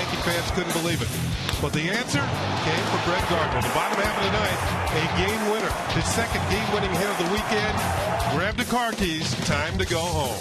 Yankee fans couldn't believe it. But the answer came from Brett Gardner. The bottom half of the night, a game winner. His second game-winning hit of the weekend. Grab the car keys. Time to go home.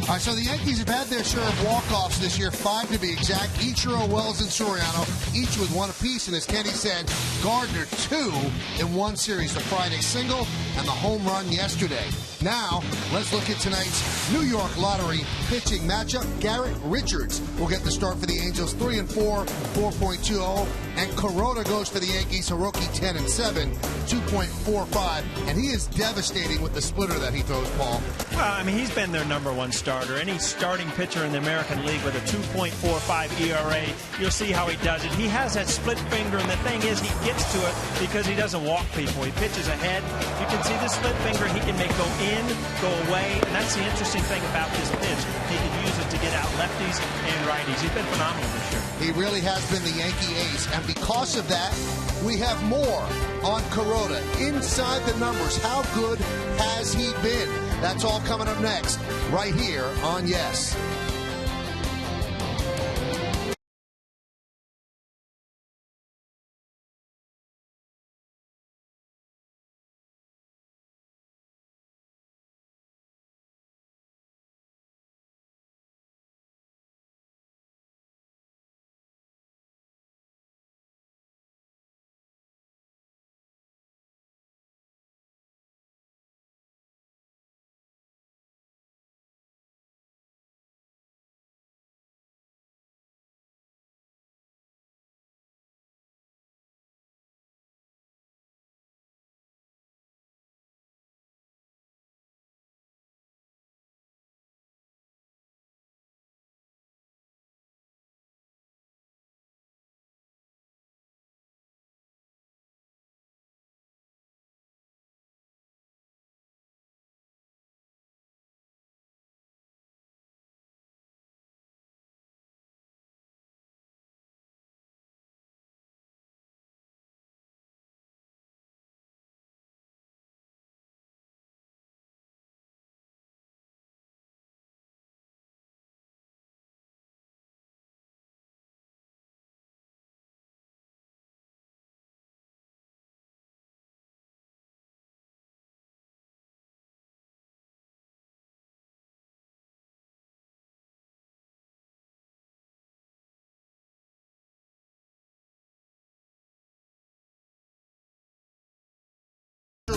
All right, so the Yankees have had their share of walk-offs this year, 5 to be exact. Ichiro, Wells, and Soriano, each with one apiece. And as Kenny said, Gardner 2 in one series, the Friday single and the home run yesterday. Now, let's look at tonight's New York Lottery pitching matchup. Garrett Richards will get the start for the Angels, 3-4, 4.20. And Kuroda goes for the Yankees, Hiroki 10-7, 2.45. And he is devastating with the splitter that he throws, Paul. Well, I mean, he's been their #1 starter. Any starting pitcher in the American League with a 2.45 ERA, you'll see how he does it. He has that split finger, and the thing is, he gets to it because he doesn't walk people. He pitches ahead. You can see the split finger he can make go in, go away, and that's the interesting thing about this pitch. He can use it to get out lefties and righties. He's been phenomenal this year. He really has been the Yankee ace, and because of that, we have more on Kuroda. Inside the numbers, how good has he been? That's all coming up next, right here on Yes.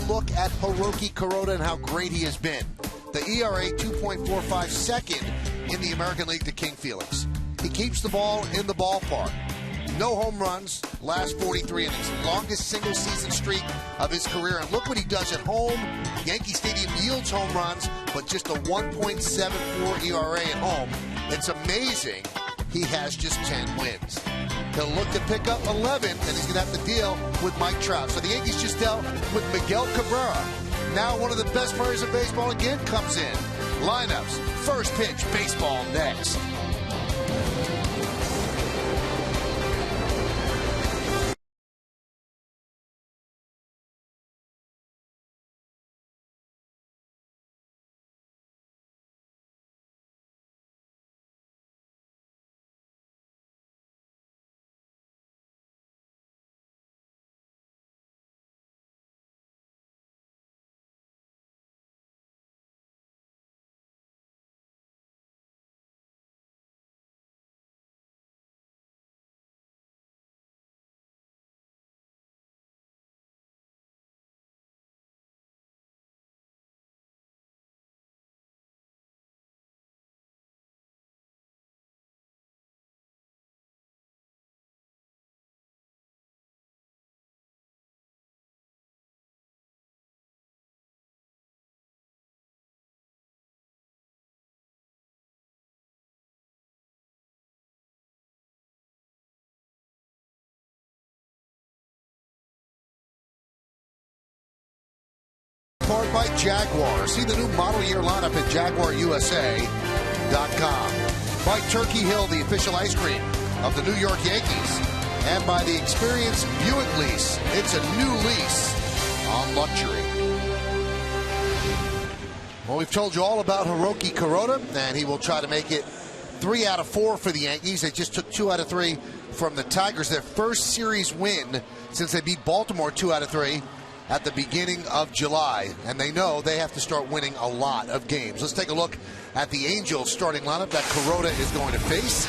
Look at Hiroki Kuroda and how great he has been. The ERA 2.45, second in the American League to King Felix. He keeps the ball in the ballpark. No home runs, last 43 innings. Longest single season streak of his career. And look what he does at home. Yankee Stadium yields home runs, but just a 1.74 ERA at home. It's amazing he has just 10 wins. He'll look to pick up 11, and he's going to have to deal with Mike Trout. So the Yankees just dealt with Miguel Cabrera. Now one of the best players in baseball again comes in. Lineups, first pitch, baseball next. Powered by Jaguar. See the new model year lineup at JaguarUSA.com. By Turkey Hill, the official ice cream of the New York Yankees. And by the Experience Buick Lease. It's a new lease on luxury. Well, we've told you all about Hiroki Kuroda, and he will try to make it 3 out of 4 for the Yankees. They just took 2 out of 3 from the Tigers. Their first series win since they beat Baltimore 2 out of 3 at the beginning of July. And they know they have to start winning a lot of games. Let's take a look at the Angels starting lineup that Kuroda is going to face.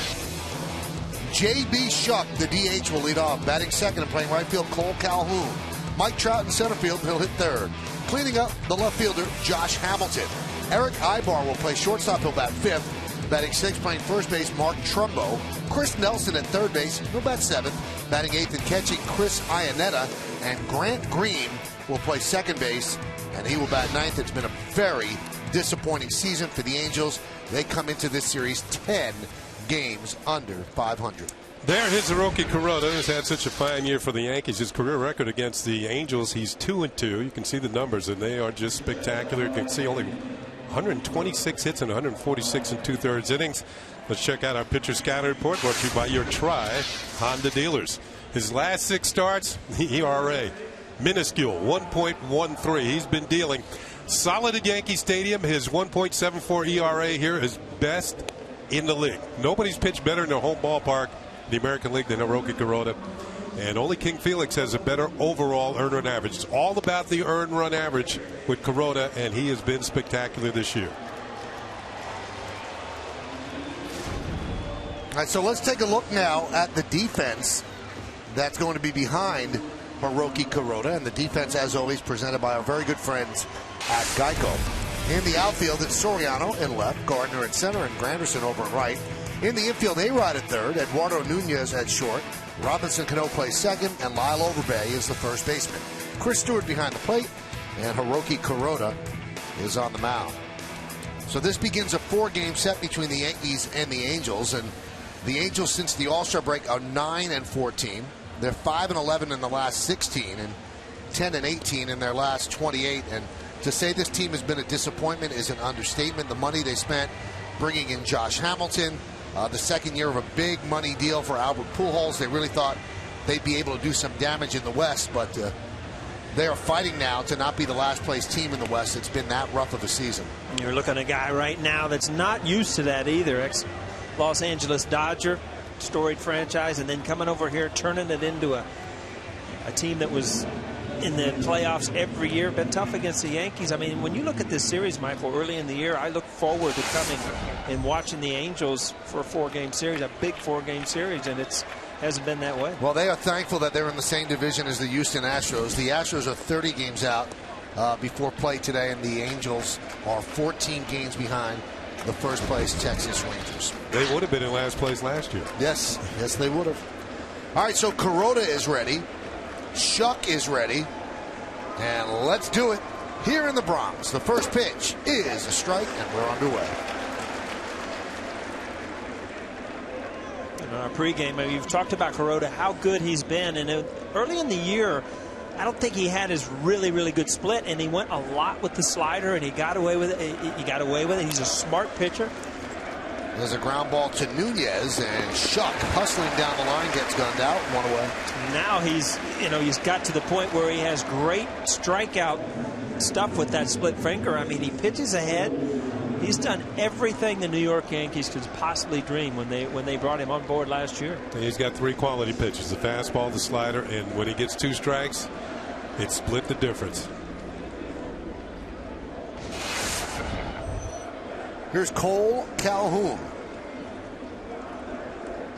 J.B. Shuck, the DH, will lead off. Batting second and playing right field, Cole Calhoun. Mike Trout in center field, he'll hit third. Cleaning up, the left fielder, Josh Hamilton. Eric Ibar will play shortstop, he'll bat fifth. Batting sixth, playing first base, Mark Trumbo. Chris Nelson at third base, he'll bat seventh. Batting eighth and catching, Chris Iannetta. And Grant Green will play second base, and he will bat ninth. It's been a very disappointing season for the Angels. They come into this series 10 games under 500. There, Hiroki Kuroda has had such a fine year for the Yankees. His career record against the Angels, he's 2-2. You can see the numbers, and they are just spectacular. You can see only 126 hits and 146 and 2/3 innings. Let's check out our pitcher scatter report brought to you by your Honda dealers. His last 6 starts, the ERA minuscule, 1.13. He's been dealing solid at Yankee Stadium. His 1.74 ERA here is best in the league. Nobody's pitched better in their home ballpark in the American League than Hiroki Kuroda. And only King Felix has a better overall earned run average. It's all about the earned run average with Kuroda, and he has been spectacular this year. All right, so let's take a look now at the defense that's going to be behind Hiroki Kuroda. And the defense, as always, presented by our very good friends at Geico. In the outfield, it's Soriano in left, Gardner at center, and Granderson over at right. In the infield, A-Rod at third, Eduardo Nunez at short, Robinson Cano plays second, and Lyle Overbay is the first baseman. Chris Stewart behind the plate, and Hiroki Kuroda is on the mound. So this begins a 4-game set between the Yankees and the Angels, and the Angels, since the All-Star break, are 9-14. They're 5-11 in the last 16, and 10-18 in their last 28. And to say this team has been a disappointment is an understatement. The money they spent bringing in Josh Hamilton, the second year of a big money deal for Albert Pujols. They really thought they'd be able to do some damage in the West, but they are fighting now to not be the last place team in the West. It's been that rough of a season. You're looking at a guy right now that's not used to that either. Ex-Los Angeles Dodger, storied franchise, and then coming over here, turning it into a team that was in the playoffs every year. Been tough against the Yankees. I mean, when you look at this series, Michael, early in the year, I look forward to coming and watching the Angels for a 4-game series, a big 4-game series, and it hasn't been that way. Well, they are thankful that they're in the same division as the Houston Astros. The Astros are 30 games out before play today, and the Angels are 14 games behind the first place Texas Rangers. They would have been in last place last year. Yes, they would have. All right, so Kuroda is ready. Shuck is ready. And let's do it here in the Bronx. The first pitch is a strike, and we're underway. In our pregame, you've talked about Kuroda, how good he's been. And early in the year, I don't think he had his really good split, and he went a lot with the slider, and he got away with it. He's a smart pitcher. There's a ground ball to Nunez, and Shuck hustling down the line gets gunned out, 1 away. Now he's got to the point where he has great strikeout stuff with that split finger. I mean, he pitches ahead. He's done everything the New York Yankees could possibly dream when they brought him on board last year. He's got 3 quality pitches: the fastball, the slider, and when he gets 2 strikes, it split the difference. Here's Cole Calhoun.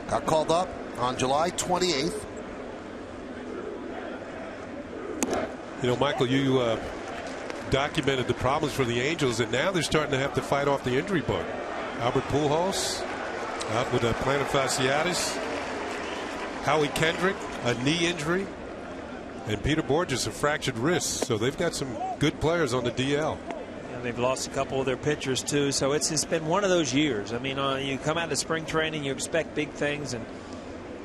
Got called up on July 28th. You know, Michael, you documented the problems for the Angels, and now they're starting to have to fight off the injury bug. Albert Pujols out with a plantar fasciitis. Howie Kendrick, a knee injury. And Peter Borges, a fractured wrist. So they've got some good players on the DL. They've lost a couple of their pitchers, too. So it's been one of those years. I mean, you come out of spring training, you expect big things, and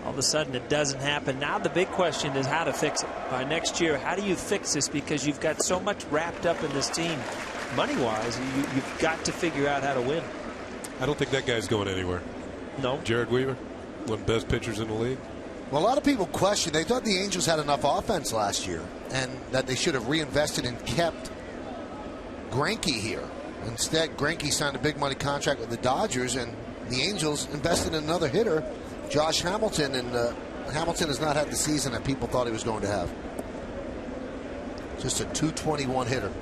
all of a sudden it doesn't happen. Now the big question is how to fix it. By next year, how do you fix this? Because you've got so much wrapped up in this team, money-wise. You've got to figure out how to win. I don't think that guy's going anywhere. No. Jared Weaver, one of the best pitchers in the league. Well, a lot of people question. They thought the Angels had enough offense last year and that they should have reinvested and kept Greinke here. Instead, Greinke signed a big money contract with the Dodgers, and the Angels invested in another hitter, Josh Hamilton, and Hamilton has not had the season that people thought he was going to have. Just a .221 hitter.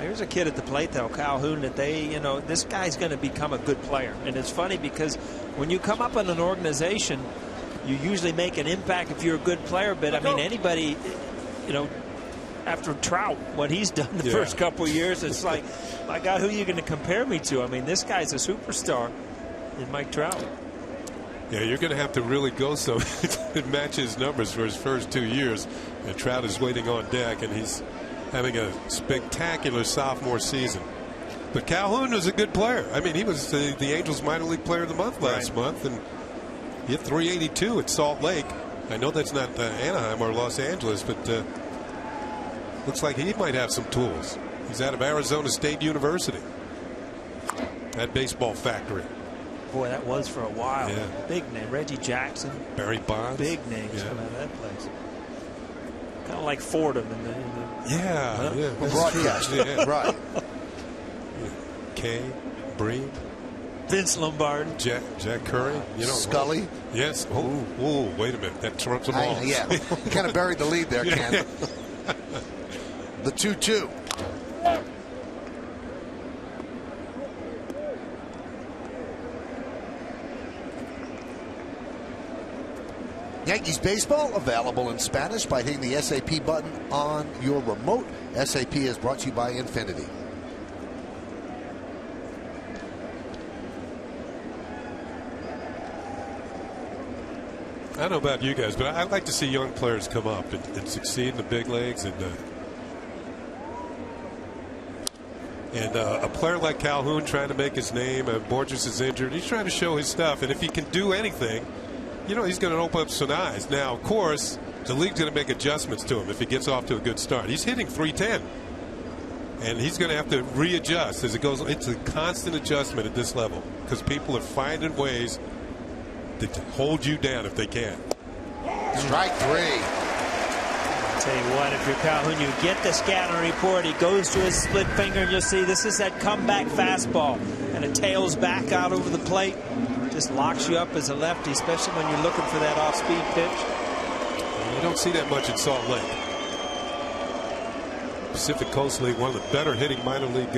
Here's a kid at the plate, though, Calhoun, that this guy's going to become a good player. And it's funny because when you come up in an organization, you usually make an impact if you're a good player. But, I mean, anybody, after Trout, what he's done the first couple of years, it's like, my God, who are you going to compare me to? I mean, this guy's a superstar in Mike Trout. Yeah, you're going to have to really go so to match his numbers for his first 2 years. And Trout is waiting on deck, and he's having a spectacular sophomore season. But Calhoun was a good player. I mean, he was the Angels minor league player of the month last month, and he hit .382 at Salt Lake. I know that's not Anaheim or Los Angeles, but looks like he might have some tools. He's out of Arizona State University. That baseball factory. Boy, that was for a while. Yeah. Big name. Reggie Jackson. Barry Bonds. Big names coming out of that place. Kind of like Fordham in the yeah. Broadcast. Right. Kay, Bree, Vince Lombardi, Jack Curry, Scully. Yes. Oh, wait a minute. That trumps them all. Yeah. You kind of buried the lead there, Ken. The 2-2. Yankees baseball available in Spanish by hitting the SAP button on your remote. SAP is brought to you by Infinity. I don't know about you guys, but I'd like to see young players come up and succeed in the big leagues. And a player like Calhoun trying to make his name. Borges is injured. He's trying to show his stuff. And if he can do anything, he's going to open up some eyes. Now, of course, the league's going to make adjustments to him if he gets off to a good start. He's hitting .310. And he's going to have to readjust as it goes. It's a constant adjustment at this level because people are finding ways to hold you down if they can. Strike three. I'll tell you what, if you're Calhoun, you get the scouting report. He goes to his split finger, and you'll see this is that comeback fastball. And it tails back out over the plate. Just locks you up as a lefty, especially when you're looking for that off-speed pitch. You don't see that much in Salt Lake. Pacific Coast League, one of the better hitting minor league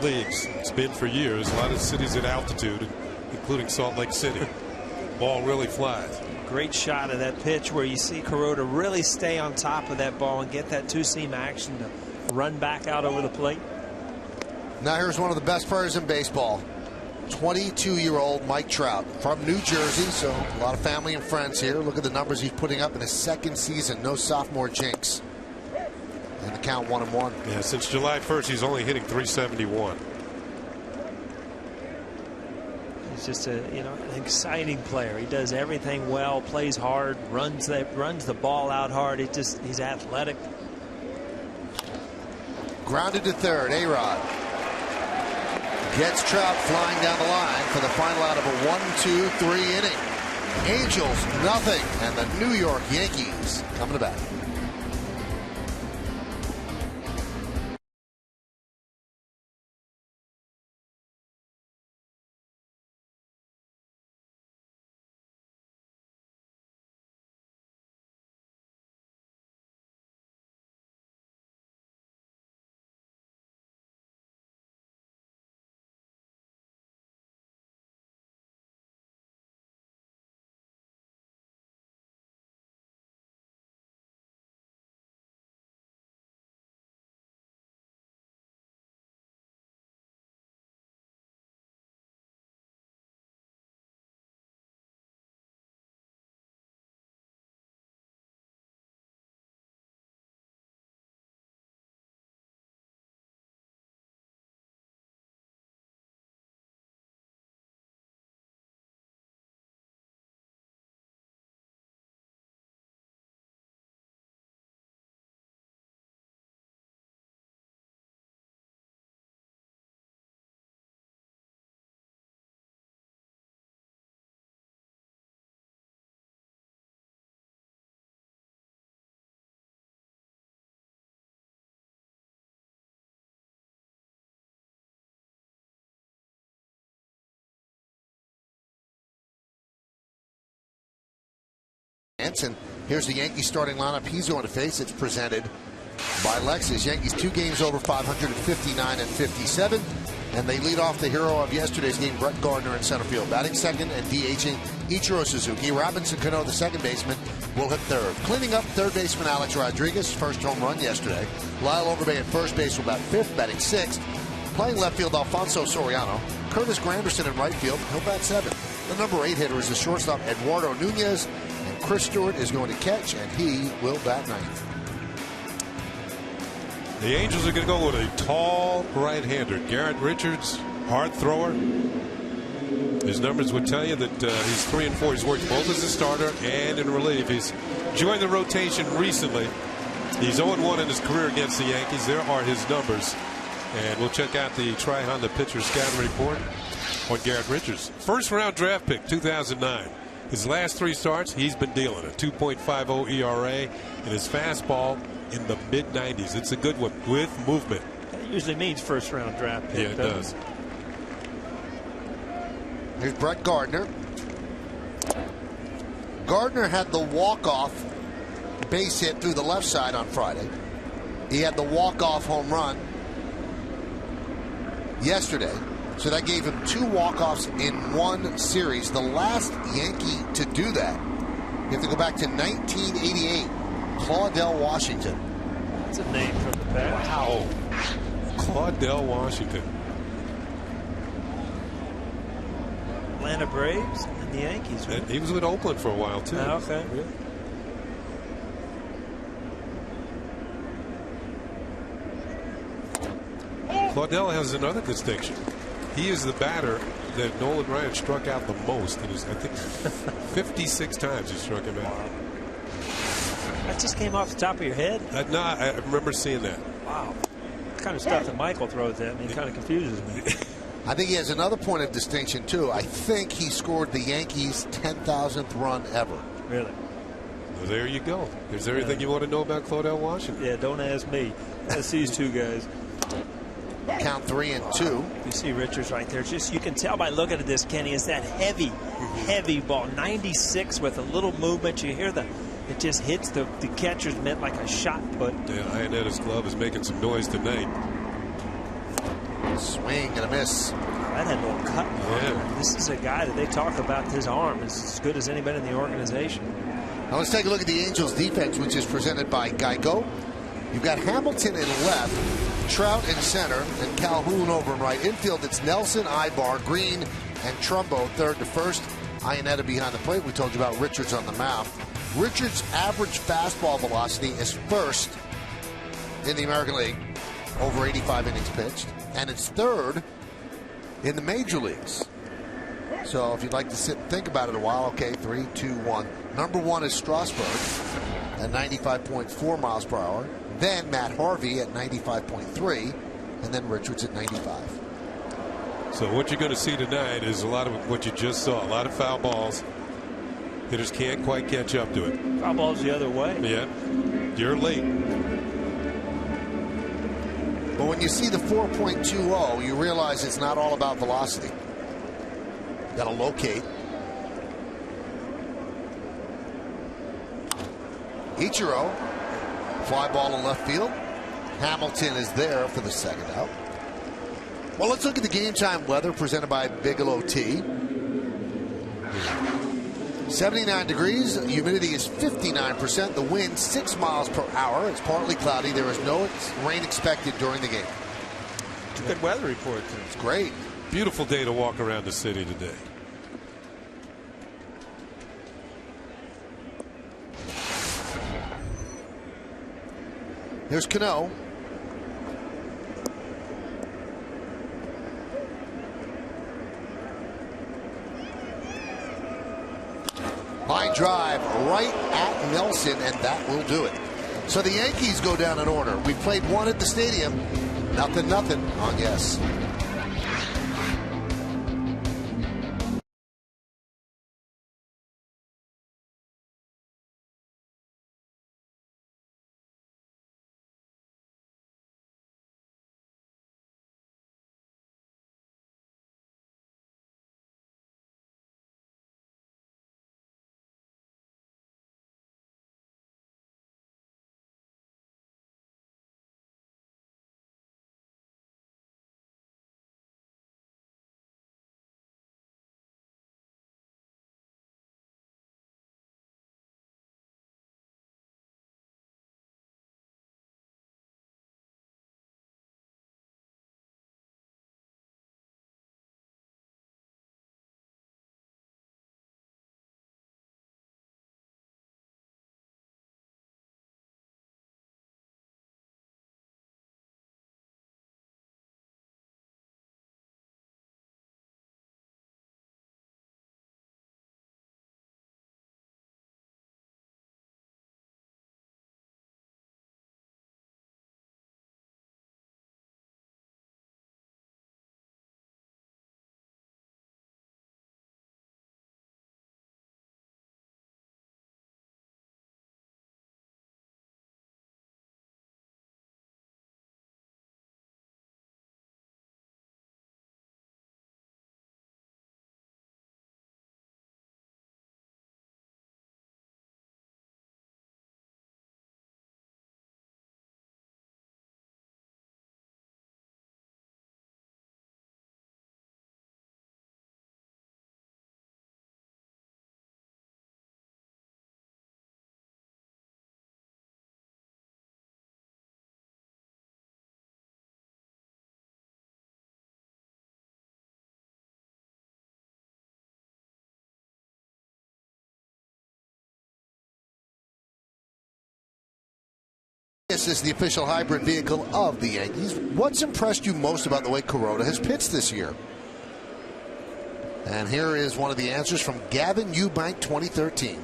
leagues. It's been for years. A lot of cities at altitude, including Salt Lake City. Ball really flies. Great shot of that pitch where you see Kuroda really stay on top of that ball and get that two-seam action to run back out over the plate. Now here's one of the best players in baseball. 22-year-old Mike Trout from New Jersey, so a lot of family and friends here. Look at the numbers he's putting up in his second season. No sophomore jinx. And the count 1-1. Yeah, since July 1st, he's only hitting .371. He's just an exciting player. He does everything well, plays hard, runs the ball out hard. He's athletic. Grounded to third. A-Rod gets Trout flying down the line for the final out of a 1-2-3 inning. Angels nothing, and the New York Yankees coming back. And here's the Yankees starting lineup he's going to face. It's presented by Lexus. Yankees 2 games over 500 at 59 and 57. And they lead off the hero of yesterday's game, Brett Gardner, in center field. Batting second and DHing Ichiro Suzuki. Robinson Cano, the second baseman, will hit third. Cleaning up, third baseman Alex Rodriguez, first home run yesterday. Lyle Overbay at first base will bat fifth, batting sixth. Playing left field, Alfonso Soriano. Curtis Granderson in right field, he'll bat seventh. The number 8 hitter is the shortstop Eduardo Nunez. And Chris Stewart is going to catch, and he will bat ninth. The Angels are going to go with a tall right-hander. Garrett Richards, hard thrower. His numbers would tell you that he's 3 and 4. He's worked both as a starter and in relief. He's joined the rotation recently. He's 0-1 in his career against the Yankees. There are his numbers. And we'll check out the Tri-Honda pitcher scouting report on Garrett Richards. First-round draft pick, 2009. His last 3 starts, he's been dealing a 2.50 ERA and his fastball in the mid-90s. It's a good one with movement. That usually means first-round draft pick. Yeah, it does. Here's Brett Gardner. Gardner had the walk-off base hit through the left side on Friday. He had the walk-off home run yesterday. So that gave him 2 walk-offs in one series. The last Yankee to do that, you have to go back to 1988. Claudell Washington. That's a name from the past. Wow. Claudell Washington. Atlanta Braves and the Yankees. Right? He was with Oakland for a while, too. Oh, okay. Yeah. Claudell has another distinction. He is the batter that Nolan Ryan struck out the most. It was, I think, 56 times he struck him out. That just came off the top of your head? No, I remember seeing that. Wow. The kind of stuff that Michael throws at me kind of confuses me. I think he has another point of distinction, too. I think he scored the Yankees' 10,000th run ever. Really? Well, there you go. There's everything you want to know about Claudell Washington. Yeah, don't ask me. That's these 2 guys. Count 3 and 2. You see Richards right there. Just you can tell by looking at this, Kenny, is that heavy ball. 96 with a little movement. You hear it just hits the catcher's mitt like a shot put. Yeah, Ionetta's glove is making some noise tonight. Swing and a miss. That had a little cut. Yeah. This is a guy that they talk about. His arm is as good as anybody in the organization. Now let's take a look at the Angels defense, which is presented by Geico. You've got Hamilton in left, Trout in center, and Calhoun over in right. Infield, it's Nelson, Ibar, Green, and Trumbo third to first. Ionetta behind the plate. We told you about Richards on the mound. Richards' average fastball velocity is first in the American League, over 85 innings pitched, and it's third in the major leagues. So if you'd like to sit and think about it a while, okay, 3, 2, 1. Number 1 is Strasburg at 95.4 miles per hour. Then Matt Harvey at 95.3, and then Richards at 95. So what you're going to see tonight is a lot of what you just saw. A lot of foul balls. Hitters can't quite catch up to it. Foul balls the other way. Yeah, you're late. But when you see the 4.20, you realize it's not all about velocity. Got to locate. Ichiro, fly ball in left field. Hamilton is there for the second out. Well, let's look at the game time weather presented by Bigelow Tea. 79 degrees, humidity is 59%, the wind 6 miles per hour. It's partly cloudy. There is no rain expected during the game. It's a good weather report, too. It's great. Beautiful day to walk around the city today. Here's Cano. Line drive right at Nelson, and that will do it. So the Yankees go down in order. We played one at the stadium. Nothing on yes. This is the official hybrid vehicle of the Yankees. What's impressed you most about the way Kuroda has pitched this year? And here is one of the answers from Gavin Eubank 2013.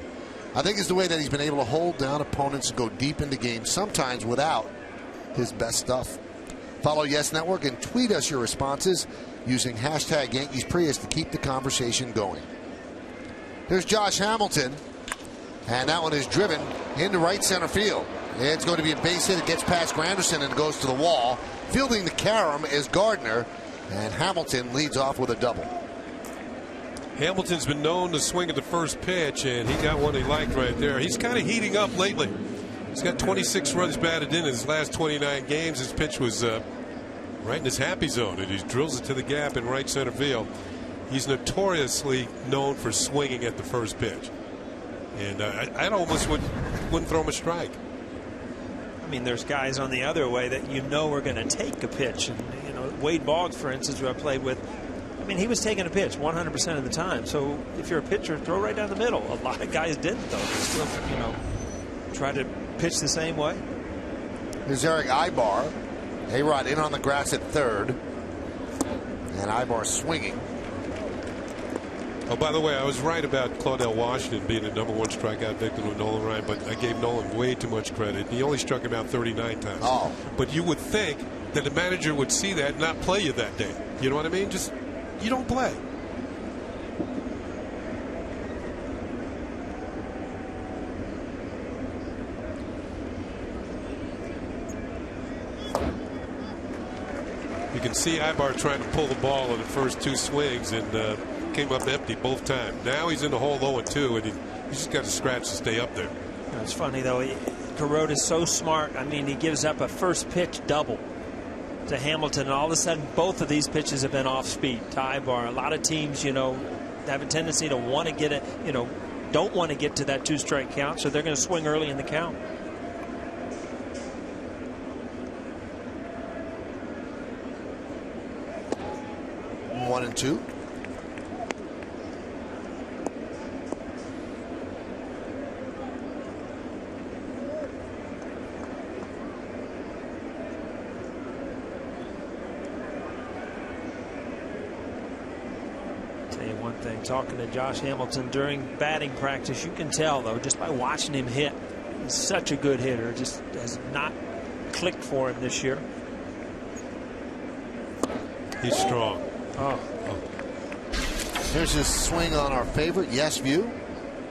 I think it's the way that he's been able to hold down opponents and go deep into games, sometimes without his best stuff. Follow Yes Network and tweet us your responses using hashtag Yankees Prius to keep the conversation going. Here's Josh Hamilton, and that one is driven into right center field. It's going to be a base hit. It gets past Granderson and goes to the wall. Fielding the carom is Gardner, and Hamilton leads off with a double. Hamilton's been known to swing at the first pitch, and he got one he liked right there. He's kind of heating up lately. He's got 26 runs batted in his last 29 games. His pitch was right in his happy zone, and he drills it to the gap in right center field. He's notoriously known for swinging at the first pitch, and I almost wouldn't throw him a strike. I mean, there's guys on the other way that you know are going to take a pitch. And, you know, Wade Boggs, for instance, who I played with, I mean, he was taking a pitch 100% of the time. So if you're a pitcher, throw right down the middle. A lot of guys didn't, though. They still, you know, try to pitch the same way. Here's Eric Ibar. A-Rod in on the grass at third. And Ibar swinging. Oh, by the way, I was right about Claudell Washington being the #1 strikeout victim with Nolan Ryan, but I gave Nolan way too much credit. He only struck him out 39 times. Oh. But you would think that the manager would see that and not play you that day. You know what I mean? Just, you don't play. You can see Ibar trying to pull the ball on the first two swings and came up empty both times. Now he's in the hole 0-2, and he's just got to scratch to stay up there. It's funny, though. Kuroda is so smart. I mean, he gives up a first pitch double to Hamilton, and all of a sudden both of these pitches have been off speed to Ibar. A lot of teams, you know, have a tendency to want to get it, you know, don't want to get to that 2-strike count, so they're going to swing early in the count. One and two. Talking to Josh Hamilton during batting practice, you can tell, though, just by watching him hit, he's such a good hitter. Just has not clicked for him this year. He's strong. Oh. Here's his swing on our favorite, Yes View.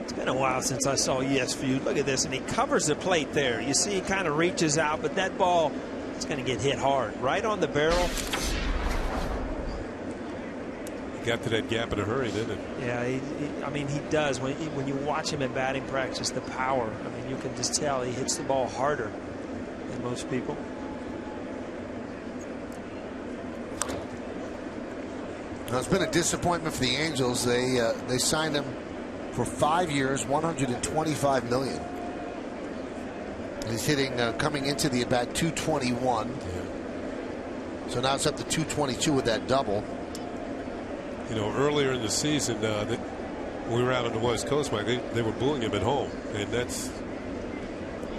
It's been a while since I saw Yes View. Look at this, and he covers the plate there. You see he kind of reaches out, but that ball, it's going to get hit hard. Right on the barrel. Got to that gap in a hurry, didn't it? Yeah, I mean, he does. When you watch him in batting practice, the power, I mean, you can just tell he hits the ball harder than most people. Now, it's been a disappointment for the Angels. They signed him for 5 years, $125 million. He's hitting coming into the at-bat 221. Yeah. So now it's up to 222 with that double. You know, earlier in the season, we were out on the West Coast, Mike. They were booing him at home, and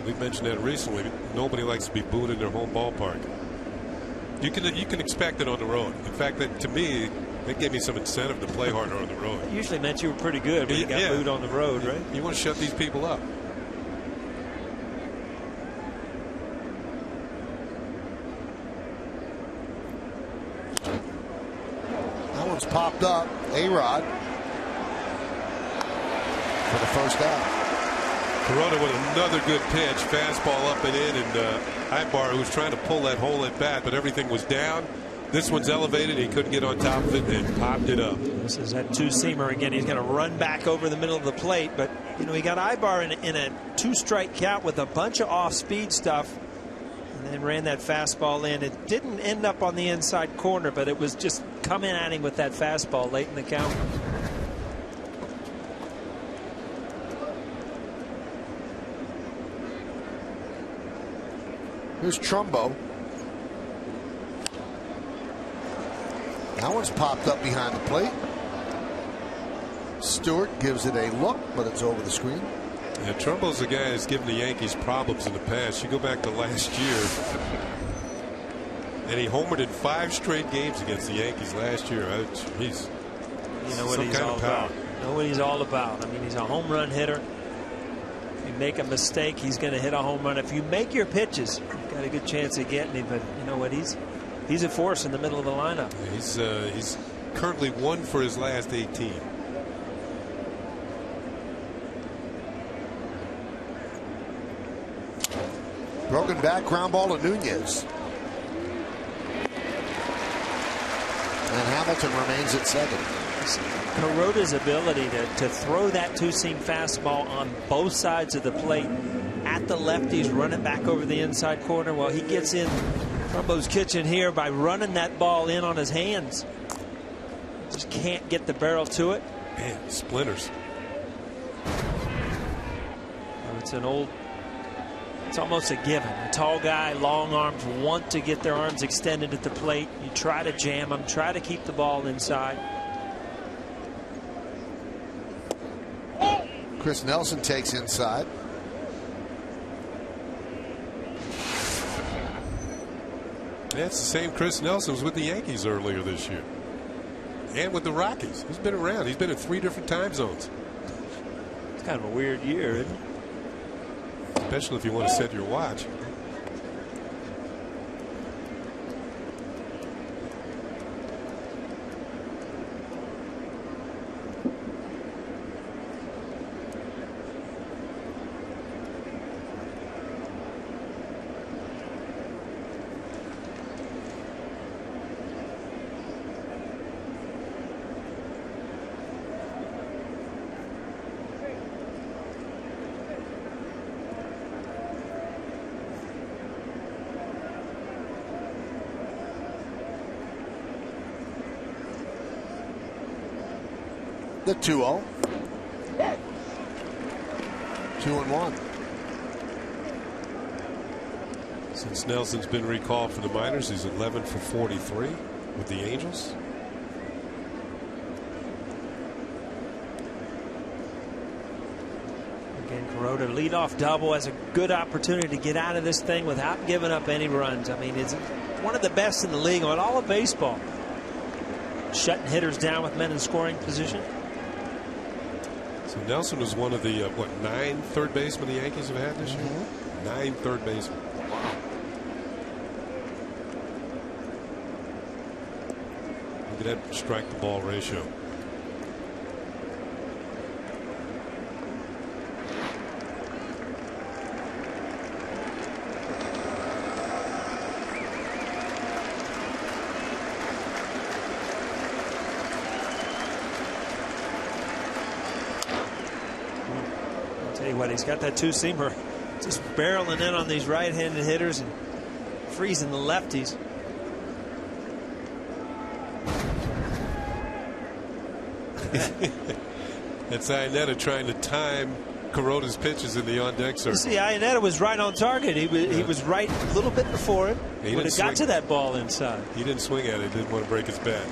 we mentioned that recently. Nobody likes to be booed in their home ballpark. You can expect it on the road. In fact, to me, that gave me some incentive to play harder on the road. It usually meant you were pretty good when you got booed on the road, right? You want to shut these people up. Popped up. A-Rod for the first out. Kuroda with another good pitch, fastball up and in, and Ibar, who was trying to pull that hole at bat, but everything was down. This one's elevated. He couldn't get on top of it and popped it up. This is that two-seamer again. He's going to run back over the middle of the plate, but you know, he got Ibar in a 2-strike count with a bunch of off-speed stuff. And then ran that fastball in. It didn't end up on the inside corner, but it was just coming at him with that fastball late in the count. Here's Trumbo. That one's popped up behind the plate. Stewart gives it a look, but it's over the screen. Yeah, Trumbo's a guy who's given the Yankees problems in the past. You go back to last year, and he homered in 5 straight games against the Yankees last year. He's you know what he's all about. You know what he's all about. I mean, he's a home run hitter. If you make a mistake, he's going to hit a home run. If you make your pitches, you've got a good chance of getting him. But you know what? He's a force in the middle of the lineup. He's currently 1 for his last 18. Broken back, ground ball to Nunez. And Hamilton remains at second. Kuroda's ability to throw that two-seam fastball on both sides of the plate at the lefties, run it back over the inside corner. Well, he gets in Trumbo's kitchen here by running that ball in on his hands. Just can't get the barrel to it. Man, splinters. It's almost a given. A tall guy, long arms, want to get their arms extended at the plate. You try to jam them, try to keep the ball inside. Chris Nelson takes inside. That's the same Chris Nelson was with the Yankees earlier this year. And with the Rockies. He's been around. He's been in 3 different time zones. It's kind of a weird year, isn't it? Especially if you want to set your watch. The 2-0. 2-1. Since Nelson's been recalled for the minors, he's 11 for 43 with the Angels. Again, Kuroda leadoff double has a good opportunity to get out of this thing without giving up any runs. I mean, it's one of the best in the league on all of baseball. Shutting hitters down with men in scoring position. So Nelson was one of the 9 third basemen the Yankees have had this year. 9 third basemen. Look at that strike to ball ratio. He's got that two-seamer just barreling in on these right-handed hitters and freezing the lefties. It's Iannetta trying to time Kuroda's pitches in the on-deck circle. See, Iannetta was right on target. He was right a little bit before him. He would have got to that ball inside. He didn't swing at it. He didn't want to break his bat.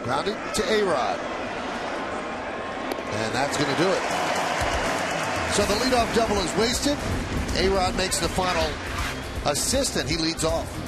Grounded to A-Rod. And that's going to do it. So the leadoff double is wasted. A-Rod makes the final assist, and he leads off.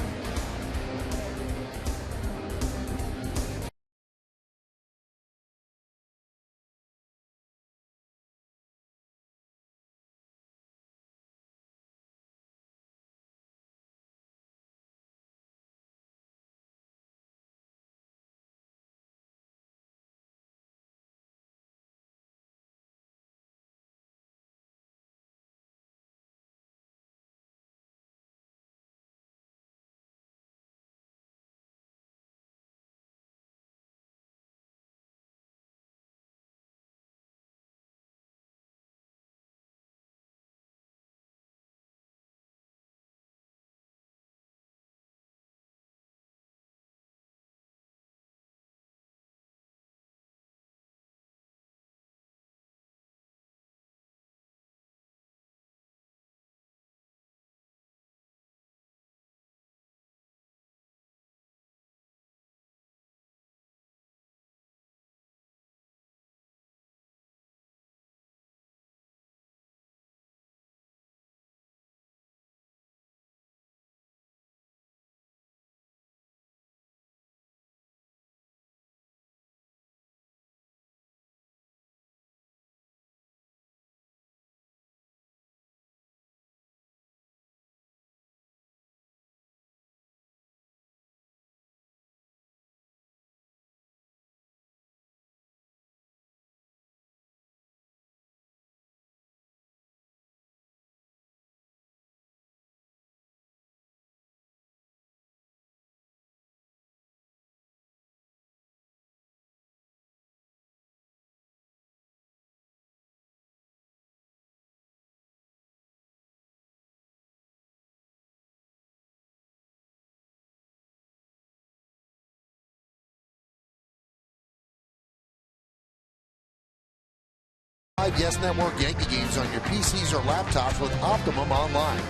Yes Network Yankee games on your PCs or laptops with Optimum Online.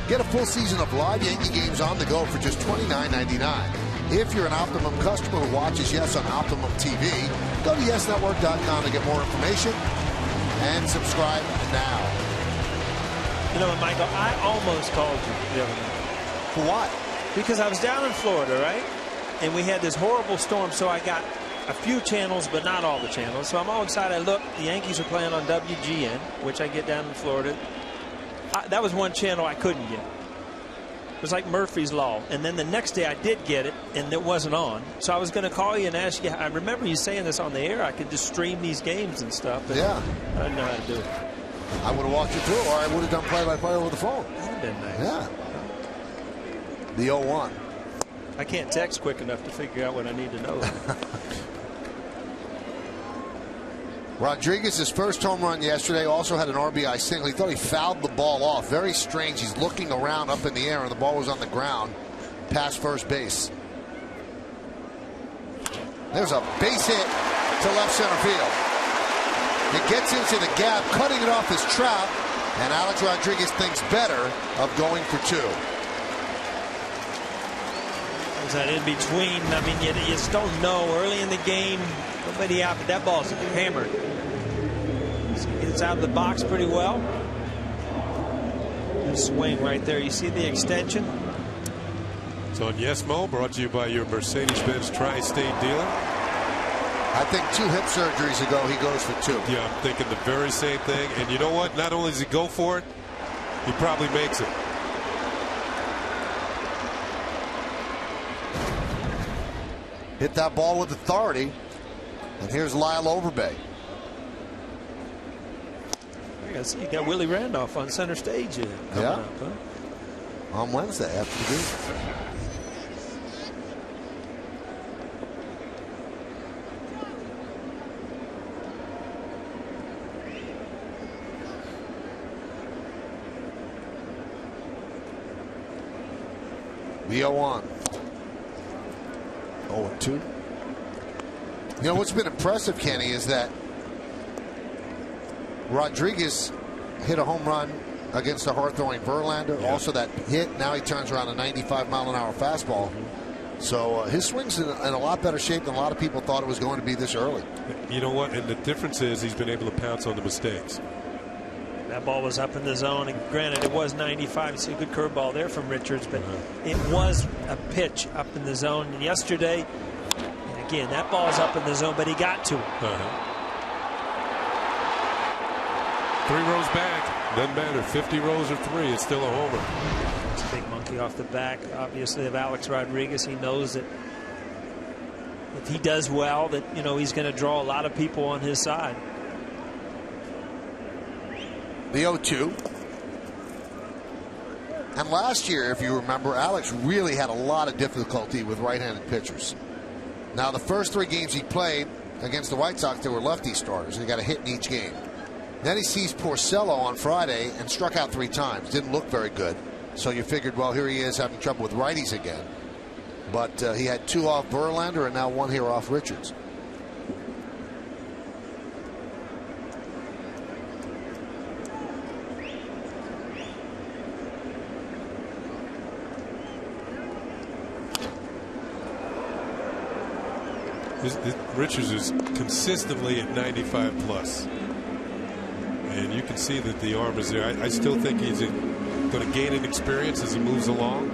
Get a full season of live Yankee games on the go for just $29.99. If you're an Optimum customer who watches Yes on Optimum TV, go to YesNetwork.com to get more information and subscribe now. You know, Michael, I almost called you the other night. For what? Because I was down in Florida, right? And we had this horrible storm, so I got a few channels, but not all the channels. So I'm all excited. I look, the Yankees are playing on WGN, which I get down in Florida. That was one channel I couldn't get. It was like Murphy's Law. And then the next day I did get it, and it wasn't on. So I was going to call you and ask you. I remember you saying this on the air. I could just stream these games and stuff. Yeah. I didn't know how to do it. I would have walked you through, or I would have done play-by-play over the phone. That would have been nice. Yeah. The 0-1. I can't text quick enough to figure out what I need to know. Rodriguez's first home run yesterday also had an RBI single. He thought he fouled the ball off. Very strange. He's looking around up in the air, and the ball was on the ground past first base. There's a base hit to left center field. It gets into the gap, cutting it off his Trout, and Alex Rodriguez thinks better of going for two. Is that in between? I mean, you just don't know. Early in the game, nobody out, but that ball's hammered. So he gets out of the box pretty well. Good swing right there. You see the extension? So on Yes Mo, brought to you by your Mercedes-Benz Tri-State dealer. I think 2 hip surgeries ago, he goes for 2. Yeah, I'm thinking the very same thing. And you know what? Not only does he go for it, he probably makes it. Hit that ball with authority. And here's Lyle Overbay. I see you got Willie Randolph on center stage coming up, huh? On Wednesday after the game. The 0-1. 0-2. You know what's been impressive, Kenny, is that Rodriguez hit a home run against a hard-throwing Verlander. Yeah. Also that hit. Now he turns around a 95-mile-an-hour fastball. So his swing's in a lot better shape than a lot of people thought it was going to be this early. You know what? And the difference is he's been able to pounce on the mistakes. That ball was up in the zone, and granted, it was 95. You see a good curveball there from Richards, but it was a pitch up in the zone. And yesterday, and again, that ball's up in the zone, but he got to it. 3 rows back, doesn't matter. 50 rows or 3, it's still a homer. It's a big monkey off the back, obviously, of Alex Rodriguez. He knows that if he does well, that he's going to draw a lot of people on his side. The 0-2. And last year, if you remember, Alex really had a lot of difficulty with right-handed pitchers. Now, the first 3 games he played against the White Sox, there were lefty starters, and he got a hit in each game. Then he sees Porcello on Friday and struck out 3 times. Didn't look very good. So you figured, well, here he is having trouble with righties again. But he had 2 off Verlander and now 1 here off Richards. Richards is consistently at 95 plus. And you can see that the arm is there. I still think he's going to gain in experience as he moves along.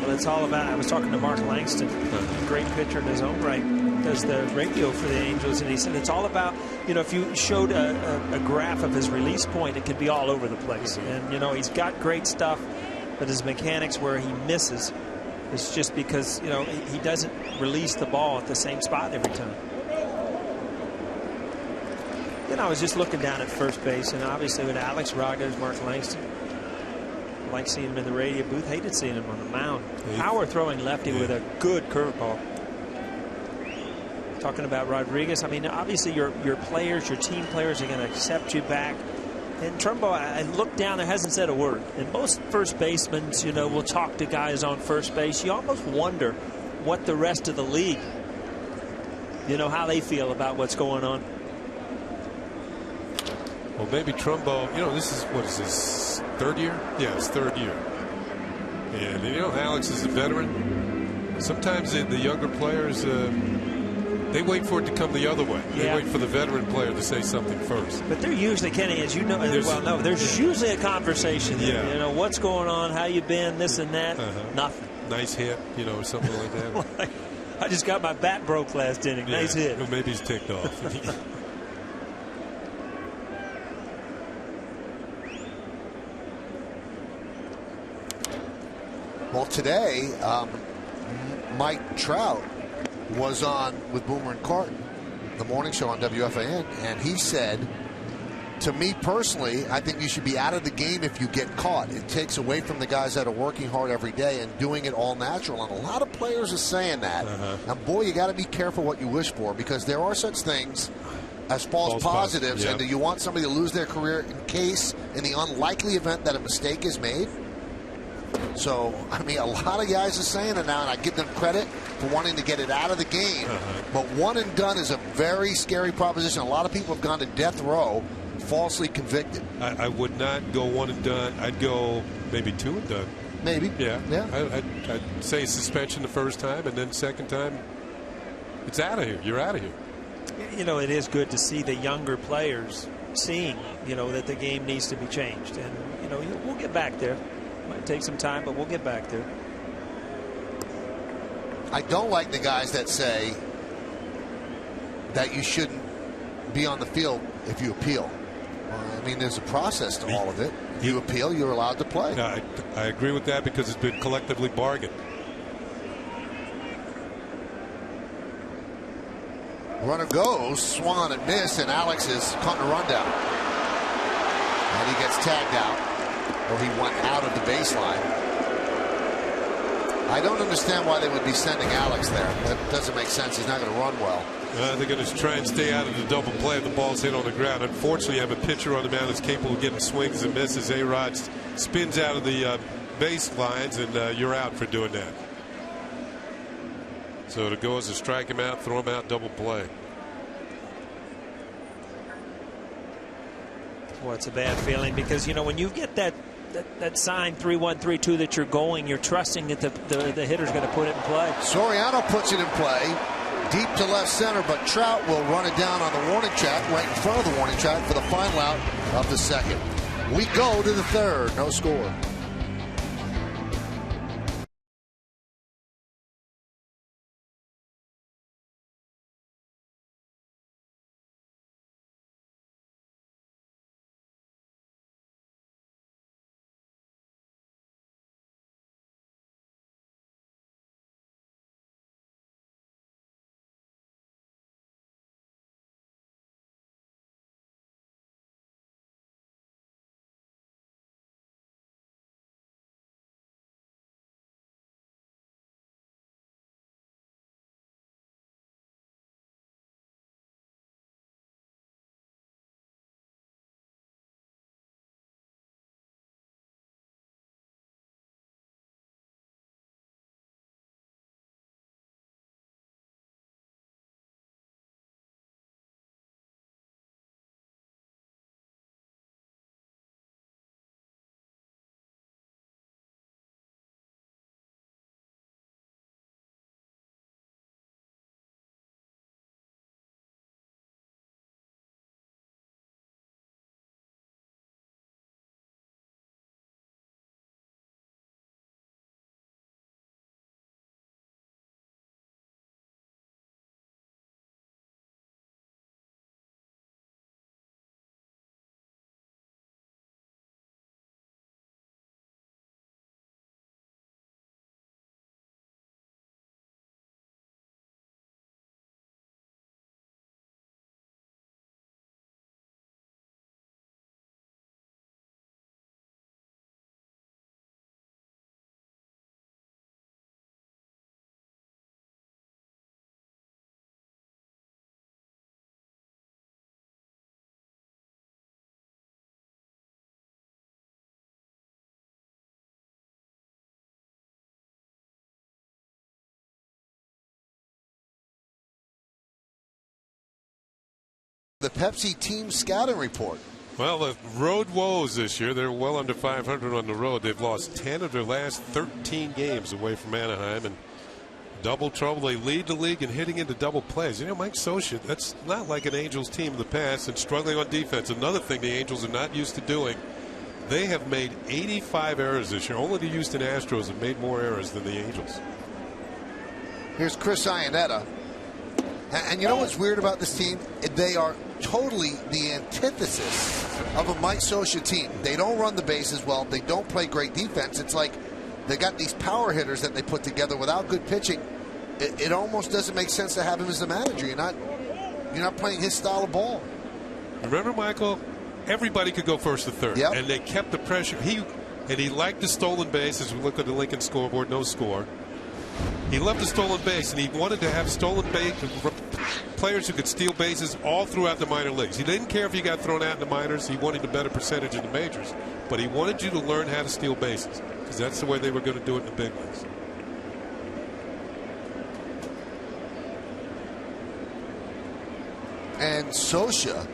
Well, it's all about, I was talking to Mark Langston, a great pitcher in his own right, does the radio for the Angels, and he said it's all about, if you showed a graph of his release point, it could be all over the place. And, he's got great stuff, but his mechanics where he misses, it's just because, he doesn't release the ball at the same spot every time. I was just looking down at first base, and obviously with Alex Rodriguez, Mark Langston, I like seeing him in the radio booth. Hated seeing him on the mound. Power throwing lefty with a good curveball. Talking about Rodriguez, I mean, obviously your players, your team players are going to accept you back. And Trumbo, I look down, there hasn't said a word. And most first basemen, will talk to guys on first base. You almost wonder what the rest of the league, how they feel about what's going on. Well, maybe Trumbo, this is, what is this, third year? Yeah, it's third year. And, Alex is a veteran. Sometimes the younger players, they wait for it to come the other way. They wait for the veteran player to say something first. But they're usually, Kenny, as you know, there's usually a conversation. Yeah. What's going on, how you been, this and that. Nothing. Nice hit, or something like that. I just got my bat broke last inning. Nice hit. Well, maybe he's ticked off. Well, today, Mike Trout was on with Boomer and Carton, the morning show on WFAN, and he said, to me personally, I think you should be out of the game if you get caught. It takes away from the guys that are working hard every day and doing it all natural. And a lot of players are saying that. And boy, you got to be careful what you wish for, because there are such things as false positives. And do you want somebody to lose their career in the unlikely event that a mistake is made? So, I mean, a lot of guys are saying it now, and I give them credit for wanting to get it out of the game. But one and done is a very scary proposition. A lot of people have gone to death row falsely convicted. I would not go one and done. I'd go maybe two and done. Maybe. Yeah. I'd say suspension the first time, and then second time, it's out of here. You're out of here. It is good to see the younger players seeing, that the game needs to be changed. And, we'll get back there. Might take some time, but we'll get back there. I don't like the guys that say that you shouldn't be on the field if you appeal. I mean, there's a process to all of it. If you appeal, you're allowed to play. I agree with that, because it's been collectively bargained. Runner goes, swung on and missed, and Alex is caught in a rundown. And he gets tagged out. Or he went out of the baseline. I don't understand why they would be sending Alex there. That doesn't make sense. He's not going to run well. They're going to try and stay out of the double play if the ball's hit on the ground. Unfortunately, you have a pitcher on the mound that's capable of getting swings and misses. A-Rod spins out of the baselines, and you're out for doing that. So to go as a strike him out, throw him out, double play. Well, it's a bad feeling, because when you get that sign 3-1, 3-2 that you're going, you're trusting that the hitter's going to put it in play. Soriano puts it in play deep to left center, but Trout will run it down on the warning track, right in front of the warning track, for the final out of the second. We go to the third. No score. The Pepsi team scouting report. Well, the road woes this year. They're well under 500 on the road. They've lost 10 of their last 13 games away from Anaheim, and double trouble. They lead the league in hitting into double plays. You know, Mike Scioscia, that's not like an Angels team in the past, and struggling on defense. Another thing the Angels are not used to doing. They have made 85 errors this year. Only the Houston Astros have made more errors than the Angels. Here's Chris Iannetta. And you know what's weird about this team? They are totally the antithesis of a Mike Scioscia team. They don't run the bases well. They don't play great defense. It's like they got these power hitters that they put together without good pitching. It almost doesn't make sense to have him as the manager. You're not playing his style of ball. Remember, Michael? Everybody could go first to third, yep. And they kept the pressure. He liked the stolen base. As we look at the Lincoln scoreboard, no score. He loved the stolen base, and he wanted to have stolen base players who could steal bases all throughout the minor leagues. He didn't care if you got thrown out in the minors. He wanted a better percentage in the majors, but he wanted you to learn how to steal bases because that's the way they were going to do it in the big leagues. And Scioscia,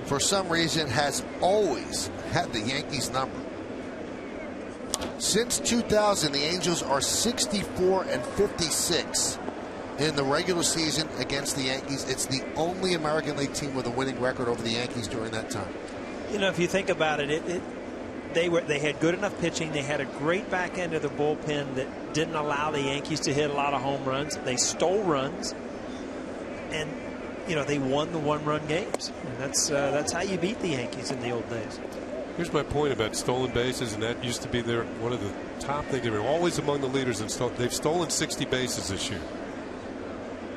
for some reason, has always had the Yankees number. Since 2000, the Angels are 64-56 in the regular season against the Yankees. It's the only American League team with a winning record over the Yankees during that time. You know, if you think about it, they had good enough pitching. They had a great back end of their bullpen that didn't allow the Yankees to hit a lot of home runs. They stole runs, and you know they won the one-run games. And that's how you beat the Yankees in the old days. Here's my point about stolen bases, and that used to be one of the top things. They were always among the leaders in stolen. They've stolen 60 bases this year.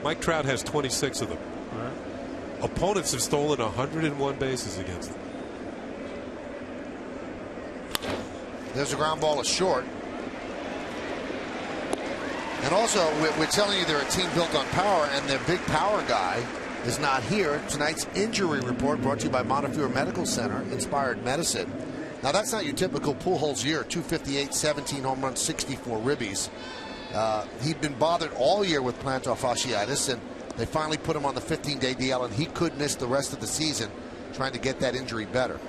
Mike Trout has 26 of them. Right. Opponents have stolen 101 bases against them. There's a ground ball, is short. And also, we're telling you they're a team built on power, and their big power guy is not here. Tonight's injury report brought to you by Montefiore Medical Center, Inspired Medicine. Now, that's not your typical Pujols year. 258, 17 home runs, 64 ribbies. He'd been bothered all year with plantar fasciitis, and they finally put him on the 15-day DL, and he could miss the rest of the season trying to get that injury better.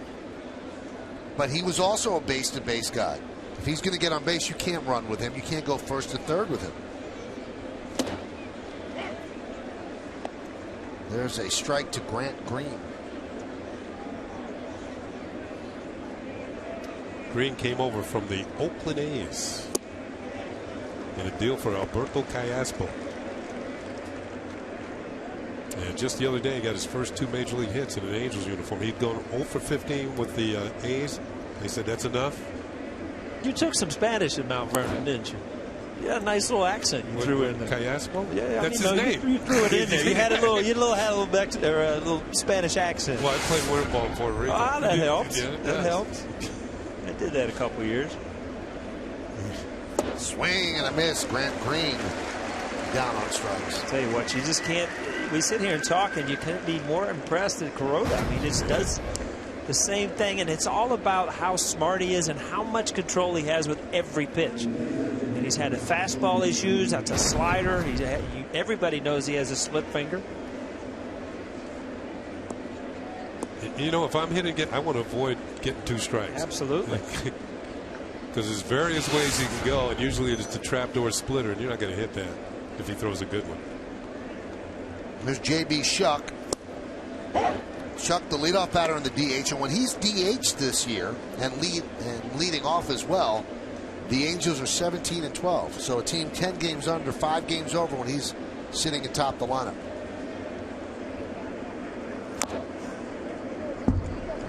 But he was also a base-to-base guy. If he's going to get on base, you can't run with him. You can't go first to third with him. There's a strike to Grant Green. Green came over from the Oakland A's in a deal for Alberto Callaspo. And just the other day, he got his first 2 major league hits in an Angels uniform. He'd gone 0 for 15 with the A's. They said, that's enough. You took some Spanish in Mount Vernon, didn't you? You had a nice little accent you threw in there. Callaspo? Yeah, that's his name. You threw it in there. You had a little, little Spanish accent. Well, I played winter ball in Puerto Rico. Ah, that helps. Yeah, that helps. I did that a couple years. Swing and a miss. Grant Green down on strikes. I'll tell you what, you just can't. We sit here and talk, and you can't be more impressed than Kuroda. I mean, he just does the same thing, and it's all about how smart he is and how much control he has with every pitch. And he's had a fastball he's used. That's a slider. Everybody knows he has a split finger. You know, if I'm hitting it, I want to avoid getting 2 strikes. Absolutely. Because there's various ways he can go, and usually it's the trapdoor splitter, and you're not going to hit that if he throws a good one. There's J.B. Shuck. Shuck, the leadoff batter in the DH, and when he's DH this year and leading off as well, the Angels are 17-12. So a team 10 games under, 5 games over when he's sitting atop the lineup.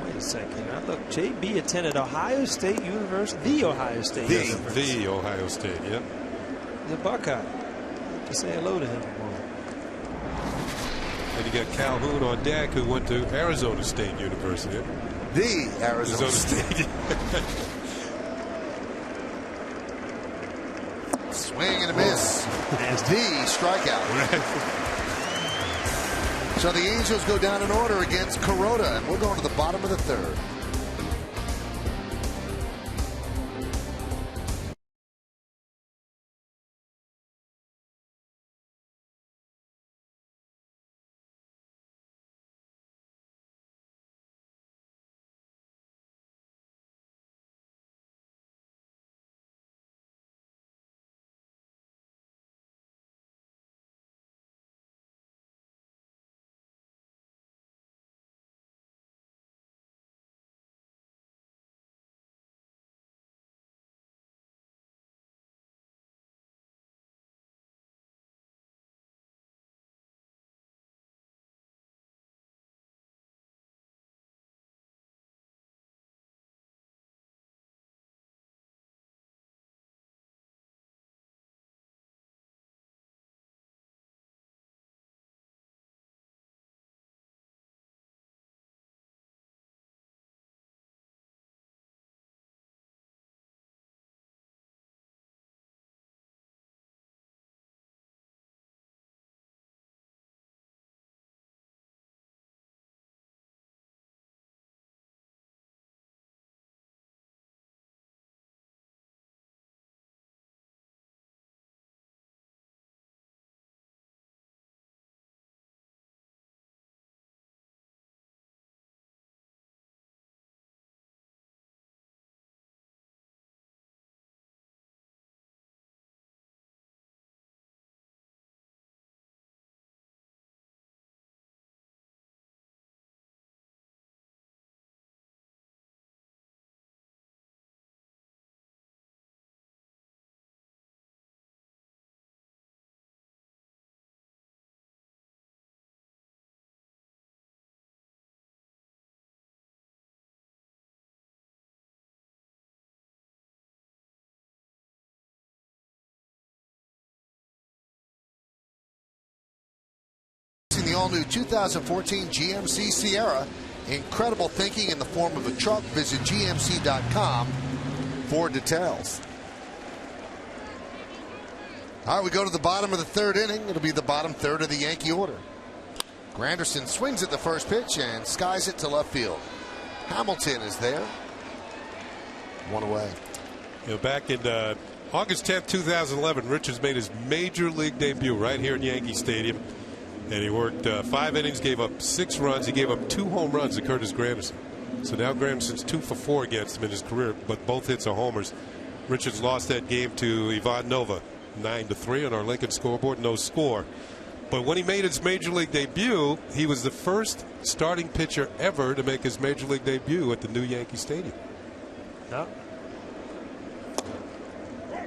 Wait a second. Now look, J.B. attended Ohio State University, the Ohio State University. The Ohio State, yep. The Buckeye. To say hello to him. And you got Calhoun on deck, who went to Arizona State University. The Arizona State. Swing and a miss. The strikeout. So the Angels go down in order against Kuroda, and we're going to the bottom of the 3rd. all-new 2014 GMC Sierra. Incredible thinking in the form of a truck. Visit GMC.com for details. All right, we go to the bottom of the third inning. It'll be the bottom third of the Yankee order. Granderson swings at the first pitch and skies it to left field. Hamilton is there. One away. You know, back in August 10th, 2011, Richards made his major league debut right here at Yankee Stadium. And he worked 5 innings, gave up 6 runs. He gave up 2 home runs to Curtis Granderson. So now Granderson's 2 for 4 against him in his career, but both hits are homers. Richards lost that game to Ivan Nova, 9-3 on our Lincoln scoreboard, no score. But when he made his major league debut, he was the first starting pitcher ever to make his major league debut at the new Yankee Stadium. No.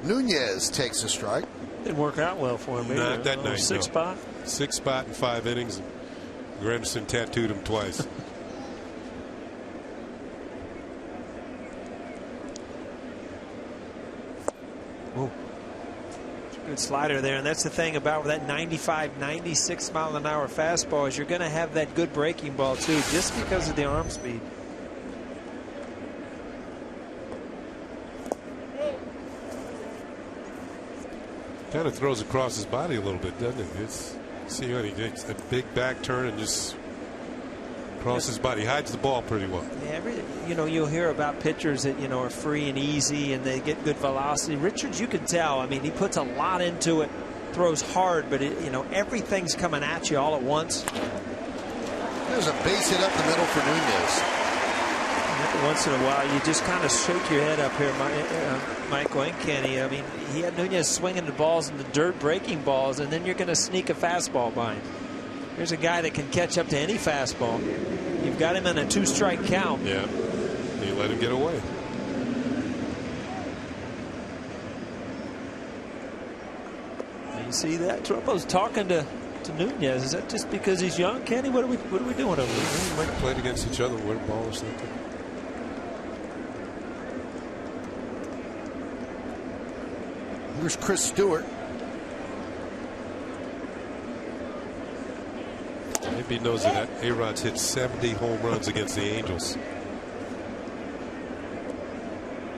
Nunez takes a strike. Didn't work out well for him. Not that night. 6 spot. 6 spot in 5 innings. And Granderson tattooed him twice. Whoa. Good slider there, and that's the thing about that 95, 96 mile an hour fastball is you're going to have that good breaking ball too, just because of the arm speed. Kind of throws across his body a little bit, doesn't it? See what he did, a big back turn and just across his body, hides the ball pretty well. Yeah, you'll hear about pitchers that are free and easy and they get good velocity. Richards, you can tell. I mean, he puts a lot into it, throws hard, but everything's coming at you all at once. There's a base hit up the middle for Nunez. Every once in a while, you just kind of shake your head up here, Michael and Kenny. I mean, he had Nunez swinging the balls in the dirt, breaking balls, and then you're going to sneak a fastball by him. Here's a guy that can catch up to any fastball. You've got him in a 2-strike count. Yeah, you let him get away. You see that? Trumbo's talking to Nunez. Is that just because he's young, Kenny? What are we doing over here? We might have played against each other with a ball or something. Here's Chris Stewart. Maybe he knows that A-Rod's hit 70 home runs against the Angels.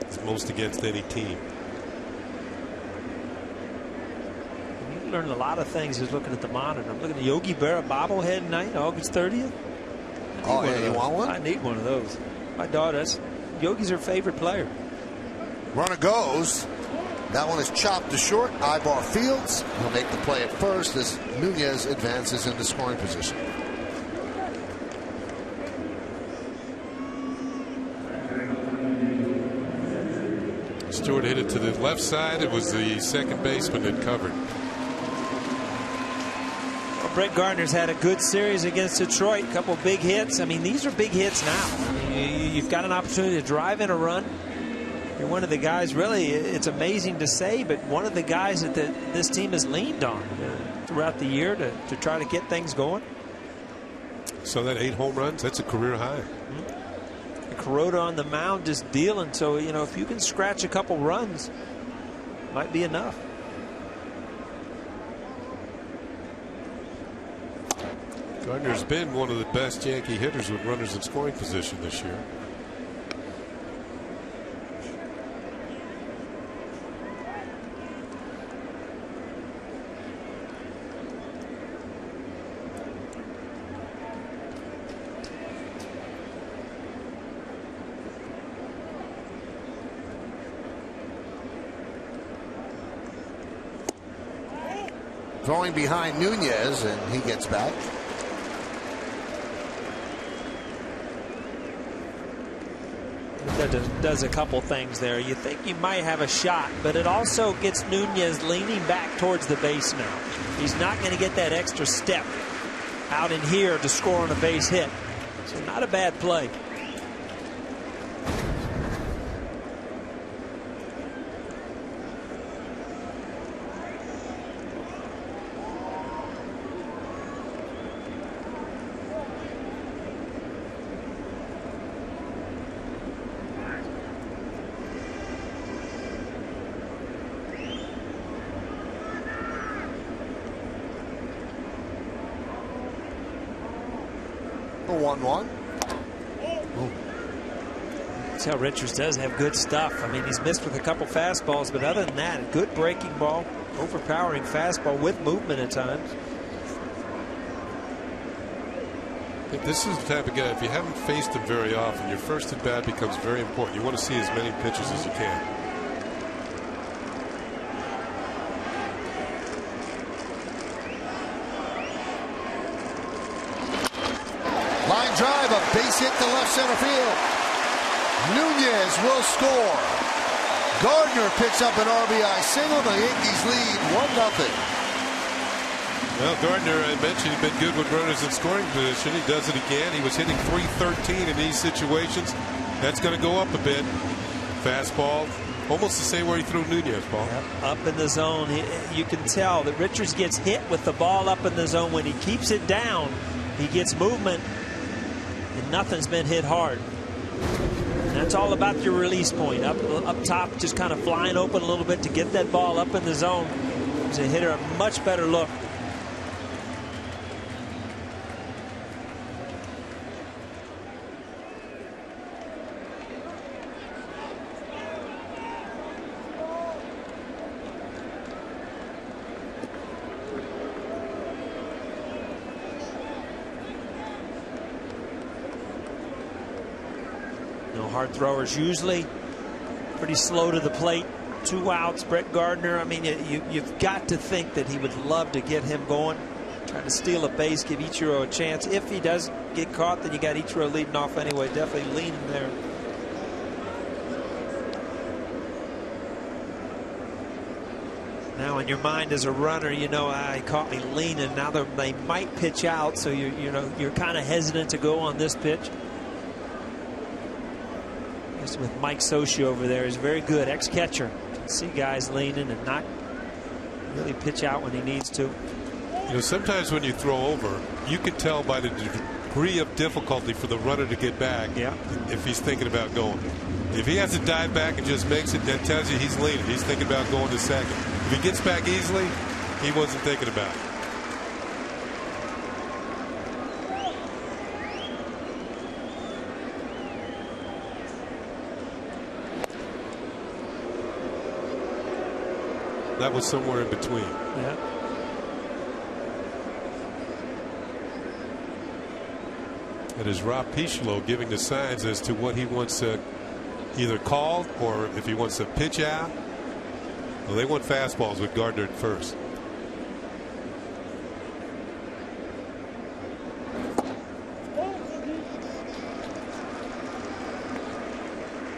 It's most against any team. You learn a lot of things just looking at the monitor. I'm looking at Yogi Berra bobblehead night, August 30th. Oh, yeah, you want one? I need one of those. My daughter, Yogi's her favorite player. Runner goes. That one is chopped to short. Ibar Fields will make the play at first as Nunez advances into scoring position. Stewart hit it to the left side. It was the second baseman that covered. Well, Brett Gardner's had a good series against Detroit. A couple big hits. I mean, these are big hits now. I mean, you've got an opportunity to drive in a run. You're one of the guys, really, it's amazing to say, but one of the guys that this team has leaned on throughout the year to try to get things going. So that 8 home runs, that's a career high. Mm-hmm. Kuroda on the mound just dealing. So, if you can scratch a couple runs, might be enough. Gardner's been one of the best Yankee hitters with runners in scoring position this year. Throwing behind Nunez, and he gets back. That does a couple things there. You think you might have a shot, but it also gets Nunez leaning back towards the base now. He's not going to get that extra step out in here to score on a base hit. So not a bad play. The 1-1. That's how Richards does have good stuff. I mean, he's missed with a couple fastballs, but other than that, good breaking ball, overpowering fastball with movement at times. This is the type of guy, if you haven't faced him very often, your first at bat becomes very important. You want to see as many pitches as you can. Line drive, a base hit to left center field. Nunez will score. Gardner picks up an RBI single. The Yankees lead 1-0. Well, Gardner, I mentioned, he's been good with runners in scoring position. He does it again. He was hitting .313 in these situations. That's going to go up a bit. Fastball, almost the same where he threw Nunez, Paul. Yep, up in the zone. You can tell that Richards gets hit with the ball up in the zone. When he keeps it down, he gets movement, and nothing's been hit hard. And that's all about your release point. Up top, just kind of flying open a little bit to get that ball up in the zone. Gives a hitter a much better look. Hard throwers usually pretty slow to the plate. 2 outs. Brett Gardner, I mean, you've got to think that he would love to get him going, trying to steal a base, give Ichiro a chance. If he does get caught, then you got Ichiro leading off anyway. Definitely leaning there. Now in your mind as a runner, you know, he caught me leaning. Now they might pitch out, so you're kind of hesitant to go on this pitch. With Mike Sochi over there, is very good ex-catcher. See guys leaning and not really pitch out when he needs to. You know, sometimes when you throw over, you can tell by the degree of difficulty for the runner to get back. Yeah. If he's thinking about going. If he has to dive back and just makes it, that tells you he's leaning. He's thinking about going to second. If he gets back easily, he wasn't thinking about it. That was somewhere in between. Yeah. It is Rob Picholo giving the signs as to what he wants to either call or if he wants to pitch out. Well, they want fastballs with Gardner at first.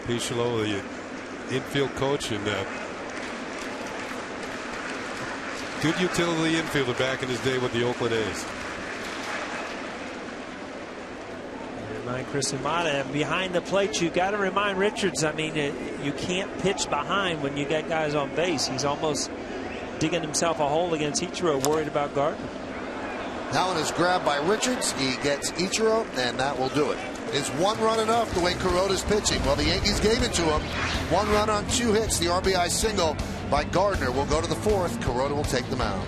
Picholo, the infield coach, and good utility infielder back in his day with the Oakland A's. Remind Chris Imada, behind the plate, you got to remind Richards. I mean, you can't pitch behind when you got guys on base. He's almost digging himself a hole against Ichiro, worried about Gardner. That one is grabbed by Richards. He gets Ichiro, and that will do it. Is 1 run enough the way Kuroda's pitching? Well, the Yankees gave it to him. 1 run on 2 hits. The RBI single by Gardner will go to the 4th. Kuroda will take the mound.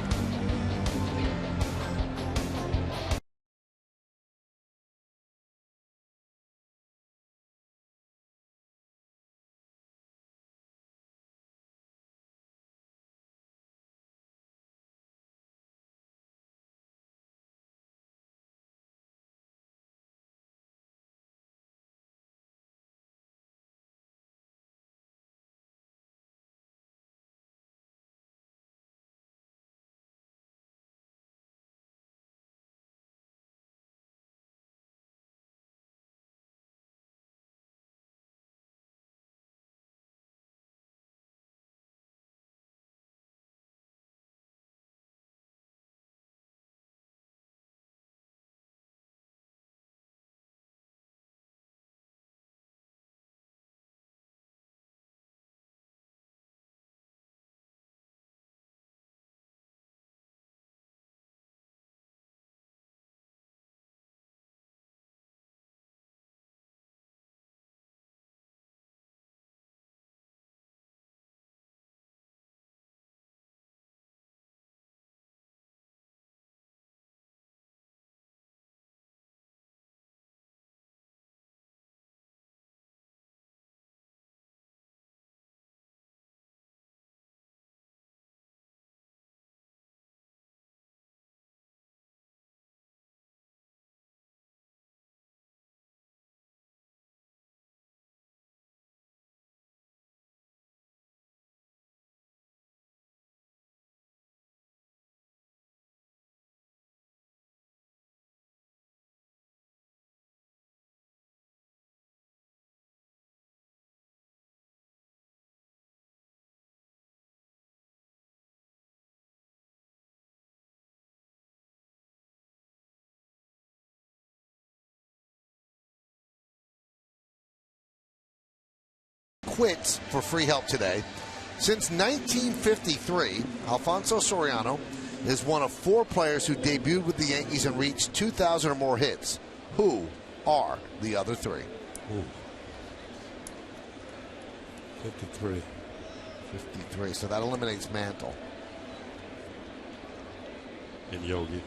quits for free help today. Since 1953, Alfonso Soriano is one of 4 players who debuted with the Yankees and reached 2,000 or more hits. Who are the other 3? Ooh. 53. 53. So that eliminates Mantle. And Yogi.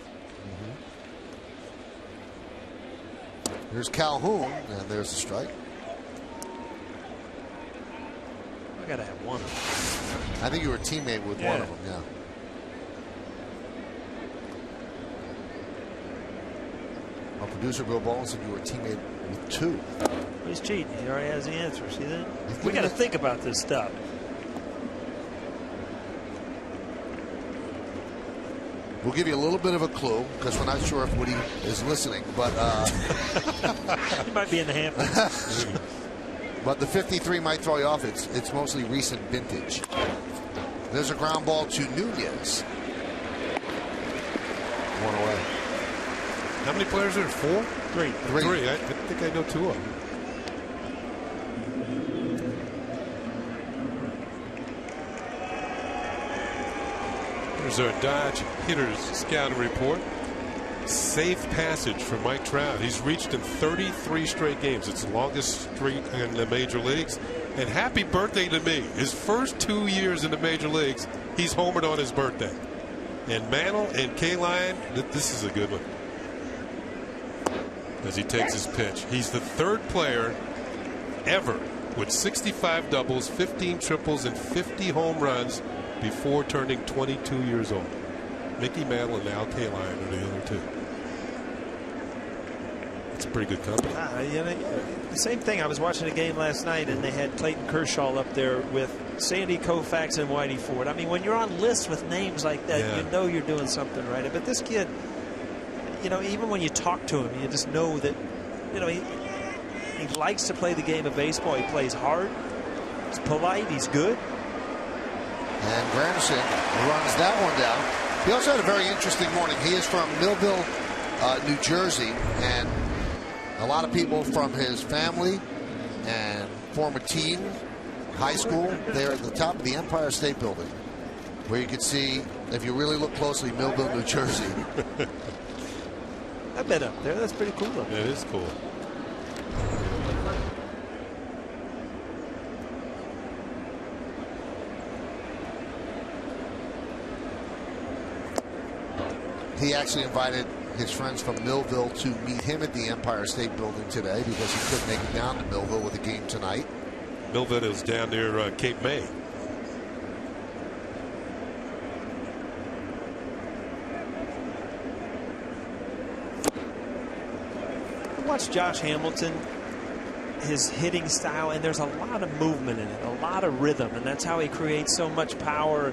Here's Calhoun, and there's a strike. I got to have one. I think you were a teammate with one of them, yeah. Our producer Bill Baldwin said you were a teammate with 2. He's cheating. He already has the answer. See that? We got to think about this stuff. We'll give you a little bit of a clue because we're not sure if Woody is listening, but he might be in the Hamptons. But the 53 might throw you off. It's mostly recent vintage. There's a ground ball to Nunez. 1 away. How many players are there? 4? 3. 3. I think I know 2 of them. There's our Dodge hitters scouting report. Safe passage for Mike Trout. He's reached in 33 straight games. It's the longest streak in the major leagues. And happy birthday to me. His first 2 years in the major leagues, he's homered on his birthday. And Mantle and K-Line, this is a good one. As he takes his pitch. He's the 3rd player ever with 65 doubles, 15 triples, and 50 home runs before turning 22 years old. Mickey Mantle and Al Kaline are the other 2. It's a pretty good company. The same thing. I was watching a game last night, and they had Clayton Kershaw up there with Sandy Koufax and Whitey Ford. I mean, when you're on lists with names like that, you know you're doing something right. But this kid, even when you talk to him, you just know that, he likes to play the game of baseball. He plays hard. He's polite. He's good. And Granderson runs that one down. He also had a very interesting morning. He is from Millville, New Jersey, and a lot of people from his family and former team, high school, they're at the top of the Empire State Building, where you can see, if you really look closely, Millville, New Jersey. I've been up there. That's pretty cool. It is cool. He actually invited his friends from Millville to meet him at the Empire State Building today because he couldn't make it down to Millville with a game tonight. Millville is down near Cape May. Watch Josh Hamilton, his hitting style, and there's a lot of movement in it, a lot of rhythm, and that's how he creates so much power.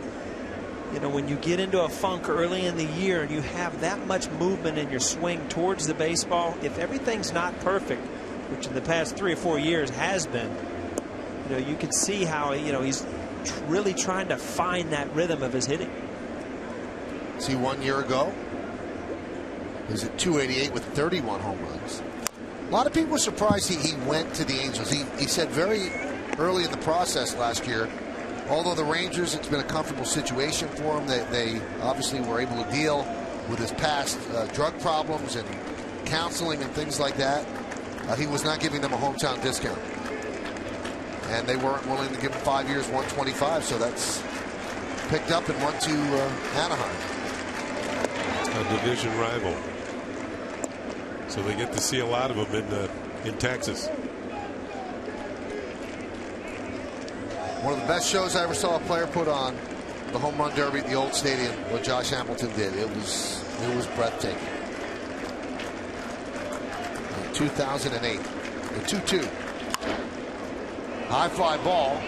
When you get into a funk early in the year and you have that much movement in your swing towards the baseball, if everything's not perfect, which in the past 3 or 4 years has been, you can see how, he's really trying to find that rhythm of his hitting. See, 1 year ago, he was at 288 with 31 home runs. A lot of people were surprised he went to the Angels. He said very early in the process last year, although the Rangers, it's been a comfortable situation for him. They obviously were able to deal with his past drug problems and counseling and things like that. He was not giving them a hometown discount. And they weren't willing to give him 5 years, 125. So that's picked up and went to Anaheim. A division rival. So they get to see a lot of them in Texas. One of the best shows I ever saw a player put on, the home run derby at the old stadium, what Josh Hamilton did. It was breathtaking. In 2008, the 2-2. High fly ball,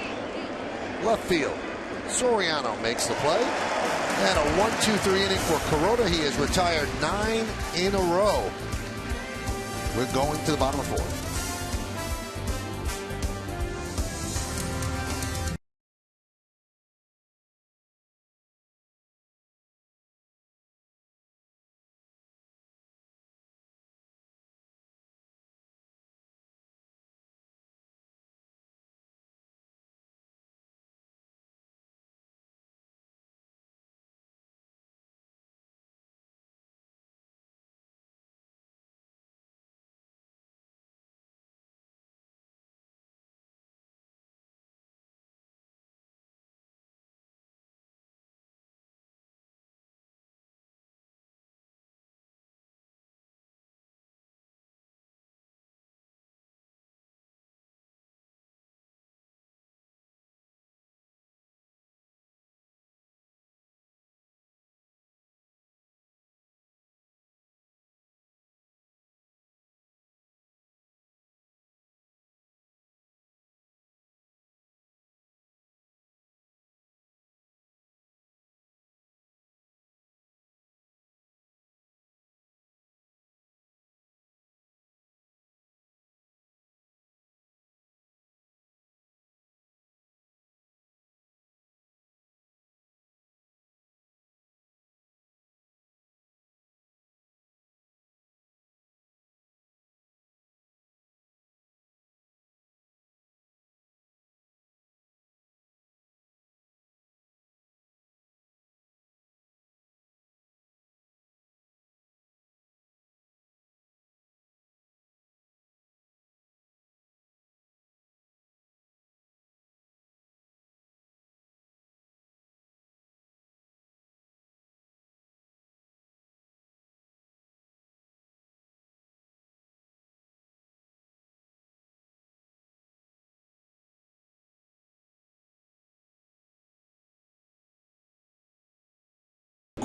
left field. Soriano makes the play. And a 1-2-3 inning for Kuroda. He has retired 9 in a row. We're going to the bottom of 4th.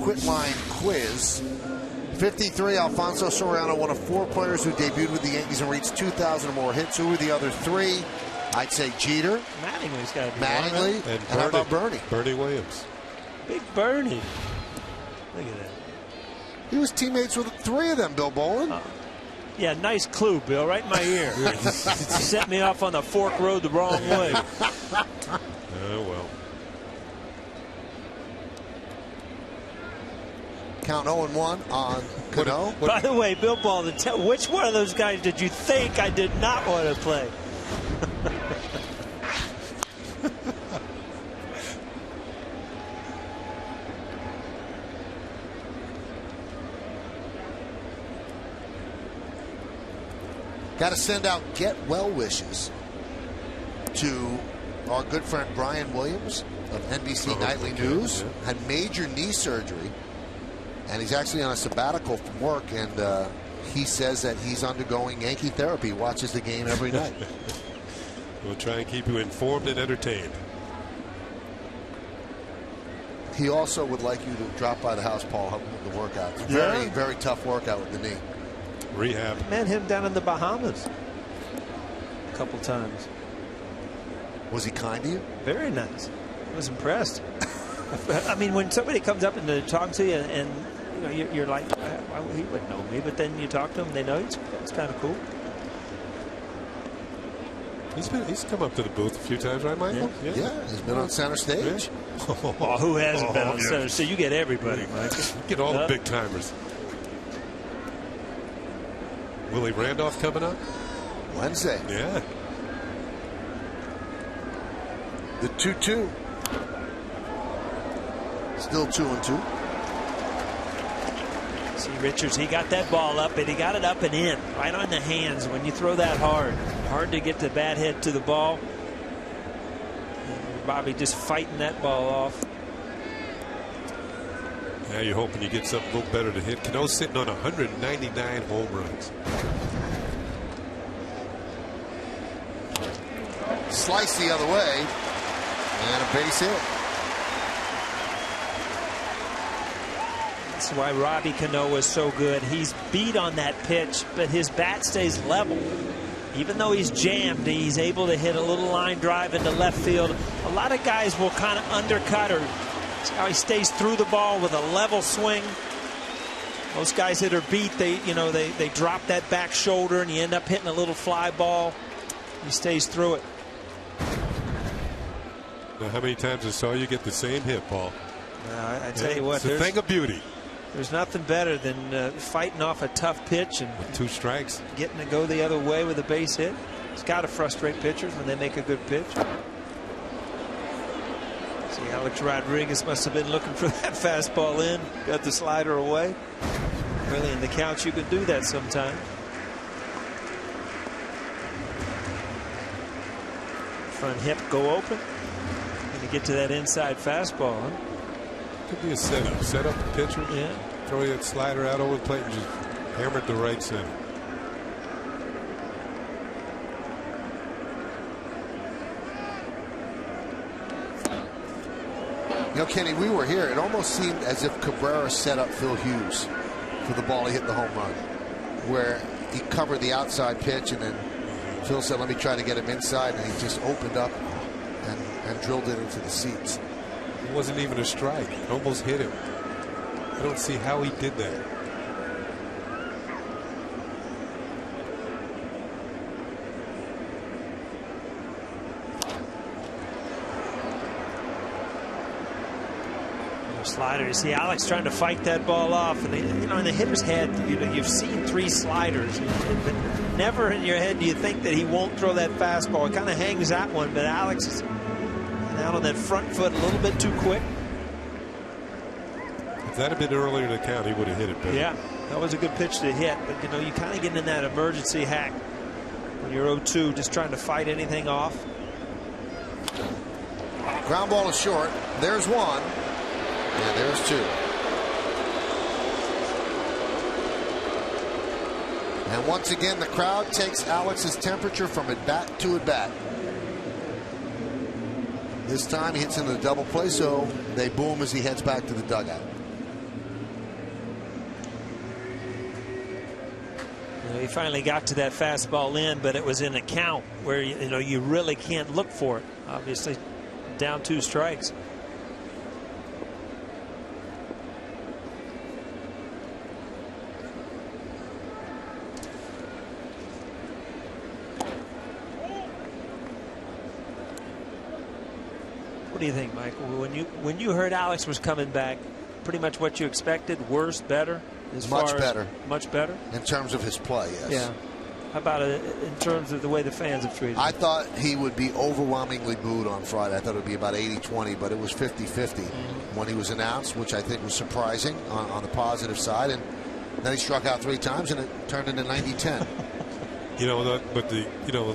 quit line quiz. 53, Alfonso Soriano, one of 4 players who debuted with the Yankees and reached 2,000 or more hits. Who were the other 3? I'd say Jeter. Mattingly's got to be Mattingly. one, right? And how about Bernie? Bernie Williams. Big Bernie. Look at that. He was teammates with 3 of them, Bill Bolin. Yeah, nice clue, Bill, right in my ear. Set me off on the fork road the wrong way. Oh, well. Count 0-1 on Cano. By the way, Bill Ball, which one of those guys did you think I did not want to play? Got to send out get well wishes to our good friend Brian Williams of NBC Nightly News. Yeah. Had major knee surgery, and he's actually on a sabbatical from work, and he says that he's undergoing Yankee therapy. Watches the game every night. We'll try and keep you informed and entertained. He also would like you to drop by the house, Paul, help him with the workout. It's very, very tough workout with the knee. Rehab. Met him down in the Bahamas a couple times. Was he kind to you? Very nice. I was impressed. I mean, when somebody comes up and talks to you, and you know, you're like, well, he wouldn't know me, but then you talk to him, they know you. It's kind of cool. He's come up to the booth a few times, right, Michael? Yeah, he's been on center stage. Yeah. Oh, who hasn't been on center? So you get everybody, Mike. You get all the big timers. Willie Randolph coming up Wednesday. Yeah. The 2-2. Still 2-2. See, Richards, he got that ball up, and he got it up and in, right on the hands. When you throw that hard to get the bat head to the ball. And Bobby just fighting that ball off. Now you're hoping you get something a little better to hit. Cano's sitting on 199 home runs. Slice the other way, and a base hit. That's why Robbie Cano is so good. He's beat on that pitch, but his bat stays level. Even though he's jammed, he's able to hit a little line drive into left field. A lot of guys will kind of undercut, or see how he stays through the ball with a level swing. Most guys that are beat, they drop that back shoulder, and you end up hitting a little fly ball. He stays through it. Now, how many times I saw you get the same hit, Paul? I tell you what, it's a thing of beauty. There's nothing better than fighting off a tough pitch and with 2 strikes, getting to go the other way with a base hit. It's got to frustrate pitchers when they make a good pitch. See, Alex Rodriguez must have been looking for that fastball in, got the slider away. Really, in the counts, you can do that sometimes. Front hip go open. Going to get to that inside fastball, huh? Could be a setup. Set up the pitcher. Yeah. Throw that slider out over the plate and just hammer it to right center. You know, Kenny, we were here. It almost seemed as if Cabrera set up Phil Hughes for the ball he hit the home run, where he covered the outside pitch, and then Phil said, let me try to get him inside, and he just opened up and drilled it into the seats. It wasn't even a strike. It almost hit him. I don't see how he did that. Slider. You see Alex trying to fight that ball off, and in the hitter's head, you've seen 3 sliders, but never in your head do you think that he won't throw that fastball. It kind of hangs that one, but Alex is out on that front foot a little bit too quick. If that had been earlier in the count, he would have hit it better. Yeah, that was a good pitch to hit, but you kind of get in that emergency hack when you're 0-2, just trying to fight anything off. Ground ball is short. There's one. And there's 2. And once again, the crowd takes Alex's temperature from at bat to at bat. This time he hits into the double play, so they boom as he heads back to the dugout. He finally got to that fastball in, but it was in a count where you really can't look for it. Obviously, down 2 strikes. What do you think, Michael? When you heard Alex was coming back, pretty much what you expected? Worse, better? Much better. Much better? In terms of his play, yes. Yeah. How about in terms of the way the fans have treated him? I thought he would be overwhelmingly booed on Friday. I thought it would be about 80-20, but it was 50-50 when he was announced, which I think was surprising on the positive side. And then he struck out 3 times, and it turned into 90-10. But the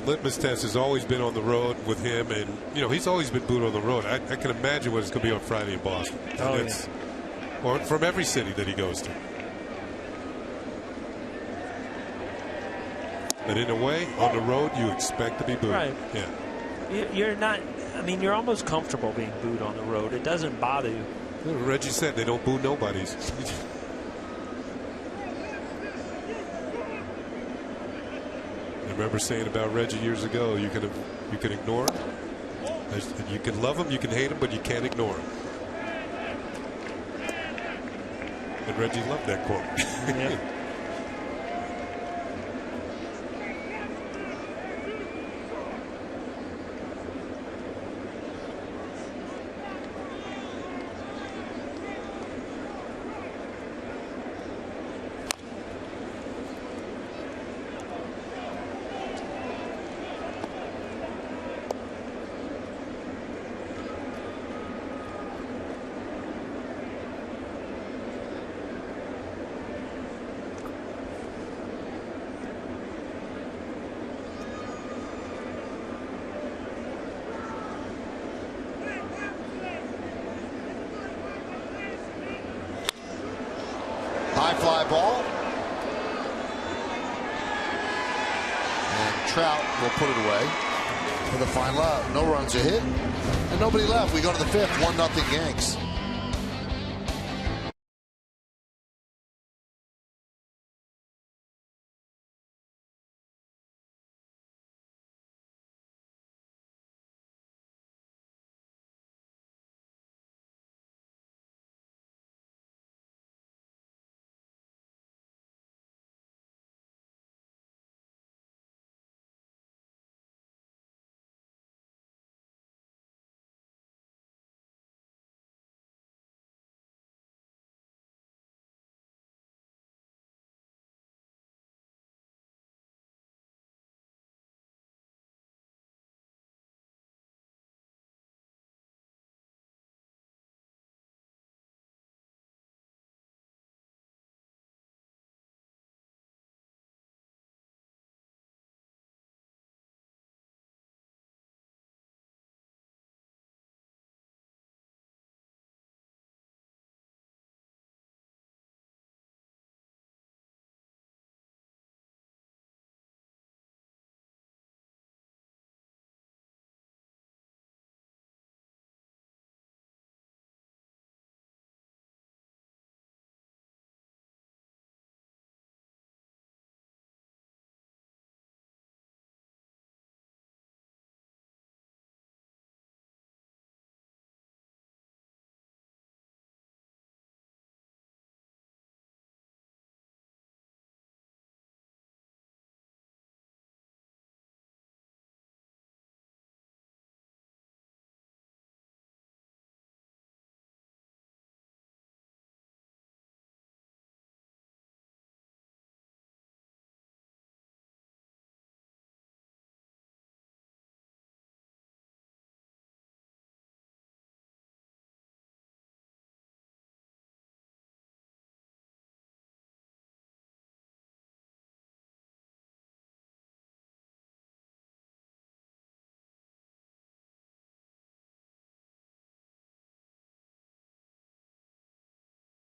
litmus test has always been on the road with him, and he's always been booed on the road. I can imagine what it's going to be on Friday in Boston. Or from every city that he goes to. But in a way, on the road, you expect to be booed. Right. Yeah. You're not. I mean, you're almost comfortable being booed on the road. It doesn't bother you. Reggie said they don't boo nobodies. I remember saying about Reggie years ago, you can ignore him. You can love him, you can hate him, but you can't ignore him. And Reggie loved that quote. Yeah. High fly ball. And Trout will put it away for the final out. No runs are hit, and nobody left. We go to the 5th, 1-0 Yanks.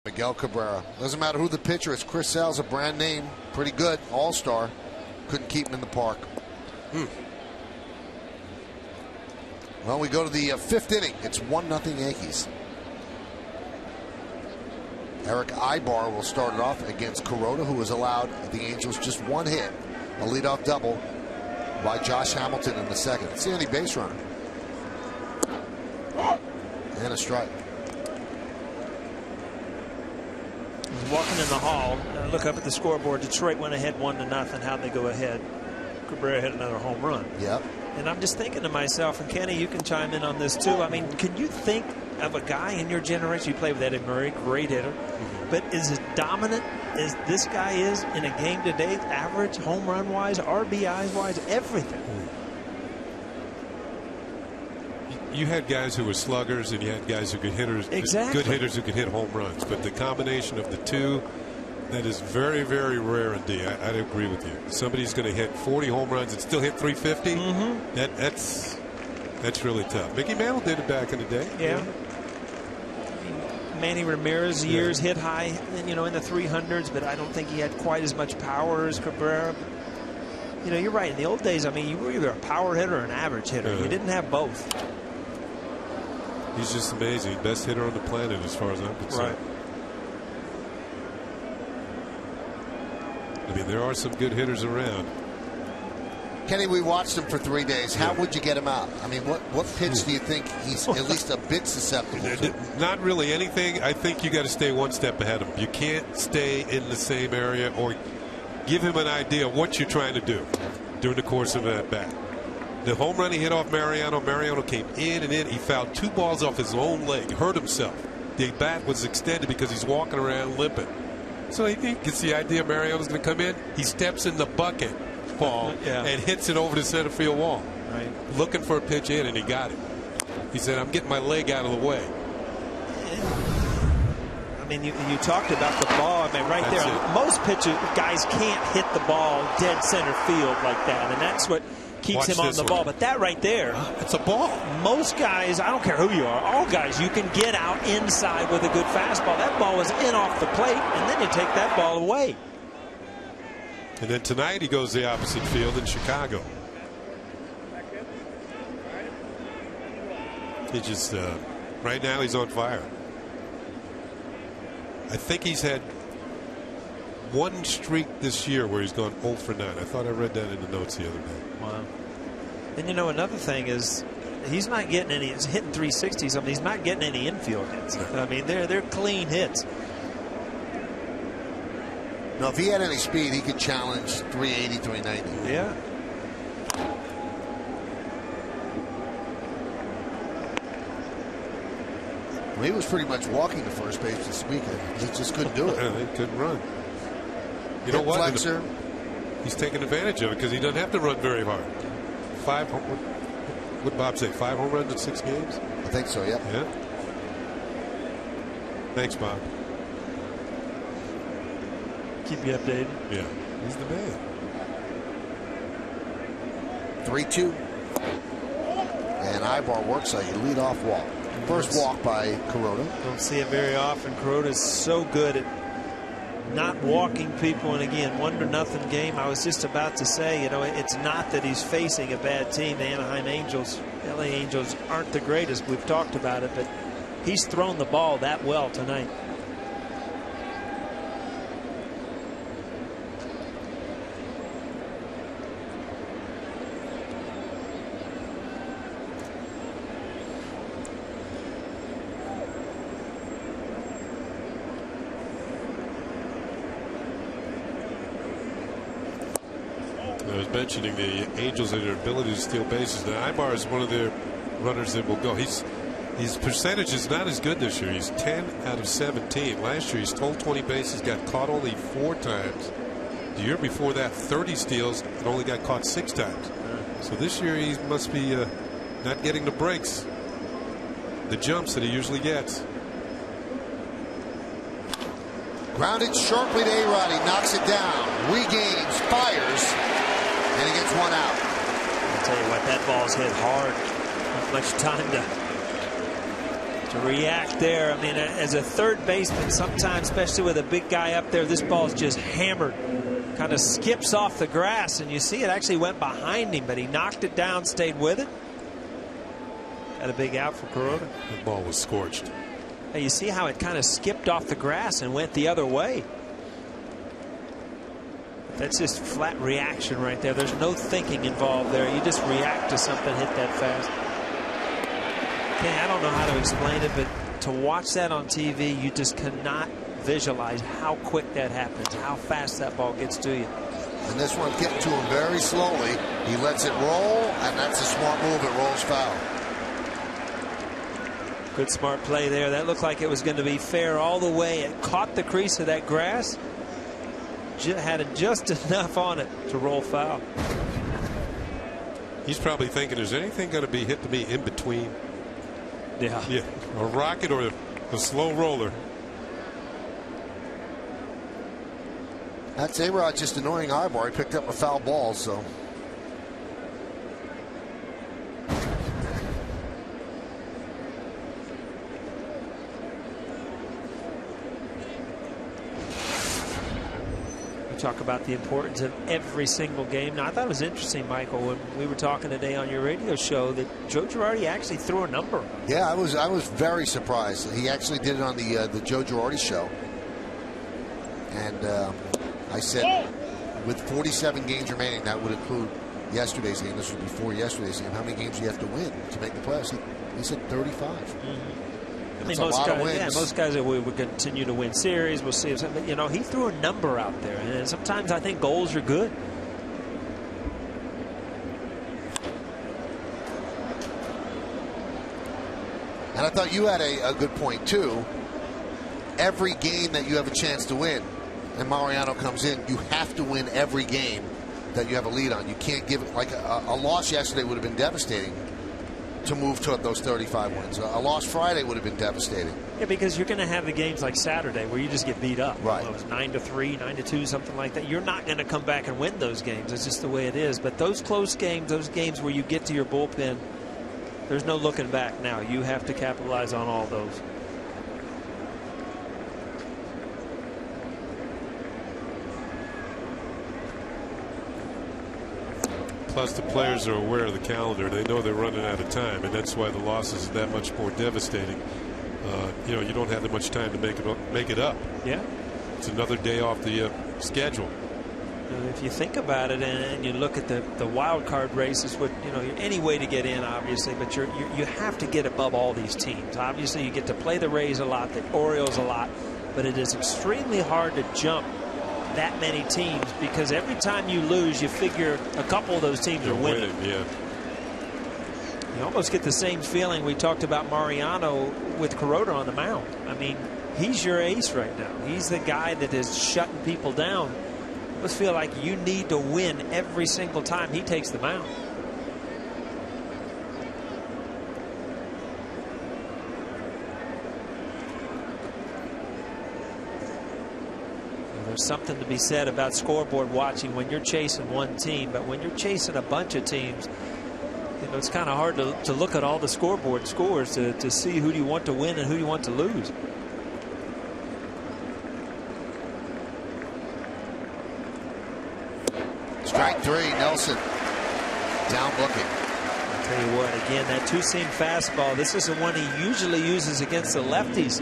Miguel Cabrera. Doesn't matter who the pitcher is. Chris Sale's a brand name. Pretty good. All-star. Couldn't keep him in the park. Well, we go to the 5th inning. It's 1-0 Yankees. Eric Ibar will start it off against Kuroda, who has allowed the Angels just one hit, a leadoff double by Josh Hamilton in the second. It's the only base runner. And a strike. Walking in the hall, look up at the scoreboard. Detroit went ahead 1-0. How'd they go ahead? Cabrera hit another home run. Yep. And I'm just thinking to myself, and Kenny, you can chime in on this too. I mean, can you think of a guy in your generation? You played with Eddie Murray, great hitter, but is as dominant as this guy is in a game today, average, home run wise, RBIs wise, everything? You had guys who were sluggers, and you had guys who could hitters, exactly. good hitters who could hit home runs. But the combination of the two, that is very, very rare indeed. I'd agree with you. Somebody's going to hit 40 home runs and still hit 350. That's really tough. Mickey Mantle did it back in the day. Yeah. Manny Ramirez years hit high, in the 300s, but I don't think he had quite as much power as Cabrera. You're right. In the old days, I mean, you were either a power hitter or an average hitter. You didn't have both. He's just amazing. Best hitter on the planet as far as I'm concerned. Right. I mean, there are some good hitters around. Kenny, we watched him for 3 days. How would you get him out? I mean, what pitch do you think he's at least a bit susceptible to? Not really anything. I think you got to stay one step ahead of him. You can't stay in the same area, or give him an idea of what you're trying to do during the course of an at-bat. The home run he hit off Mariano came in and in. He fouled 2 balls off his own leg, hurt himself. The bat was extended because he's walking around limping. So he gets the idea Mariano's going to come in. He steps in the bucket ball and hits it over the center field wall. Right. Looking for a pitch in, and he got it. He said, I'm getting my leg out of the way. I mean, you talked about the ball. I mean, right That's there. it. Most guys can't hit the ball dead center field like that, and that's what keeps him on the ball. But that right there, it's a ball. Most guys, I don't care who you are, all guys, you can get out inside with a good fastball. That ball was in off the plate, and then you take that ball away. And then tonight he goes the opposite field in Chicago. He just right now he's on fire. I think he's had one streak this year where he's gone 0 for 9. I thought I read that in the notes the other day. Wow. And another thing is he's not getting any. He's hitting 360 something. He's not getting any infield hits. I mean, they're clean hits. No, if he had any speed, he could challenge 380, 390. Yeah. Well, he was pretty much walking to first base this weekend. He just couldn't do it. He couldn't run. You know what? Flexor. He's taking advantage of it because he doesn't have to run very hard. What did Bob say? 5 home runs in 6 games? I think so, yeah. Yeah. Thanks, Bob. Keep you updated. Yeah. He's the man. 3-2. And Ibar works a leadoff walk. First walk by Kuroda. Don't see it very often. Kuroda's so good at not walking people. And again, 1-0 game. I was just about to say, it's not that he's facing a bad team. The Anaheim Angels, LA Angels aren't the greatest. We've talked about it, but he's thrown the ball that well tonight. I was mentioning the Angels and their ability to steal bases. Now, Ibar is one of their runners that will go. His percentage is not as good this year. He's 10 out of 17. Last year, he stole 20 bases, got caught only 4 times. The year before that, 30 steals and only got caught 6 times. So this year, he must be not getting the breaks, the jumps that he usually gets. Grounded sharply to A-Rod. He knocks it down, regains, fires, and he gets 1 out. I'll tell you what, that ball's hit hard. Not much time to react there. I mean, as a third baseman, sometimes, especially with a big guy up there, this ball's just hammered. Kind of skips off the grass, and you see it actually went behind him, but he knocked it down, stayed with it. Got a big out for Kuroda. The ball was scorched. You see how it kind of skipped off the grass and went the other way. That's just flat reaction right there. There's no thinking involved there. You just react to something hit that fast. Okay, I don't know how to explain it, but to watch that on TV, you just cannot visualize how quick that happens, how fast that ball gets to you. And this one's getting to him very slowly. He lets it roll, and that's a smart move. It rolls foul. Good smart play there. That looked like it was going to be fair all the way. It caught the crease of that grass. Had just enough on it to roll foul. He's probably thinking, is anything going to be hit to me in between? Yeah. Yeah, a rocket or a slow roller. That's A-Rod just annoying Ibar. He picked up a foul ball, so. Talk about the importance of every single game. Now, I thought it was interesting, Michael, when we were talking today on your radio show that Joe Girardi actually threw a number. Yeah, I was very surprised. He actually did it on the Joe Girardi show. And I said, with 47 games remaining, that would include yesterday's game. This was before yesterday's game. How many games do you have to win to make the playoffs? He said 35. Mm-hmm. I That's mean, most guys would continue to win series. We'll see. But, you know, he threw a number out there. And sometimes I think goals are good. And I thought you had a good point, too. Every game that you have a chance to win, and Mariano comes in, you have to win every game that you have a lead on. You can't give it, like a loss yesterday would have been devastating to move toward those 35 wins. A loss Friday would have been devastating. Yeah, because you're going to have the games like Saturday where you just get beat up. Right. It was 9-3, 9-2, something like that. You're not going to come back and win those games. It's just the way it is. But those close games, those games where you get to your bullpen, there's no looking back now. You have to capitalize on all those. Plus, the players are aware of the calendar. They know they're running out of time, and that's why the losses are that much more devastating. You know, you don't have that much time to make it up. Yeah. It's another day off the schedule. If you think about it, and you look at the wild card races, with any way to get in, obviously, but you have to get above all these teams. Obviously, you get to play the Rays a lot, the Orioles a lot, but it is extremely hard to jump that many teams, because every time you lose, you figure a couple of those teams are winning. Yeah. You almost get the same feeling we talked about Mariano with Kuroda on the mound. I mean, he's your ace right now. He's the guy that is shutting people down. I almost feel like you need to win every single time he takes the mound. There's something to be said about scoreboard watching when you're chasing one team, but when you're chasing a bunch of teams, it's kind of hard to look at all the scoreboard scores to see who do you want to win and who do you want to lose. Strike three, Nelson. Down looking. I'll tell you what, again, that two-seam fastball, this is the one he usually uses against the lefties.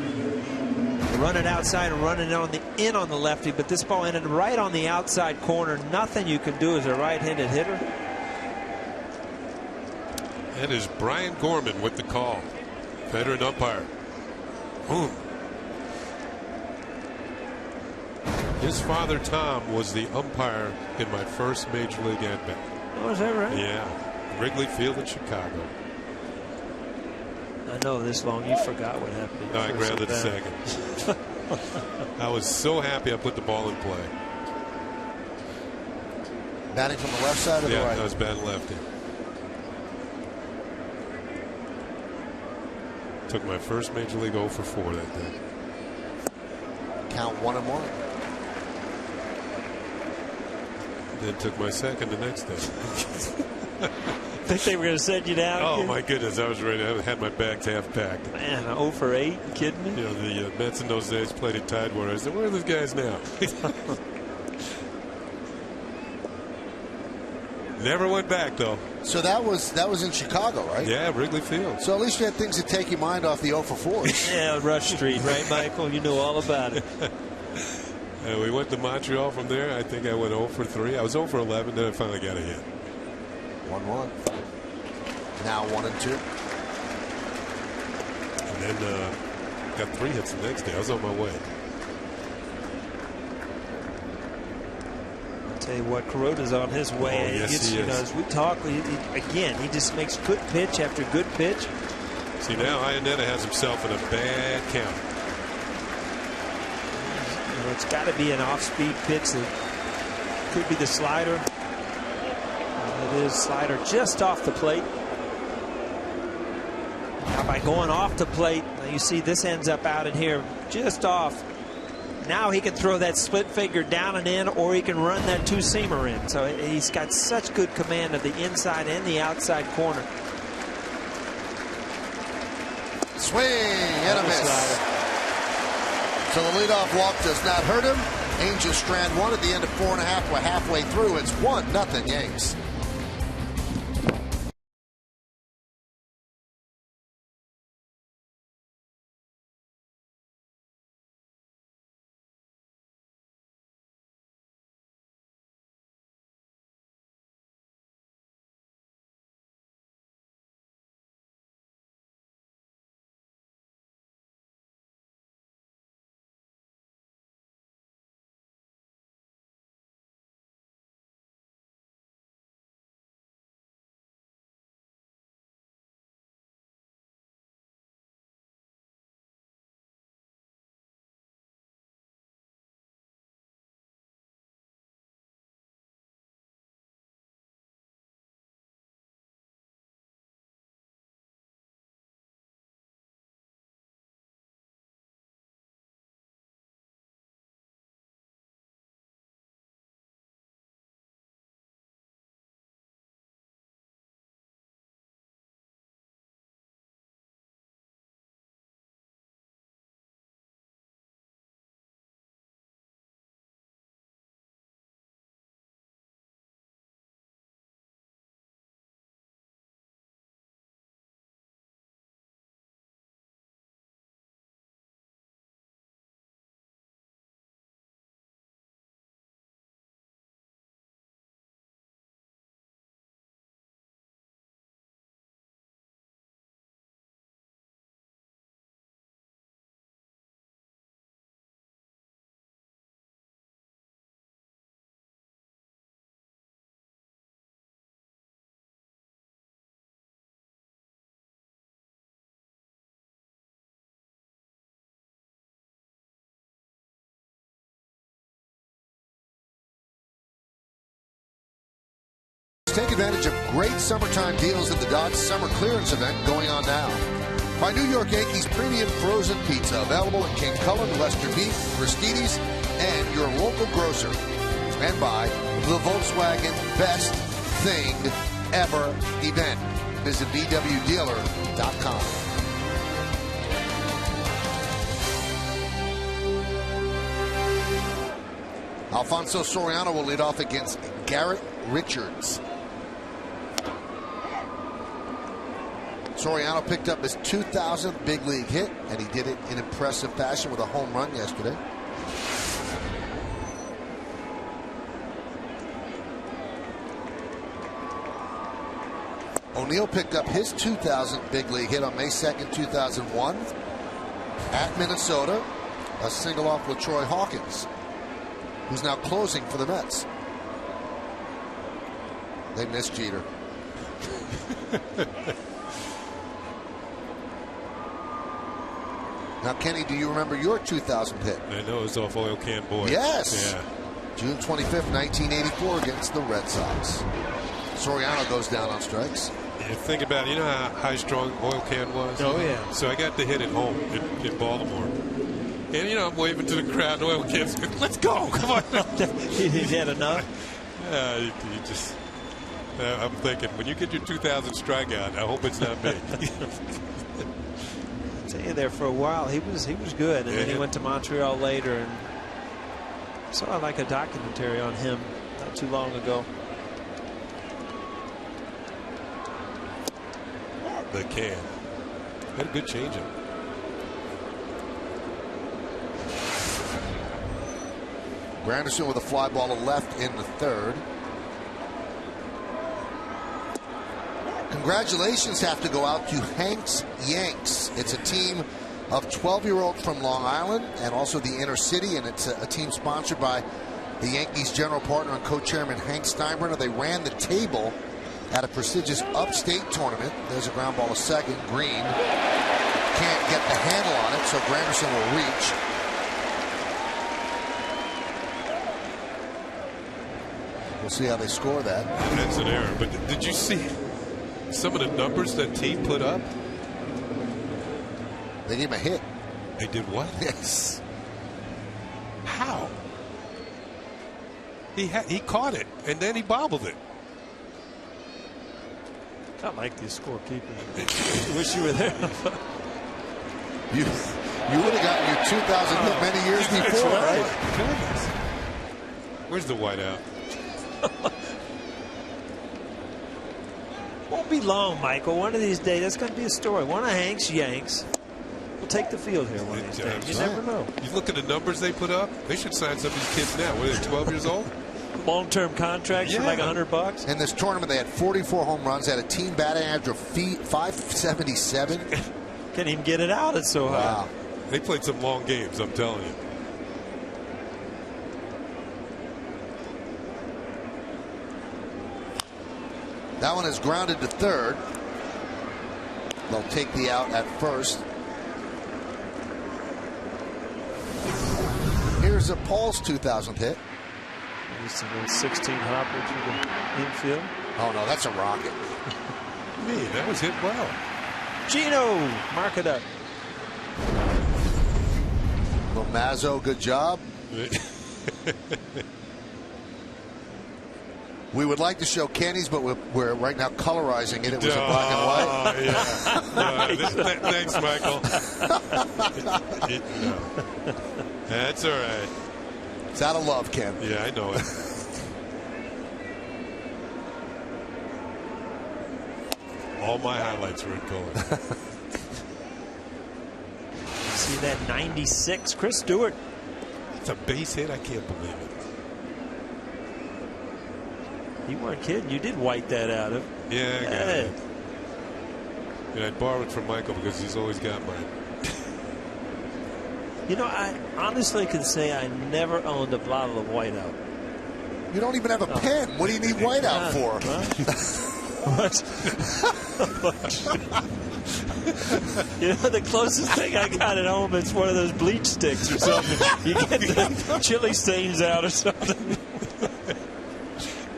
Run it outside and run it in on the lefty, but this ball ended right on the outside corner. Nothing you can do as a right-handed hitter. That is Brian Gorman with the call. Veteran umpire. Boom. His father, Tom, was the umpire in my first Major League at-bat. Oh, is that right? Yeah. Wrigley Field in Chicago. I know this long. You forgot what happened. No, I grounded a second. I was so happy I put the ball in play. Batting from the left side or the right? Yeah, I was batting lefty. Took my first Major League 0 for 4 that day. Count 1-1. Then took my second the next day. Think they were going to send you down? Oh, my goodness. I was ready. I had my bags half packed. Man, 0 for 8? You kidding me? The Mets in those days played at Tidewater. I said, where are these guys now? Never went back, though. So that was in Chicago, right? Yeah, Wrigley Field. So at least you had things to take your mind off the 0 for 4s. Yeah, Rush Street, right, Michael? You know all about it. We went to Montreal from there. I think I went 0 for 3. I was 0 for 11, then I finally got a hit. 1-1. Now 1 and 2. And then got 3 hits the next day. I was on my way. I'll tell you what, Kuroda's on his way. Oh, yes, he is. As we talk, again, he just makes good pitch after good pitch. See, now Iannetta has himself in a bad count. You know, it's got to be an off-speed pitch that could be the slider. It is slider just off the plate. Now by going off the plate, you see this ends up out in here just off. Now he can throw that split finger down and in, or he can run that two-seamer in. So he's got such good command of the inside and the outside corner. Swing and a miss. So the leadoff walk does not hurt him. Angels strand 1 at the end of 4 1/2. We're halfway through. It's 1-0 Yanks. Take advantage of great summertime deals at the Dodge Summer Clearance event going on now. Buy New York Yankees premium frozen pizza available at King Cullen, Western Beef, Rischitti's, and your local grocer. And by the Volkswagen Best Thing Ever event. Visit VWDealer.com. Alfonso Soriano will lead off against Garrett Richards. Soriano picked up his 2,000th big league hit, and he did it in impressive fashion with a home run yesterday. O'Neill picked up his 2,000th big league hit on May 2nd, 2001 at Minnesota, a single off LaTroy Hawkins, who's now closing for the Mets. They miss Jeter. Now, Kenny, do you remember your 2000 hit? I know it was off Oil Can Boy. Yes. Yeah. June 25th, 1984 against the Red Sox. Soriano goes down on strikes. Yeah, think about it. You know how high strong Oil Can was? Oh, yeah. So I got the hit at home in Baltimore. And, you know, I'm waving to the crowd. And Oil Can's going, let's go. Come on. He had enough. You just... I'm thinking, when you get your 2000 strikeout, I hope it's not me. There for a while he was good, and then he went to Montreal later, and saw like a documentary on him not too long ago. They can. Had a good changeup. Granderson with a fly ball to left in the third. Congratulations have to go out to Hank's Yanks. It's a team of 12-year-olds from Long Island and also the inner city, and it's a team sponsored by the Yankees general partner and co-chairman Hank Steinbrenner. They ran the table at a prestigious upstate tournament. There's a ground ball to second. Green can't get the handle on it, so Granderson will reach. We'll see how they score that. That's an error. But did you see some of the numbers that team put up? They gave him a hit. They did what? Yes. How? He caught it and then he bobbled it. I like these scorekeepers. Wish you were there. You would have gotten your 2,000 hit many years before, right? Goodness. Where's the whiteout? Won't be long, Michael. One of these days, that's going to be a story. One of Hank's Yanks will take the field here one of these days. You never know. You look at the numbers they put up. They should sign some of these kids now. What are they, 12 years old? Long-term contracts for like $100. In this tournament, they had 44 home runs. They had a team batting average of 577. Can't even get it out. It's so high. Wow. They played some long games, I'm telling you. That one is grounded to third. They'll take the out at first. Here's a Paul's 2,000th hit. Used to 16 hopper to the infield. Oh no, that's a rocket. Man, that was hit well. Gino, mark it up. Mazzo, good job. We would like to show Kenny's, but we're right now colorizing it. It was in black and white. Yeah. Thanks, Michael. No. That's all right. It's out of love, Ken. Yeah, I know it. All my highlights were in color. See that 96, Chris Stewart. It's a base hit. I can't believe it. You weren't kidding. You did white that out of. Yeah, I got it. And I borrowed from Michael because he's always got mine. You know, I honestly can say I never owned a bottle of whiteout. You don't even have a pen. What do you need whiteout for? You know, the closest thing I got at home is one of those bleach sticks or something. You get the chili stains out or something.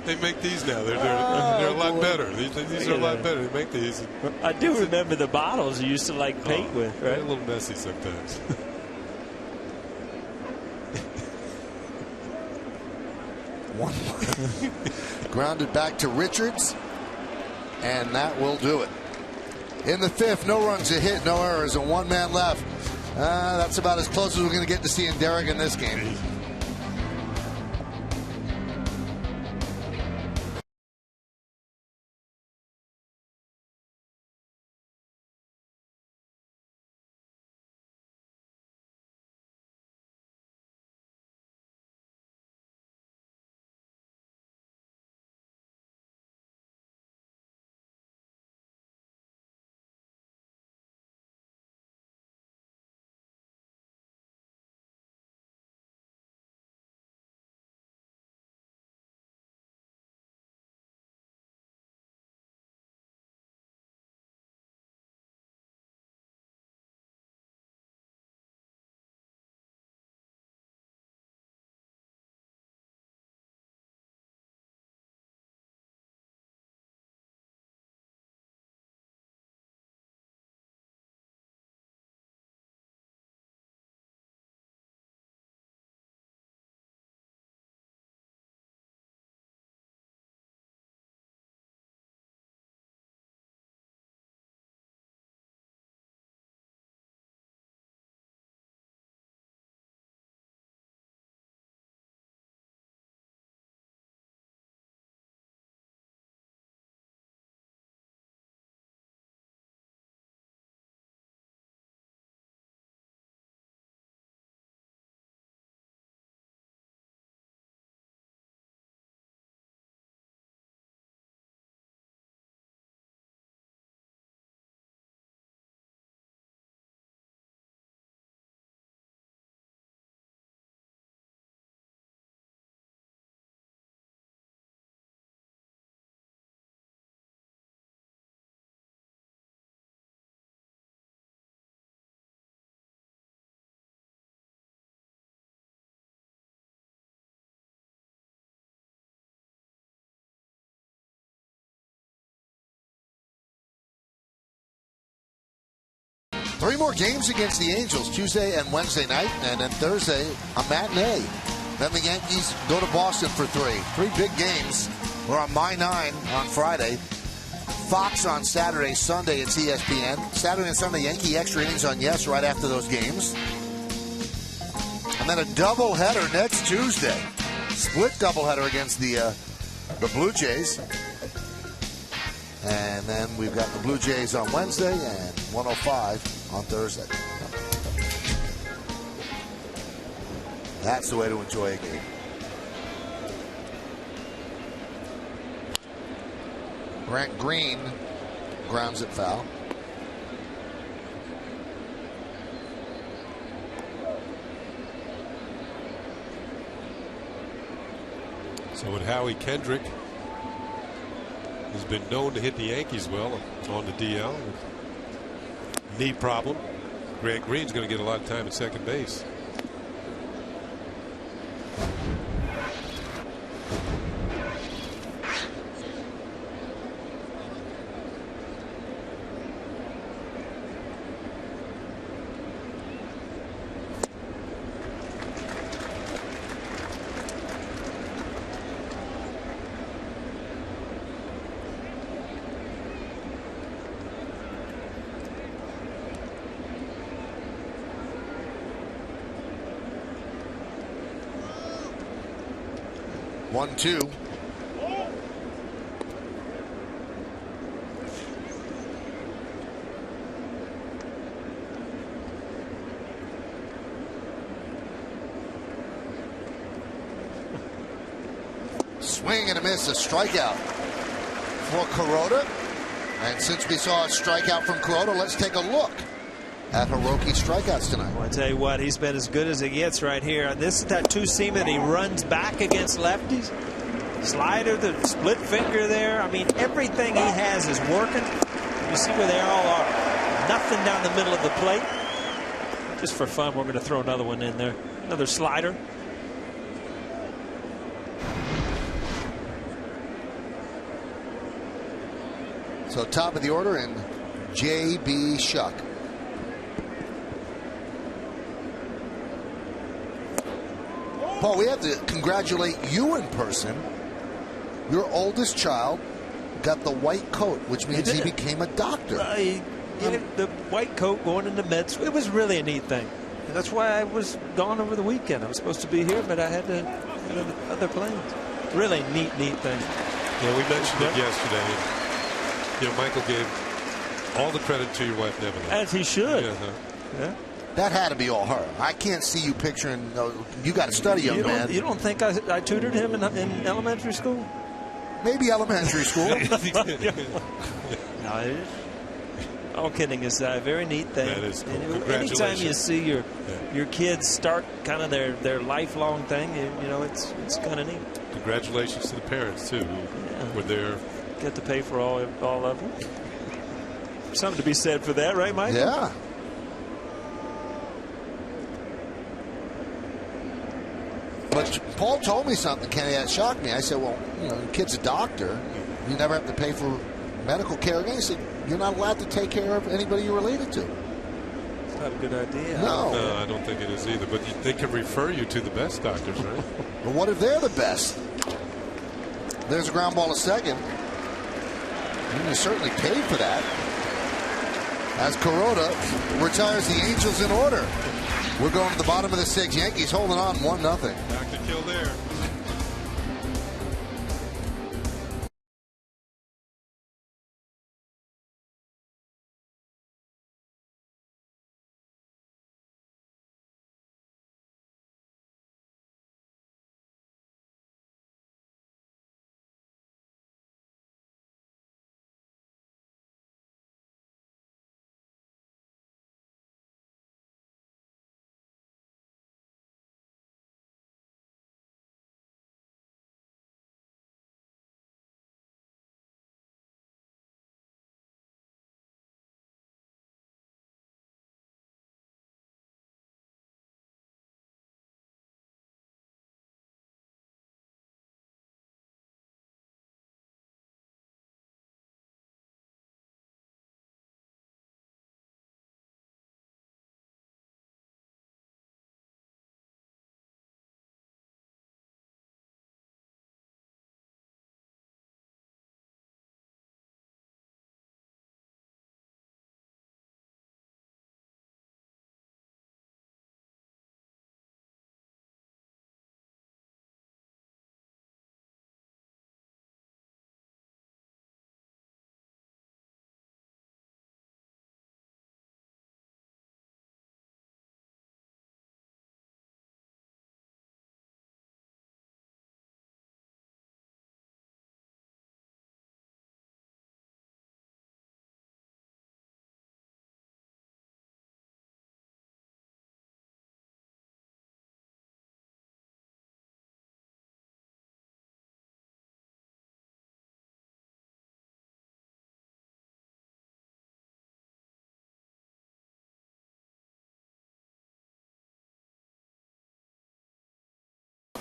They make these now. They're a lot better. These are a lot better. They make these. I do remember the bottles you used to like paint with, right? They're a little messy sometimes. One grounded back to Richards, and that will do it. In the fifth, no runs, a hit, no errors, and one man left. That's about as close as we're going to get to seeing Derek in this game. 3 more games against the Angels, Tuesday and Wednesday night, and then Thursday, a matinee. Then the Yankees go to Boston for 3. 3 big games. We're on My 9 on Friday. Fox on Saturday, Sunday it's ESPN. Saturday and Sunday, Yankee extra innings on Yes right after those games. And then a doubleheader next Tuesday. Split doubleheader against the Blue Jays. And then we've got the Blue Jays on Wednesday and 105 on Thursday. That's the way to enjoy a game. Grant Green grounds it foul. So with Howie Kendrick, has been known to hit the Yankees well on the DL. Knee problem. Grant Green's going to get a lot of time at second base. One, two. Swing and a miss, a strikeout for Kuroda. And since we saw a strikeout from Kuroda, let's take a look at Hiroki's strikeouts tonight. Well, I tell you what, he's been as good as it gets right here. This is that two-seamer that he runs back against lefties. Slider, the split finger there. I mean, everything he has is working. You see where they all are. Nothing down the middle of the plate. Just for fun, we're going to throw another one in there. Another slider. So top of the order in J.B. Shuck. Paul, we have to congratulate you in person. Your oldest child got the white coat, which means he became a doctor. He the white coat going into med school. It was really a neat thing. And that's why I was gone over the weekend. I was supposed to be here, but I had to go to other plans. Really neat thing. Yeah, we mentioned it yesterday. You know, Michael gave all the credit to your wife, Neville. As he should. Yeah. That had to be all her. I can't see you picturing. You got to study, young man. You don't think I tutored him in elementary school? Maybe elementary school. No, all kidding aside, very neat thing. That is cool. Anytime you see your kids start kind of their lifelong thing, you know, it's kind of neat. Congratulations to the parents too, who were there. Get to pay for all of them. Something to be said for that, right, Mike? Yeah. But Paul told me something, Kenny, that shocked me. I said, well, you know, your kid's a doctor. You never have to pay for medical care again. He said, you're not allowed to take care of anybody you're related to. It's not a good idea. No. No, I don't think it is either. But they can refer you to the best doctors, right? But what if they're the best? There's a ground ball to second. You certainly paid for that. As Kuroda retires the Angels in order. We're going to the bottom of the 6th. Yankees holding on 1-0. Dr. Kildare.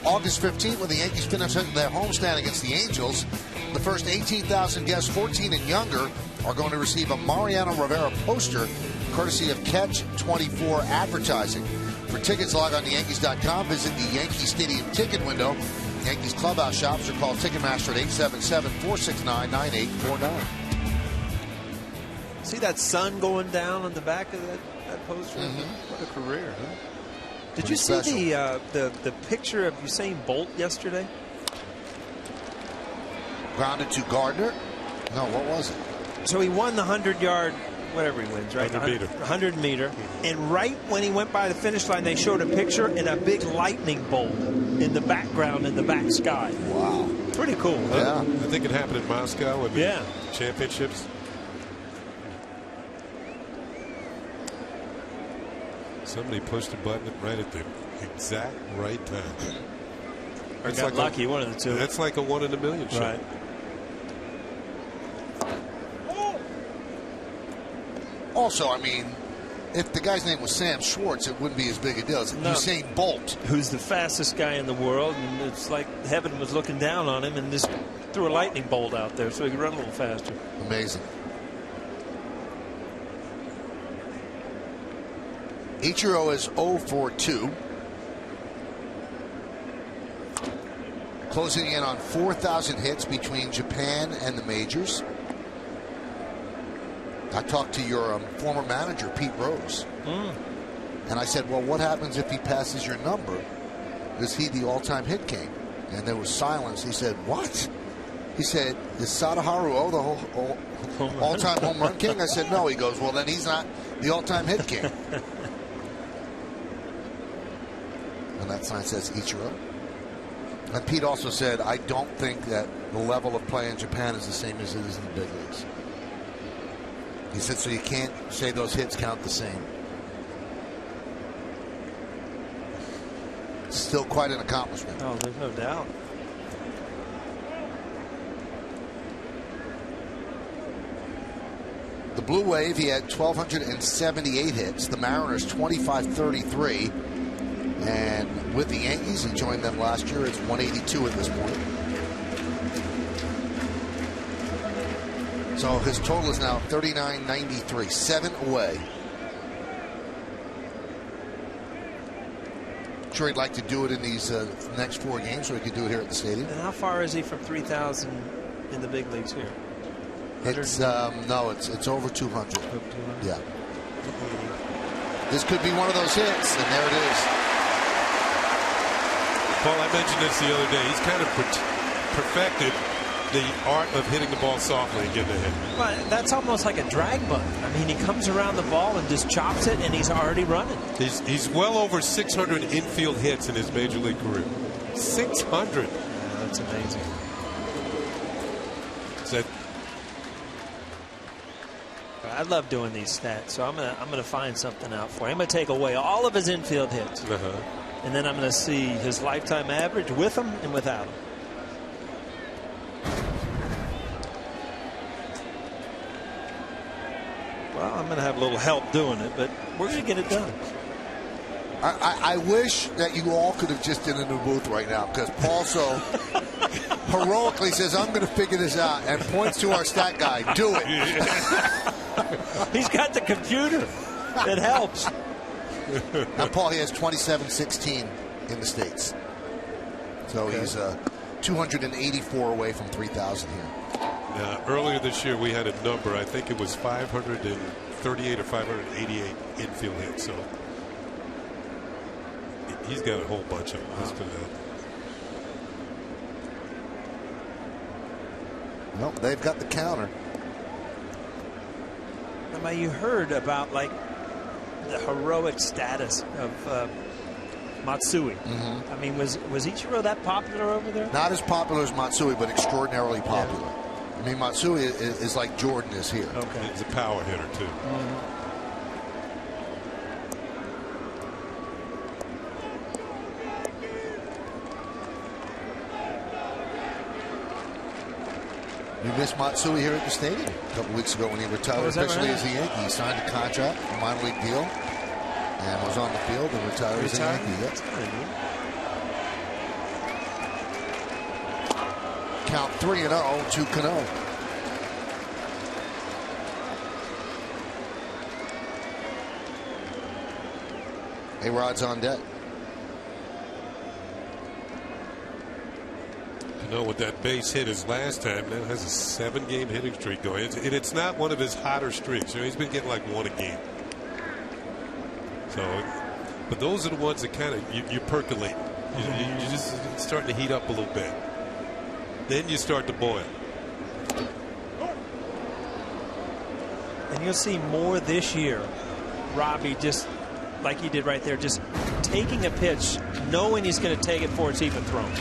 August 15th, when the Yankees finish their homestand against the Angels, the first 18,000 guests 14 and younger are going to receive a Mariano Rivera poster courtesy of Catch 24 Advertising. For tickets, log on to Yankees.com, visit the Yankee Stadium ticket window. Yankees clubhouse shops, or call Ticketmaster at 877-469-9849. See that sun going down on the back of that poster? What a career, huh? Did you see the picture of Usain Bolt yesterday? Grounded to Gardner. No, what was it? So he won the 100-yard, whatever he wins, right? 100 meter. And right when he went by the finish line, they showed a picture and a big lightning bolt in the background in the back sky. Wow. Pretty cool, huh? Yeah. I think it happened in Moscow in the championships. Somebody pushed a button right at the exact right time. Or got lucky, one of the two. That's like a 1 in a million shot. Right. Also, I mean, if the guy's name was Sam Schwartz, it wouldn't be as big a deal as Usain Bolt, who's the fastest guy in the world, and it's like heaven was looking down on him and just threw a lightning bolt out there so he could run a little faster. Amazing. Ichiro is 0 for 2. Closing in on 4,000 hits between Japan and the majors. I talked to your former manager, Pete Rose. And I said, well, what happens if he passes your number? Is he the all-time hit king? And there was silence. He said, what? He said, is Sadaharu the all-time home run king? I said, no. He goes, well, then he's not the all-time hit king. And that sign says Ichiro. And Pete also said, I don't think that the level of play in Japan is the same as it is in the big leagues. He said, so you can't say those hits count the same. Still quite an accomplishment. Oh, there's no doubt. The Blue Wave, he had 1,278 hits. The Mariners, 2,533. And with the Yankees, he joined them last year. It's 182 at this point. So his total is now 39.93, 7 away. I'm sure he'd like to do it in these next 4 games, so he could do it here at the stadium. And how far is he from 3,000 in the big leagues here? It's no, it's over 200. Over 200? Yeah. This could be one of those hits, and there it is. Paul, I mentioned this the other day. He's kind of perfected the art of hitting the ball softly and getting a hit. Well, that's almost like a drag bunt. I mean, he comes around the ball and just chops it, and he's already running. He's well over 600 infield hits in his major league career. 600. Yeah, that's amazing. I love doing these stats, so I'm gonna find something out for him. I'm gonna take away all of his infield hits, and then I'm gonna see his lifetime average with him and without him. Well, I'm going to have a little help doing it, but we're going to get it done. I wish that you all could have just in a new booth right now, because Paul so heroically says, I'm going to figure this out, and points to our stat guy. Do it. He's got the computer. It helps. Now, Paul, he has 27-16 in the States. So he's 284 away from 3,000 here. Earlier this year, we had a number. I think it was 538 or 588 infield hits. So he's got a whole bunch of them. Let's put that. Nope, they've got the counter. Now, you heard about like the heroic status of Matsui. I mean, was Ichiro that popular over there? Not as popular as Matsui, but extraordinarily popular. Yeah. I mean, Matsui is like Jordan is here. Okay. He's a power hitter, too. We missed Matsui here at the stadium a couple weeks ago when he retired officially as a Yankee. He signed a contract, a minor league deal, and was on the field and retired as a Yankee. That's kind of neat. count 3-0 to Cano. A-Rod's on deck. With that base hit his last time, now has a 7-game hitting streak going. And it's not one of his hotter streaks. You know, he's been getting like 1 a game. So, but those are the ones that kind of you percolate. You just starting to heat up a little bit. Then you start to boil. And you'll see more this year. Robbie, just like he did right there, just taking a pitch, knowing he's going to take it before it's even thrown.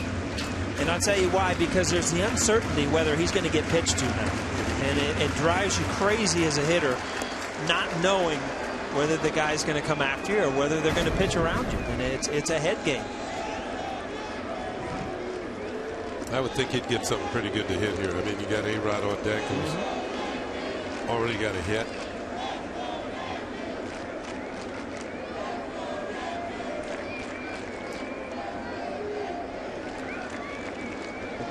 And I'll tell you why, because there's the uncertainty whether he's going to get pitched to now. And it drives you crazy as a hitter, not knowing whether the guy's going to come after you or whether they're going to pitch around you. And it's a head game. I would think he'd get something pretty good to hit here. I mean, you got A-Rod on deck who's already got a hit.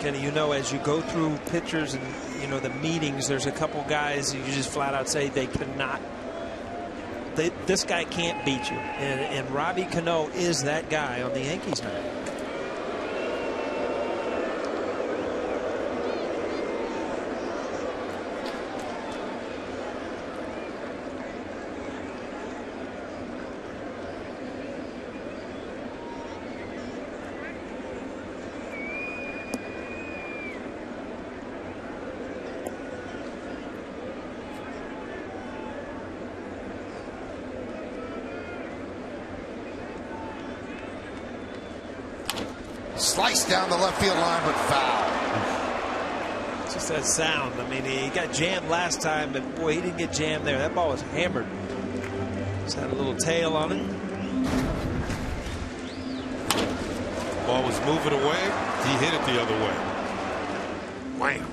Kenny, you know, as you go through pitchers and, you know, the meetings, there's a couple guys you just flat out say they cannot. This guy can't beat you. And Robbie Cano is that guy on the Yankees now. Sliced down the left field line, but foul. Just that sound. I mean, he got jammed last time, but boy, he didn't get jammed there. That ball was hammered. Just had a little tail on it. Ball was moving away. He hit it the other way. Wham.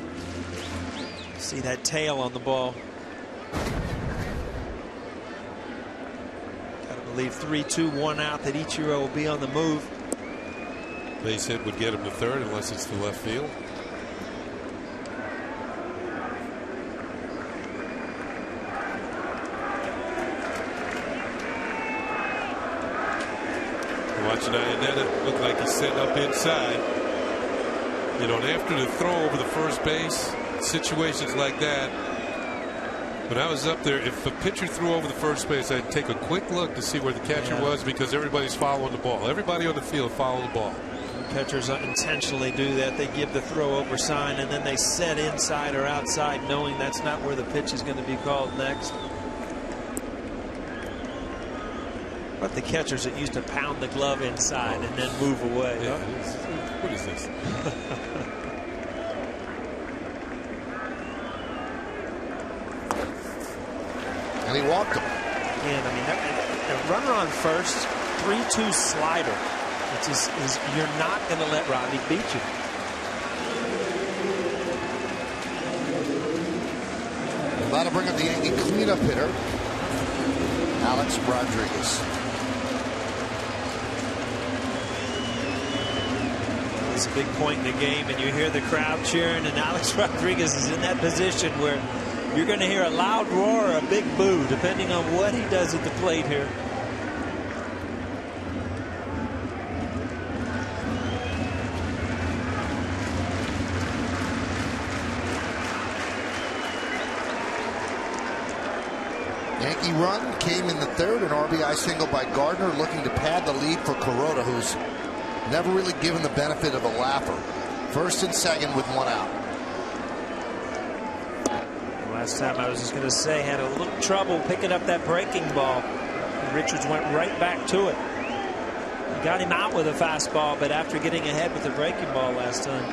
See that tail on the ball. Gotta believe 3-2, 1 out that Ichiro will be on the move. Base hit would get him to third unless it's the left field. Watching Iannetta, looked like he's setting up inside. You know, and after the throw over the first base, situations like that, when I was up there, if a pitcher threw over the first base, I'd take a quick look to see where the catcher was, because everybody's following the ball. Everybody on the field follow the ball. Catchers intentionally do that. They give the throw over sign and then they set inside or outside, knowing that's not where the pitch is going to be called next. But the catchers that used to pound the glove inside and then move away. Yeah, what is this? And he walked him. Again, I mean, a runner on first, 3-2 slider. It's just, you're not going to let Robbie beat you. That'll bring up the Yankee cleanup hitter, Alex Rodriguez. It's a big point in the game, and you hear the crowd cheering, and Alex Rodriguez is in that position where you're going to hear a loud roar or a big boo, depending on what he does at the plate here. Yankee run came in the third, an RBI single by Gardner, looking to pad the lead for Kuroda, who's never really given the benefit of a laugher. First and second with 1 out. Last time I was just going to say, had a little trouble picking up that breaking ball. And Richards went right back to it. He got him out with a fastball, but after getting ahead with the breaking ball last time.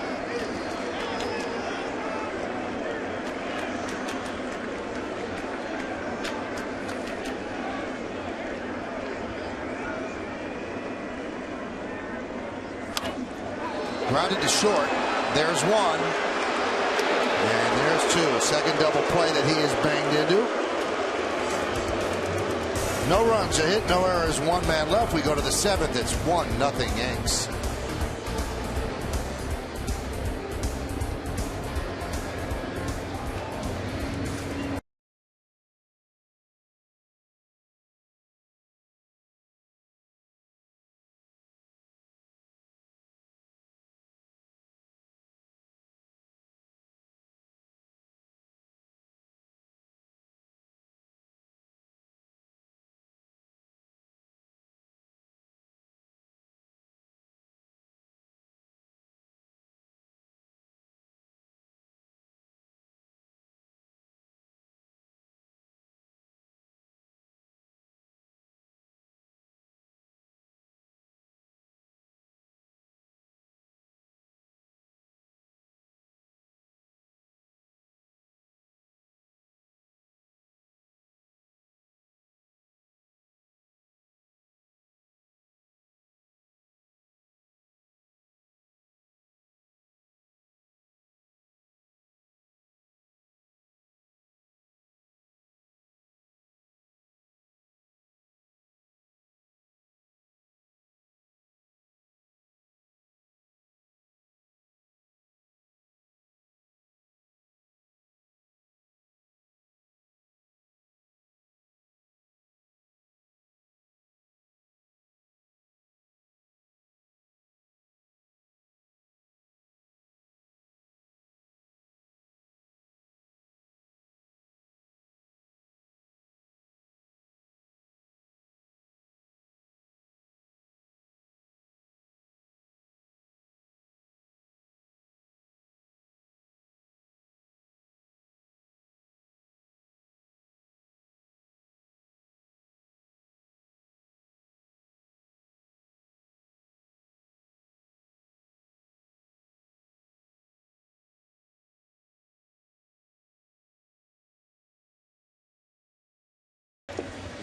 Grounded to short. There's one. And there's two. Second double play that he is banged into. No runs, a hit, no errors, 1 man left. We go to the 7th. It's 1-0 Yanks.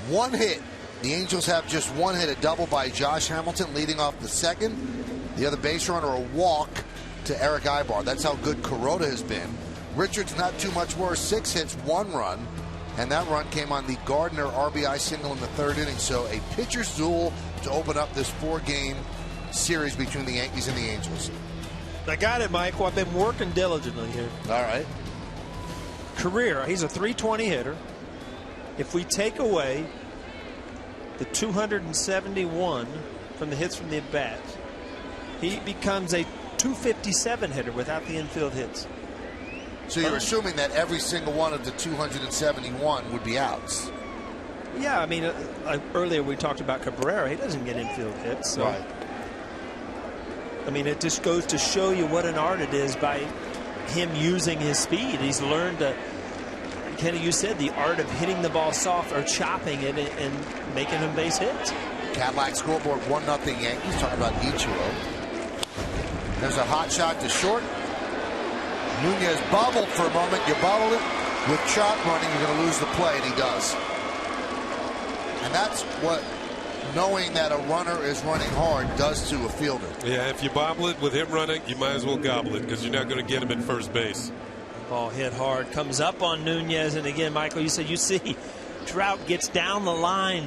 one hit. The Angels have just one hit, a double by Josh Hamilton leading off the second. The other base runner, a walk to Eric Ibar. That's how good Kuroda has been. Richards not too much worse, 6 hits, 1 run. And that run came on the Gardner RBI single in the 3rd inning. So a pitcher's duel to open up this 4-game series between the Yankees and the Angels. I got it, Michael. I've been working diligently here. All right. Career, he's a 320 hitter. If we take away the 271 from the hits from the at-bats, he becomes a 257 hitter without the infield hits. So you're assuming that every single one of the 271 would be outs. Yeah, I mean, earlier we talked about Cabrera. He doesn't get infield hits. So. Right. I mean, it just goes to show you what an art it is by him using his speed. He's learned to, Kenny, you said the art of hitting the ball soft or chopping it and making them base hits. Cadillac scoreboard 1-0 Yankees. Talking about Ichiro. There's a hot shot to short. Nunez bobbled for a moment. You bobbled it. With Trout running, you're going to lose the play, and he does. And that's what knowing that a runner is running hard does to a fielder. Yeah, if you bobble it with him running, you might as well gobble it because you're not going to get him at first base. Ball hit hard, comes up on Nunez, and again, Michael, you said you see Trout gets down the line.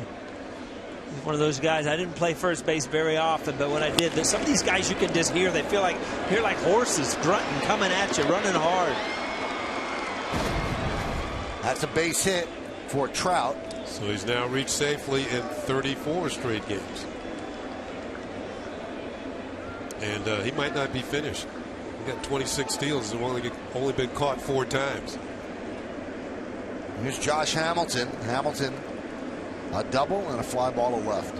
He's one of those guys. I didn't play first base very often, but when I did, some of these guys you can just hear. They feel like horses grunting, coming at you, running hard. That's a base hit for Trout. So he's now reached safely in 34 straight games. And he might not be finished. He got 26 steals and only been caught 4 times. Here's Josh Hamilton. Hamilton, a double and a fly ball to left.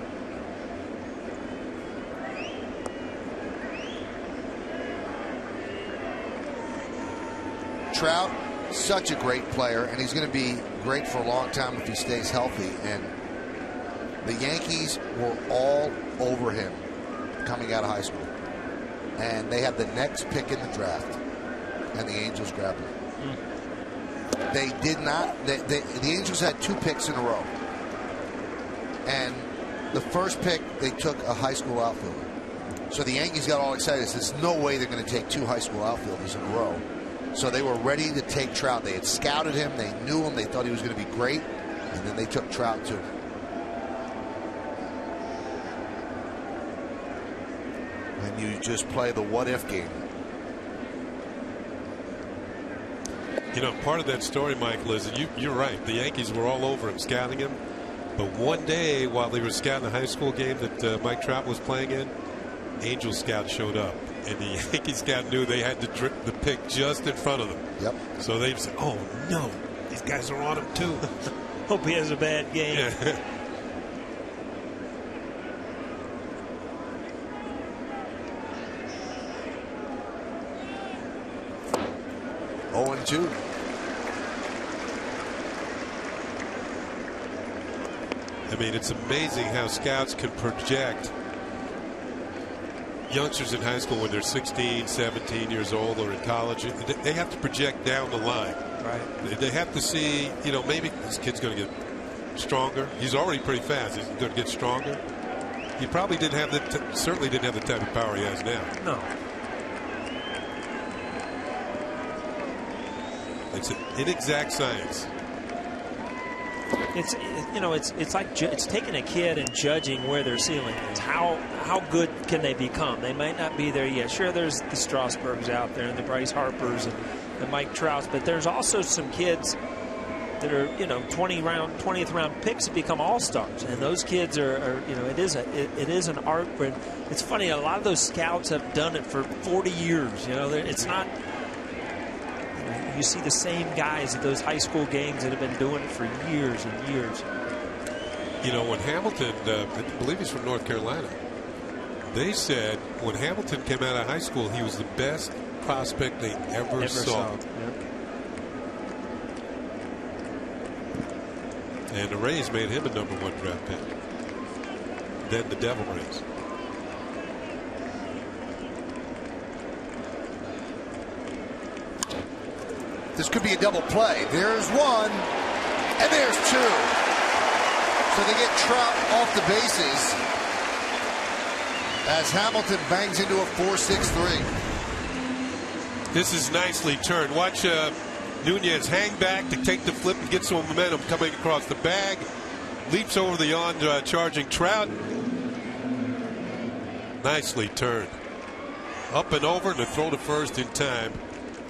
Trout, such a great player, and he's going to be great for a long time if he stays healthy. And the Yankees were all over him coming out of high school. And they had the next pick in the draft, and the Angels grabbed him. They did not. The Angels had 2 picks in a row. And the first pick, they took a high school outfielder. So the Yankees got all excited. There's no way they're going to take 2 high school outfielders in a row. So they were ready to take Trout. They had scouted him. They knew him. They thought he was going to be great. And then they took Trout too. And you just play the what-if game. You know, part of that story, Michael, is that you're right. The Yankees were all over him, scouting him. But one day, while they were scouting the high school game that Mike Trout was playing in, Angel scout showed up. And the Yankee scout knew they had the pick just in front of them. Yep. So they said, oh, no, these guys are on him, too. Hope he has a bad game. Yeah. Oh, and 2. I mean, it's amazing how scouts can project youngsters in high school when they're 16, 17 years old or in college. They have to project down the line. Right. They have to see, you know, maybe this kid's going to get stronger. He's already pretty fast. He's going to get stronger. He probably didn't have certainly didn't have the type of power he has now. No. It's an inexact science. It's it's like it's taking a kid and judging where their ceiling is. How good can they become? They might not be there yet. Sure, there's the Strasburgs out there and the Bryce Harpers and the Mike Trouts, but there's also some kids that are 20th round picks that become all-stars, and those kids are it is an art. But it's funny, a lot of those scouts have done it for 40 years. It's not. You see the same guys at those high school games that have been doing it for years and years. When Hamilton, I believe he's from North Carolina, they said when Hamilton came out of high school, he was the best prospect they ever saw. Yep. And the Rays made him a #1 draft pick. Then the Devil Rays. This could be a double play. There's one, and there's two. So they get Trout off the bases as Hamilton bangs into a 4-6-3. This is nicely turned. Watch Nunez hang back to take the flip and get some momentum coming across the bag. Leaps over the charging Trout. Nicely turned. Up and over and to throw to first in time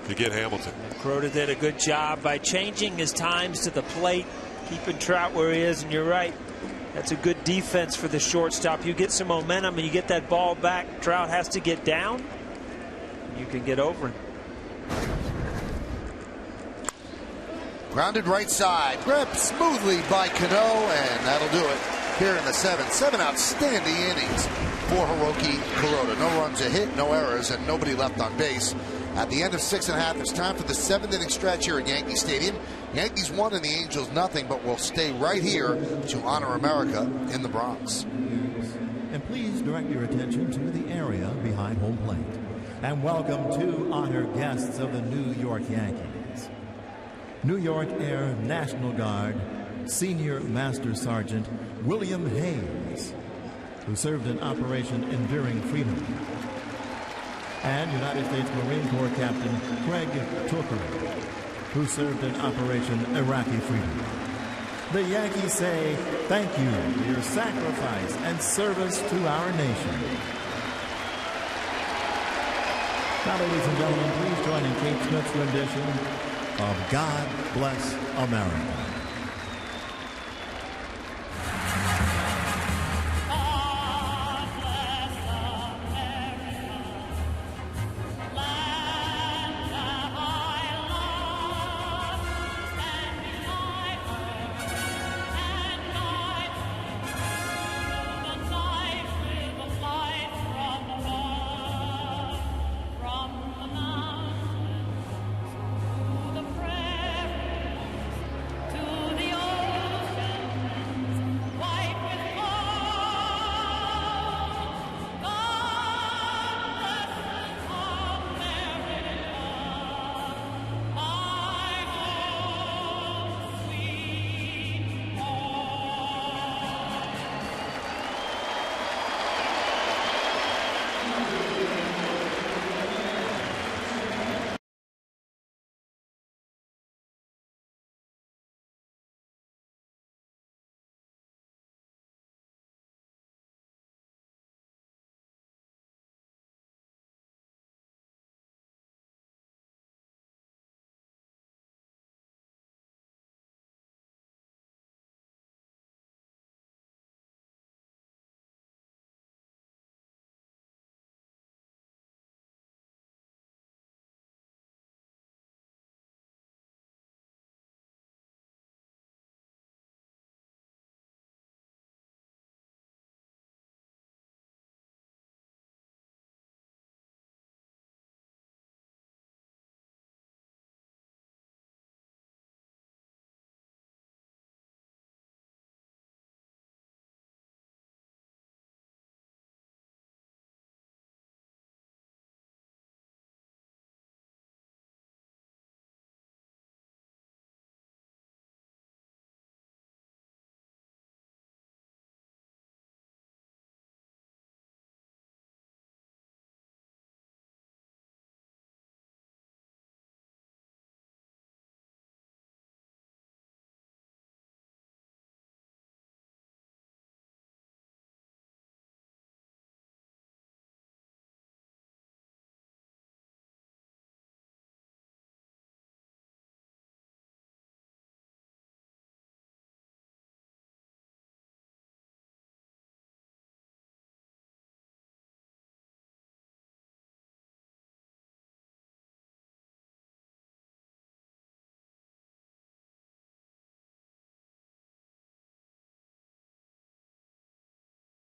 to get Hamilton. Kuroda did a good job by changing his times to the plate, keeping Trout where he is, and you're right. That's a good defense for the shortstop. You get some momentum and you get that ball back. Trout has to get down. You can get over him. Grounded right side. Grabbed smoothly by Cano, and that'll do it here in the seventh. 7 outstanding innings for Hiroki Kuroda. No runs a hit, no errors, and nobody left on base. At the end of 6.5, it's time for the 7th inning stretch here at Yankee Stadium. Yankees 1 and the Angels nothing, but we'll stay right here to honor America in the Bronx. And please direct your attention to the area behind home plate. And welcome to honored guests of the New York Yankees. New York Air National Guard Senior Master Sergeant William Hayes, who served in Operation Enduring Freedom, and United States Marine Corps Captain Craig Tooker, who served in Operation Iraqi Freedom. The Yankees say thank you for your sacrifice and service to our nation. Now, ladies and gentlemen, please join in Kate Smith's rendition of God Bless America.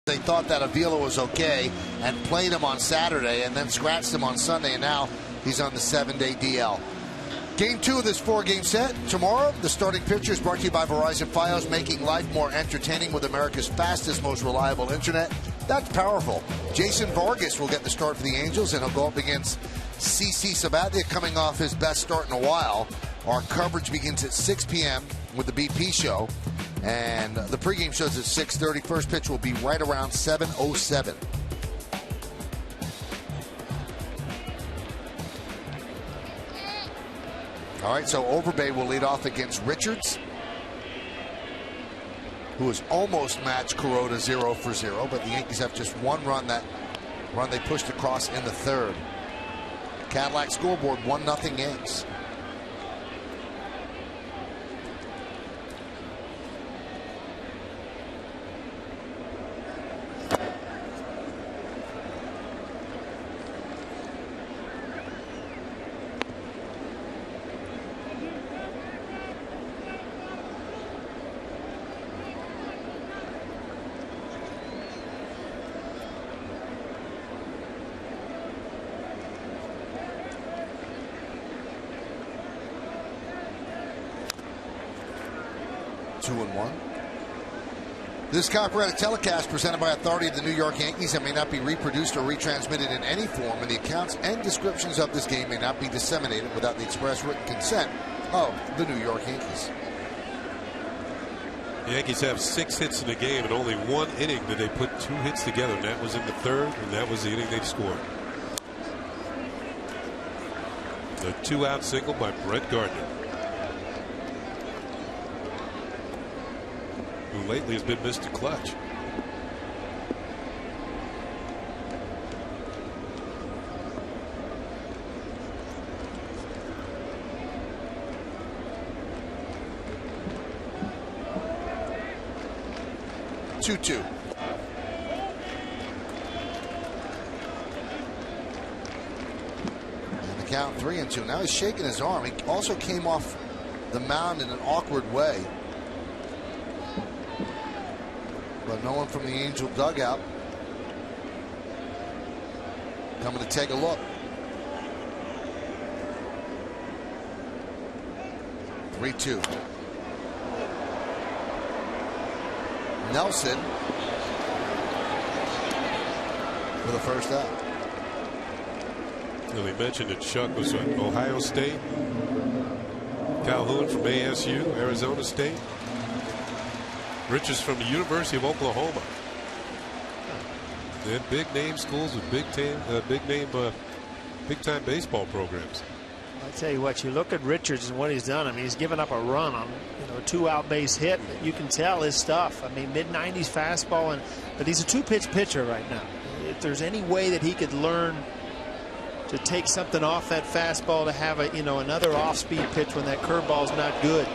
They thought that Avila was okay and played him on Saturday and then scratched him on Sunday, and now he's on the 7-day DL. Game 2 of this 4-game set. Tomorrow, the starting pitcher is brought to you by Verizon Fios, making life more entertaining with America's fastest, most reliable internet. That's powerful. Jason Vargas will get the start for the Angels, and he'll go up against CC Sabathia, coming off his best start in a while. Our coverage begins at 6 p.m. with the BP show, and the pregame show's at 6:30. First pitch will be right around 7:07. All right, so Overbay will lead off against Richards, who has almost matched Kuroda 0 for 0, but the Yankees have just one run. That run they pushed across in the third. Cadillac scoreboard, 1-0 Yanks. This copyrighted telecast presented by authority of the New York Yankees and may not be reproduced or retransmitted in any form, and the accounts and descriptions of this game may not be disseminated without the express written consent of the New York Yankees. The Yankees have 6 hits in the game, and only one inning did they put 2 hits together, and that was in the third, and that was the inning they scored. The 2-out single by Brett Gardner, who lately has been Mr. Clutch. Two. And the count 3-2. Now he's shaking his arm. He also came off the mound in an awkward way. But no one from the Angel dugout coming to take a look. 3-2. Nelson for the first out. Well, he mentioned that Chuck was at Ohio State, Calhoun from ASU, Arizona State, Richards from the University of Oklahoma. They're big name schools with big time baseball programs. I tell you what, you look at Richards and what he's done. I mean, he's given up a run on a 2-out base hit. You can tell his stuff. I mean, mid-90s fastball, but he's a 2-pitch pitcher right now. If there's any way that he could learn to take something off that fastball to have another off-speed pitch when that curveball's not good,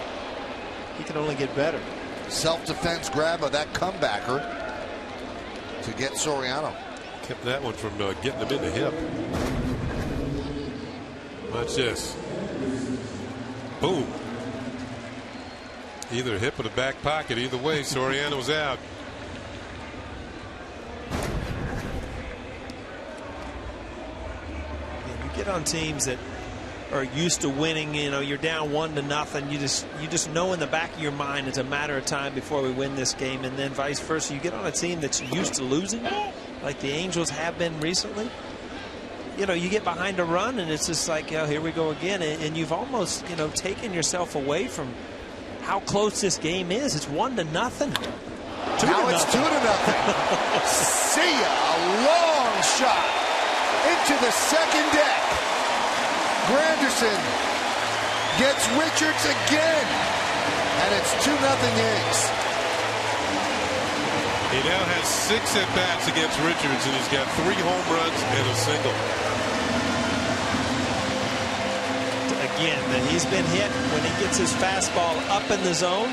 he can only get better. Self-defense grab of that comebacker to get Soriano. Kept that one from getting him in the hip. Watch this. Boom. Either hip or the back pocket. Either way, Soriano's out. You get on teams that are used to winning. You're down 1-0. You just know in the back of your mind it's a matter of time before we win this game, and then vice versa. You get on a team that's used to losing, like the Angels have been recently. You get behind a run and it's just like, here we go again, and you've almost taken yourself away from how close this game is. It's 1-0. Now it's 2-0. See ya. A long shot into the second deck. Granderson gets Richards again, and it's 2-0 Yanks. He now has 6 at-bats against Richards, and he's got 3 home runs and a single. Again, that he's been hit when he gets his fastball up in the zone.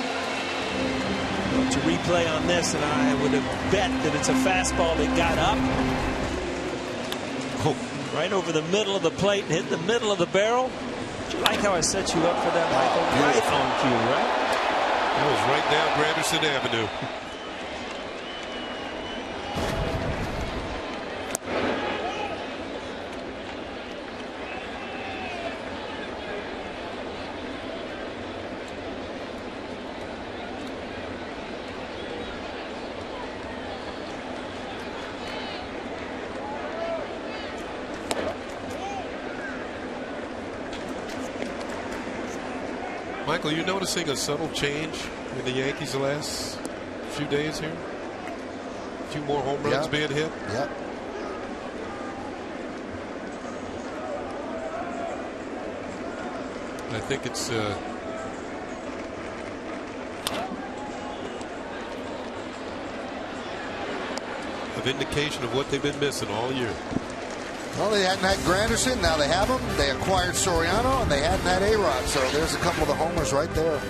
To replay on this, and I would have bet that it's a fastball that got up. Right over the middle of the plate and hit the middle of the barrel. Do you like how I set you up for that, Michael? Right on cue, right? That was right down Granderson Avenue. Michael, you're noticing a subtle change in the Yankees the last few days here? A few more home runs being hit? Yep. I think it's a vindication of what they've been missing all year. Well, they hadn't had Granderson. Now they have him. They acquired Soriano, and they hadn't had A-Rod. So there's a couple of the homers right there.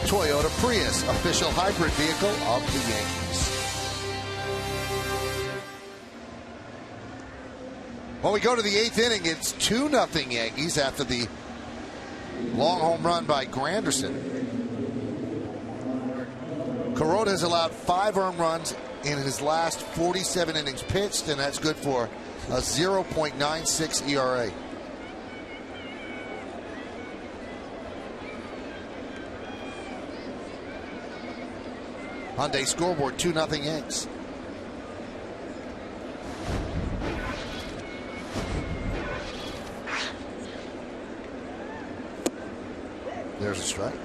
Toyota Prius, official hybrid vehicle of the Yankees. When we go to the 8th inning, it's 2-0 Yankees after the long home run by Granderson. Kuroda has allowed 5 earned runs in his last 47 innings pitched, and that's good for a 0.96 ERA. Hyundai scoreboard, 2-0 Yanks. There's a strike.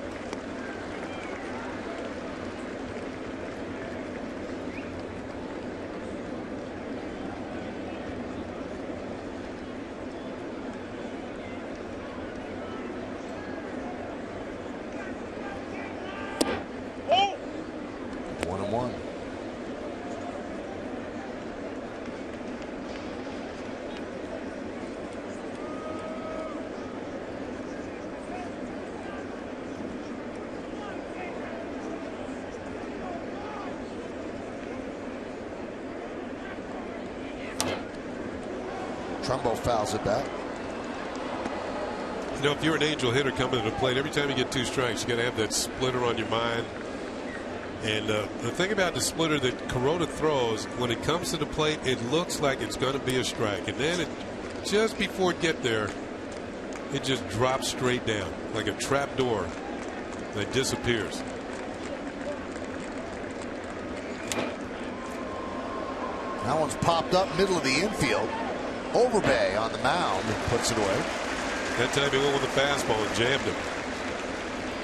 Trumbo fouls it back. You know, if you're an Angel hitter coming to the plate, every time you get 2 strikes, you got to have that splitter on your mind. And the thing about the splitter that Kuroda throws, when it comes to the plate, it looks like it's going to be a strike. And then just before it gets there, it just drops straight down like a trap door that disappears. That one's popped up middle of the infield. Overbay on the mound puts it away. That time he went with the fastball and jammed him.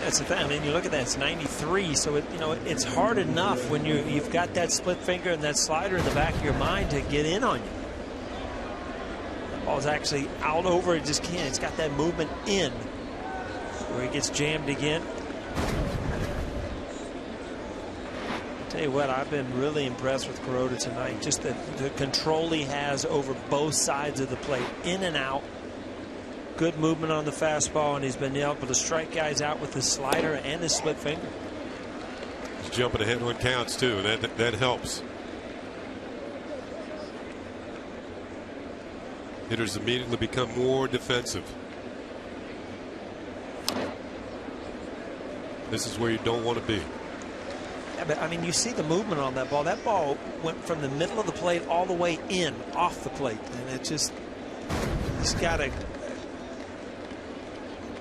That's the thing. I mean, you look at that; it's 93. So it's hard enough when you've got that split finger and that slider in the back of your mind to get in on you. The ball's actually out over. It just can't. It's got that movement in where it gets jammed again. Tell you what, I've been really impressed with Kuroda tonight. Just the control he has over both sides of the plate, in and out. Good movement on the fastball, and he's been able to strike guys out with his slider and his split finger. He's jumping ahead when counts too. That helps. Hitters immediately become more defensive. This is where you don't want to be. Yeah, but I mean, you see the movement on that ball. That ball went from the middle of the plate all the way in, off the plate, and it just, he's got a.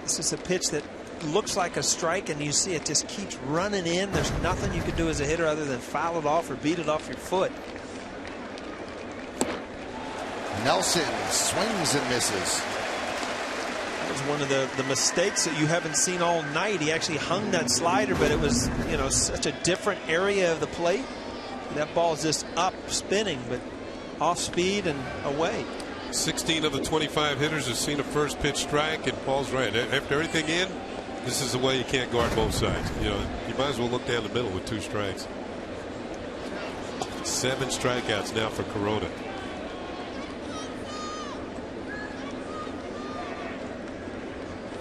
This is a pitch that looks like a strike, and you see it just keeps running in. There's nothing you can do as a hitter other than foul it off or beat it off your foot. Nelson swings and misses. That was one of the mistakes that you haven't seen all night. He actually hung that slider, but it was, you know, such a different area of the plate. That ball's just up, spinning, but off speed and away. 16 of the 25 hitters have seen a first pitch strike, and Paul's right. After everything in, this is the way you can't guard both sides. You know, you might as well look down the middle with 2 strikes. 7 strikeouts now for Kuroda.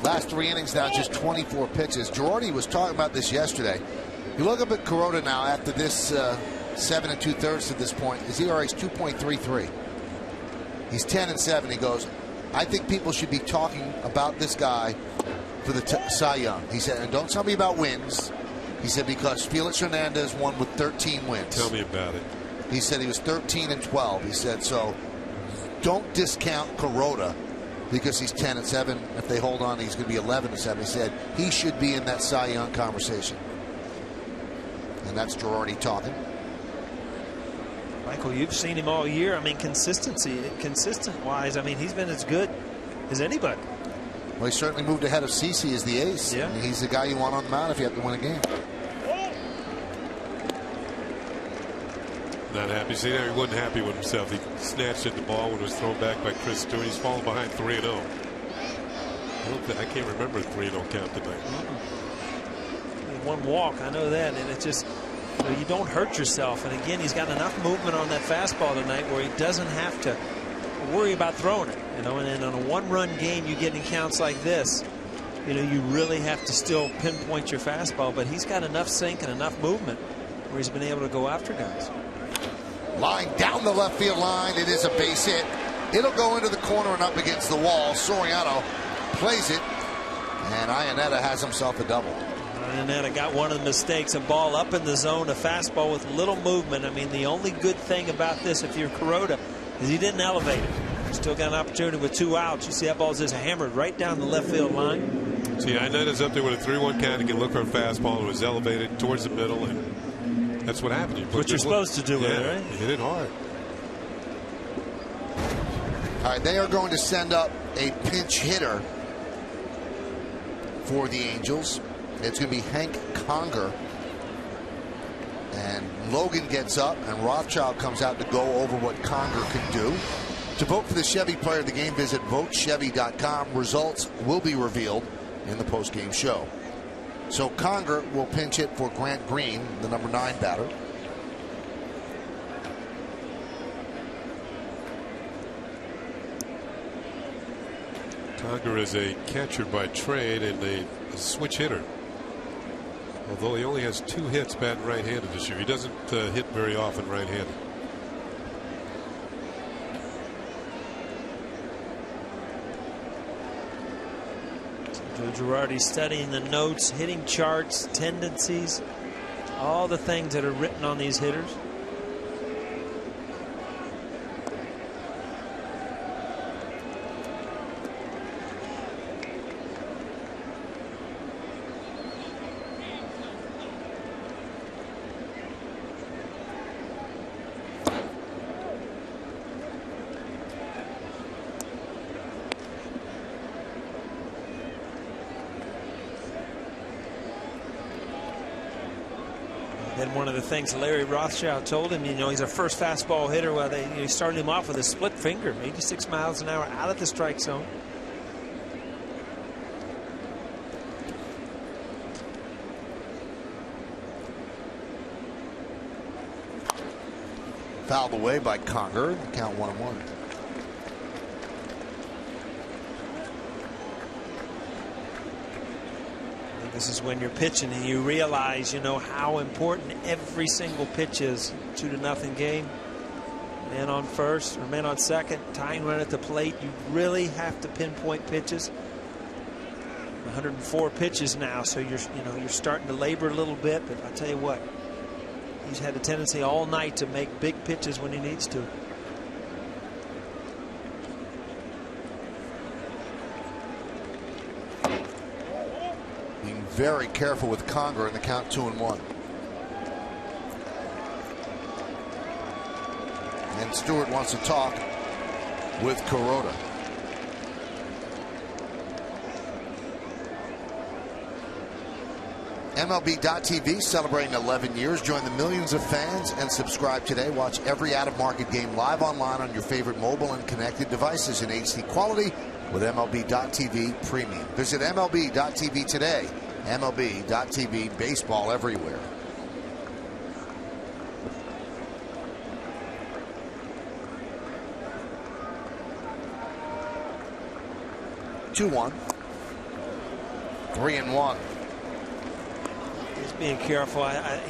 Last 3 innings now, just 24 pitches. Girardi was talking about this yesterday. You look up at Kuroda now after this 7 2/3 at this point. His ERA is 2.33. He's 10-7. He goes, I think people should be talking about this guy for the Cy Young. He said, and don't tell me about wins. He said, because Felix Hernandez won with 13 wins. Tell me about it. He said he was 13-12. He said, so don't discount Kuroda because he's 10-7. If they hold on, he's going to be 11-7. He said he should be in that Cy Young conversation. And that's Girardi talking. Michael, you've seen him all year. I mean, consistent-wise, I mean, he's been as good as anybody. Well, he certainly moved ahead of CeCe as the ace. Yeah. I mean, he's the guy you want on the mound if you have to win a game. Not happy. See, there he wasn't happy with himself. He snatched at the ball when it was thrown back by Chris Stewart. He's falling behind 3-0. I can't remember a 3-0 count tonight. One walk, I know that, and it just, you don't hurt yourself. And again, he's got enough movement on that fastball tonight where he doesn't have to worry about throwing it. You know, and then on a 1-run game, you get in counts like this. You know, you really have to still pinpoint your fastball, but he's got enough sink and enough movement where he's been able to go after guys. Line down the left field line. It is a base hit. It'll go into the corner and up against the wall. Soriano plays it, and Iannetta has himself a double. Iannetta got one of the mistakes, a ball up in the zone, a fastball with little movement. I mean, the only good thing about this, if you're Kuroda, is he didn't elevate it. Still got an opportunity with 2 outs. You see that ball's just hammered right down the left field line. See, Iannetta's up there with a 3-1 count. He can look for a fastball. It was elevated towards the middle, and that's what happened. What you're supposed to do with it, right? He hit it hard. All right, they are going to send up a pinch hitter for the Angels. It's going to be Hank Conger. And Logan gets up, and Rothschild comes out to go over what Conger can do. To vote for the Chevy Player of the Game, visit votechevy.com. Results will be revealed in the postgame show. So Conger will pinch hit for Grant Green, the number 9 batter. Conger is a catcher by trade and a switch hitter. Although he only has 2 hits batting right-handed this year. He doesn't hit very often right-handed. Joe Girardi studying the notes, hitting charts, tendencies, all the things that are written on these hitters. And one of the things Larry Rothschild told him, you know, he's a first fastball hitter. Well, he started him off with a split finger, 86 miles an hour out of the strike zone. Fouled away by Conger. Count 1-1. This is when you're pitching and you realize, you know, how important every single pitch is. 2-0 game. Man on first or man on second, tying run at the plate. You really have to pinpoint pitches. 104 pitches now, so you're starting to labor a little bit. But I tell you what, he's had a tendency all night to make big pitches when he needs to. Being very careful with Conger in the count 2-1. And Stewart wants to talk with Kuroda. MLB.TV celebrating 11 years. Join the millions of fans and subscribe today. Watch every out-of-market game live online on your favorite mobile and connected devices in HD quality with MLB.TV Premium. Visit MLB.TV today. MLB.TV, baseball everywhere. Two one. 3-1. He's being careful.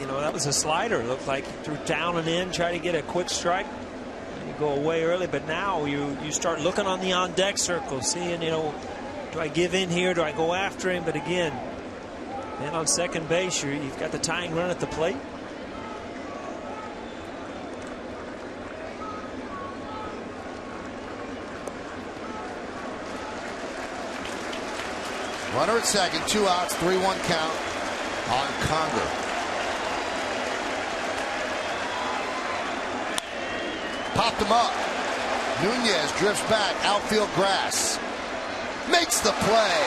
You know, that was a slider. It looked like he threw down and in, try to get a quick strike. You go away early, but now you start looking on the on-deck circle, seeing, you know, do I give in here? Do I go after him? But again, man on second base, you've got the tying run at the plate. Runner at second, 2 outs, 3-1 count on Conger. Popped him up. Nunez drifts back, outfield grass. Makes the play.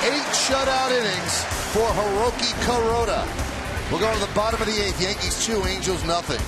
8 shutout innings for Hiroki Kuroda. We'll go to the bottom of the 8th. Yankees 2, Angels nothing.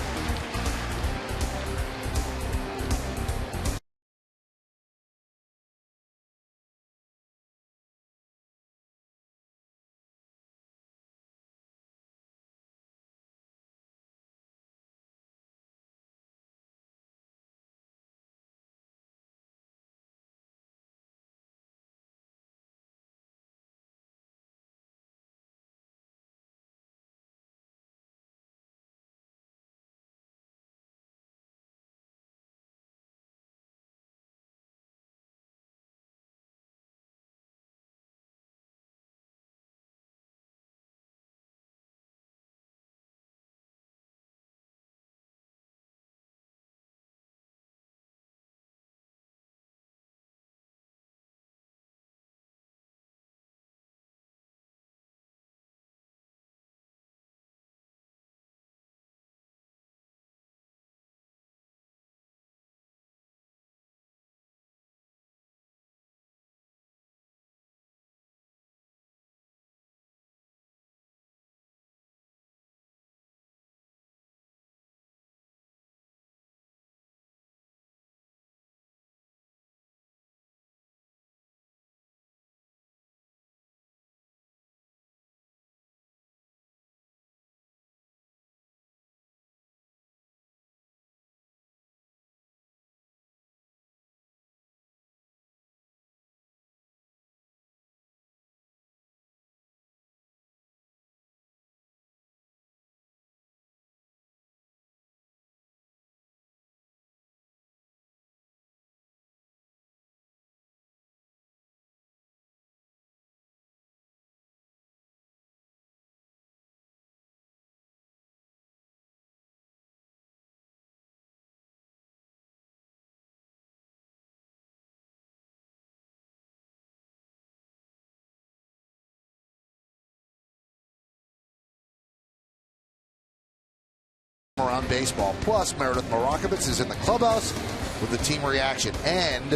Around baseball. Plus, Meredith Marakovitz is in the clubhouse with the team reaction. And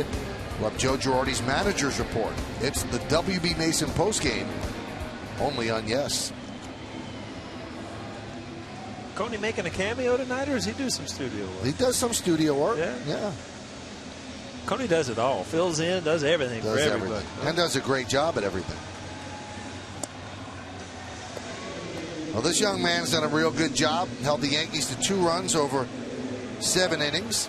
we'll have Joe Girardi's manager's report. It's the W.B. Mason postgame, only on Yes. Coney making a cameo tonight, or does he do some studio work? He does some studio work. Yeah. Coney does it all. Fills in, does everything for everybody. Everything. And does a great job at everything. Well, this young man's done a real good job. Held the Yankees to 2 runs over 7 innings.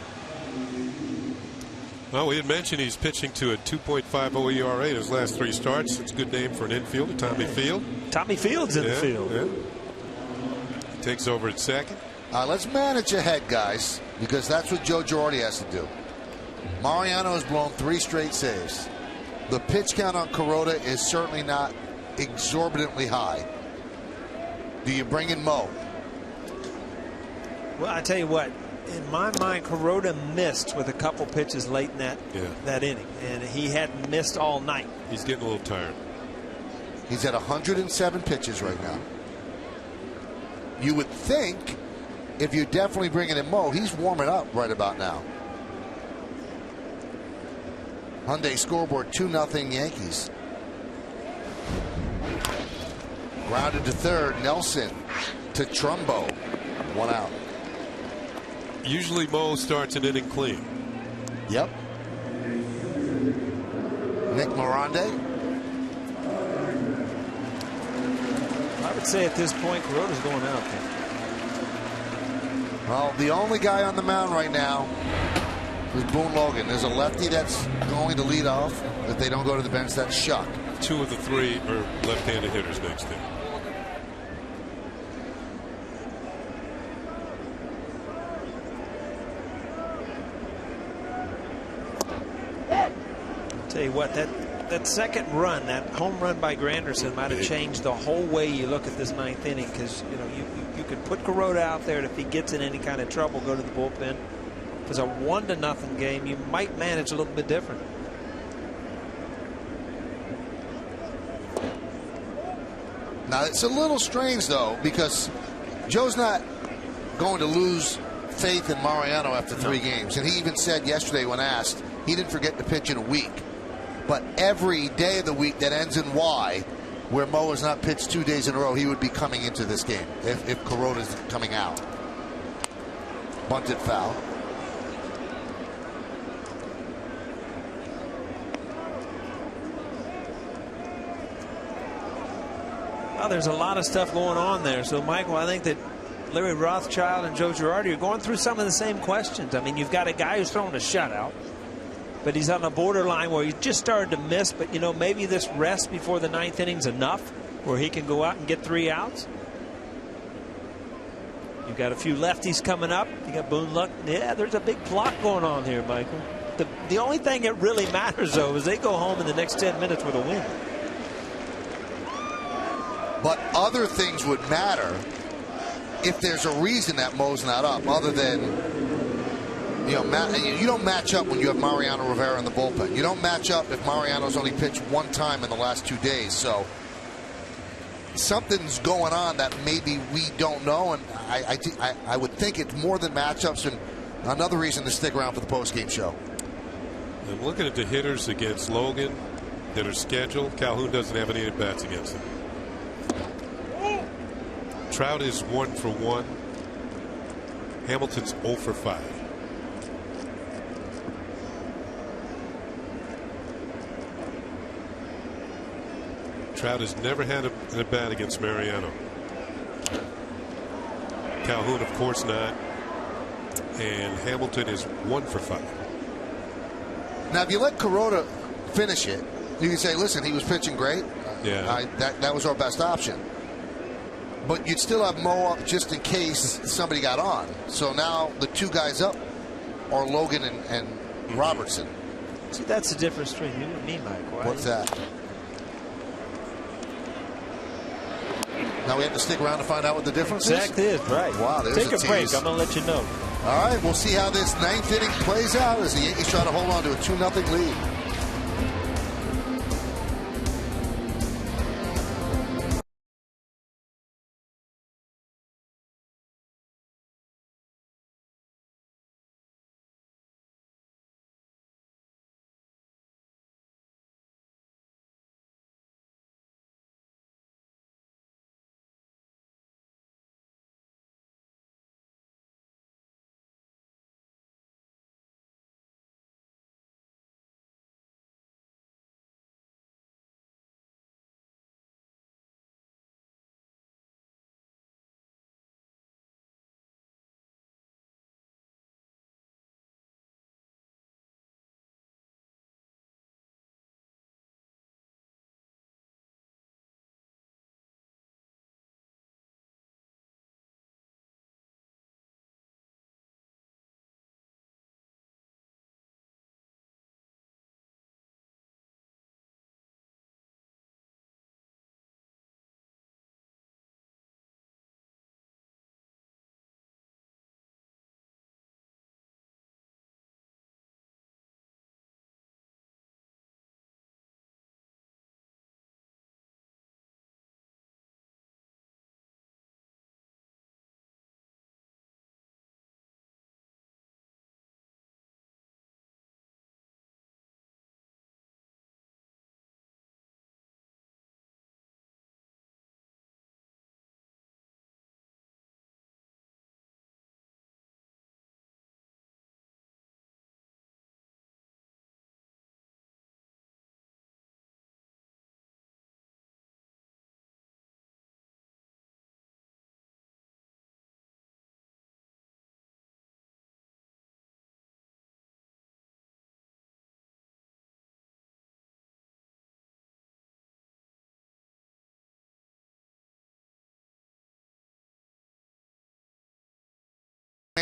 Well, we had mentioned he's pitching to a 2.50 ERA in his last 3 starts. It's a good name for an infielder, Tommy Field. Tommy Field's in the field. Yeah. Takes over at second. Let's manage ahead, guys, because that's what Joe Girardi has to do. Mariano has blown 3 straight saves. The pitch count on Kuroda is certainly not exorbitantly high. Do you bring in Mo? Well, I tell you what, in my mind, Kuroda missed with a couple pitches late in that inning, and he hadn't missed all night. He's getting a little tired. He's at 107 pitches right now. You would think if you're definitely bringing in Mo, he's warming up right about now. Hyundai scoreboard 2-0 Yankees. Grounded to third, Nelson to Trumbo. 1 out. Usually Mo starts an inning clean. Yep. Nick Morande. I would say at this point, Kuroda's going out there. Well, the only guy on the mound right now is Boone Logan. There's a lefty that's going to lead off. If they don't go to the bench, that's Shuck. 2 of the 3 are left-handed hitters next to him. Tell you what, that second run, that home run by Granderson, might have changed the whole way you look at this 9th inning, because you could put Kuroda out there, and if he gets in any kind of trouble, go to the bullpen. If it's a 1-0 game, you might manage a little bit different. Now it's a little strange though, because Joe's not going to lose faith in Mariano after 3 games, and he even said yesterday when asked, he didn't forget to pitch in a week. But every day of the week that ends in Y, where Mo has not pitched 2 days in a row, he would be coming into this game if Kuroda's coming out. Bunted foul. Well, there's a lot of stuff going on there. So, Michael, I think that Larry Rothschild and Joe Girardi are going through some of the same questions. I mean, you've got a guy who's throwing a shutout, but he's on a borderline where he's just started to miss. But, maybe this rest before the 9th inning's enough where he can go out and get 3 outs. You've got a few lefties coming up. You got Boone Luck. Yeah, there's a big plot going on here, Michael. The only thing that really matters, though, is they go home in the next 10 minutes with a win. But other things would matter if there's a reason that Mo's not up, other than, you don't match up when you have Mariano Rivera in the bullpen. You don't match up if Mariano's only pitched 1 time in the last 2 days. So something's going on that maybe we don't know, and I would think it's more than matchups, and another reason to stick around for the postgame show. I'm looking at the hitters against Logan that are scheduled. Calhoun doesn't have any at-bats against them. Trout is 1 for 1. Hamilton's 0 for 5. Trout has never had an at-bat against Mariano. Calhoun, of course, not. And Hamilton is 1 for 5. Now, if you let Kuroda finish it, you can say, listen, he was pitching great. Yeah. That was our best option. But you'd still have Mo up just in case somebody got on. So now the 2 guys up are Logan and Robertson. See, that's the difference between you and me, Mike. What's that? Now we have to stick around to find out what the difference Exactly is? Exactly, right. Wow, there's Take a break. tease. I'm going to let you know. All right, we'll see how this 9th inning plays out as the Yankees try to hold on to a 2-0 lead.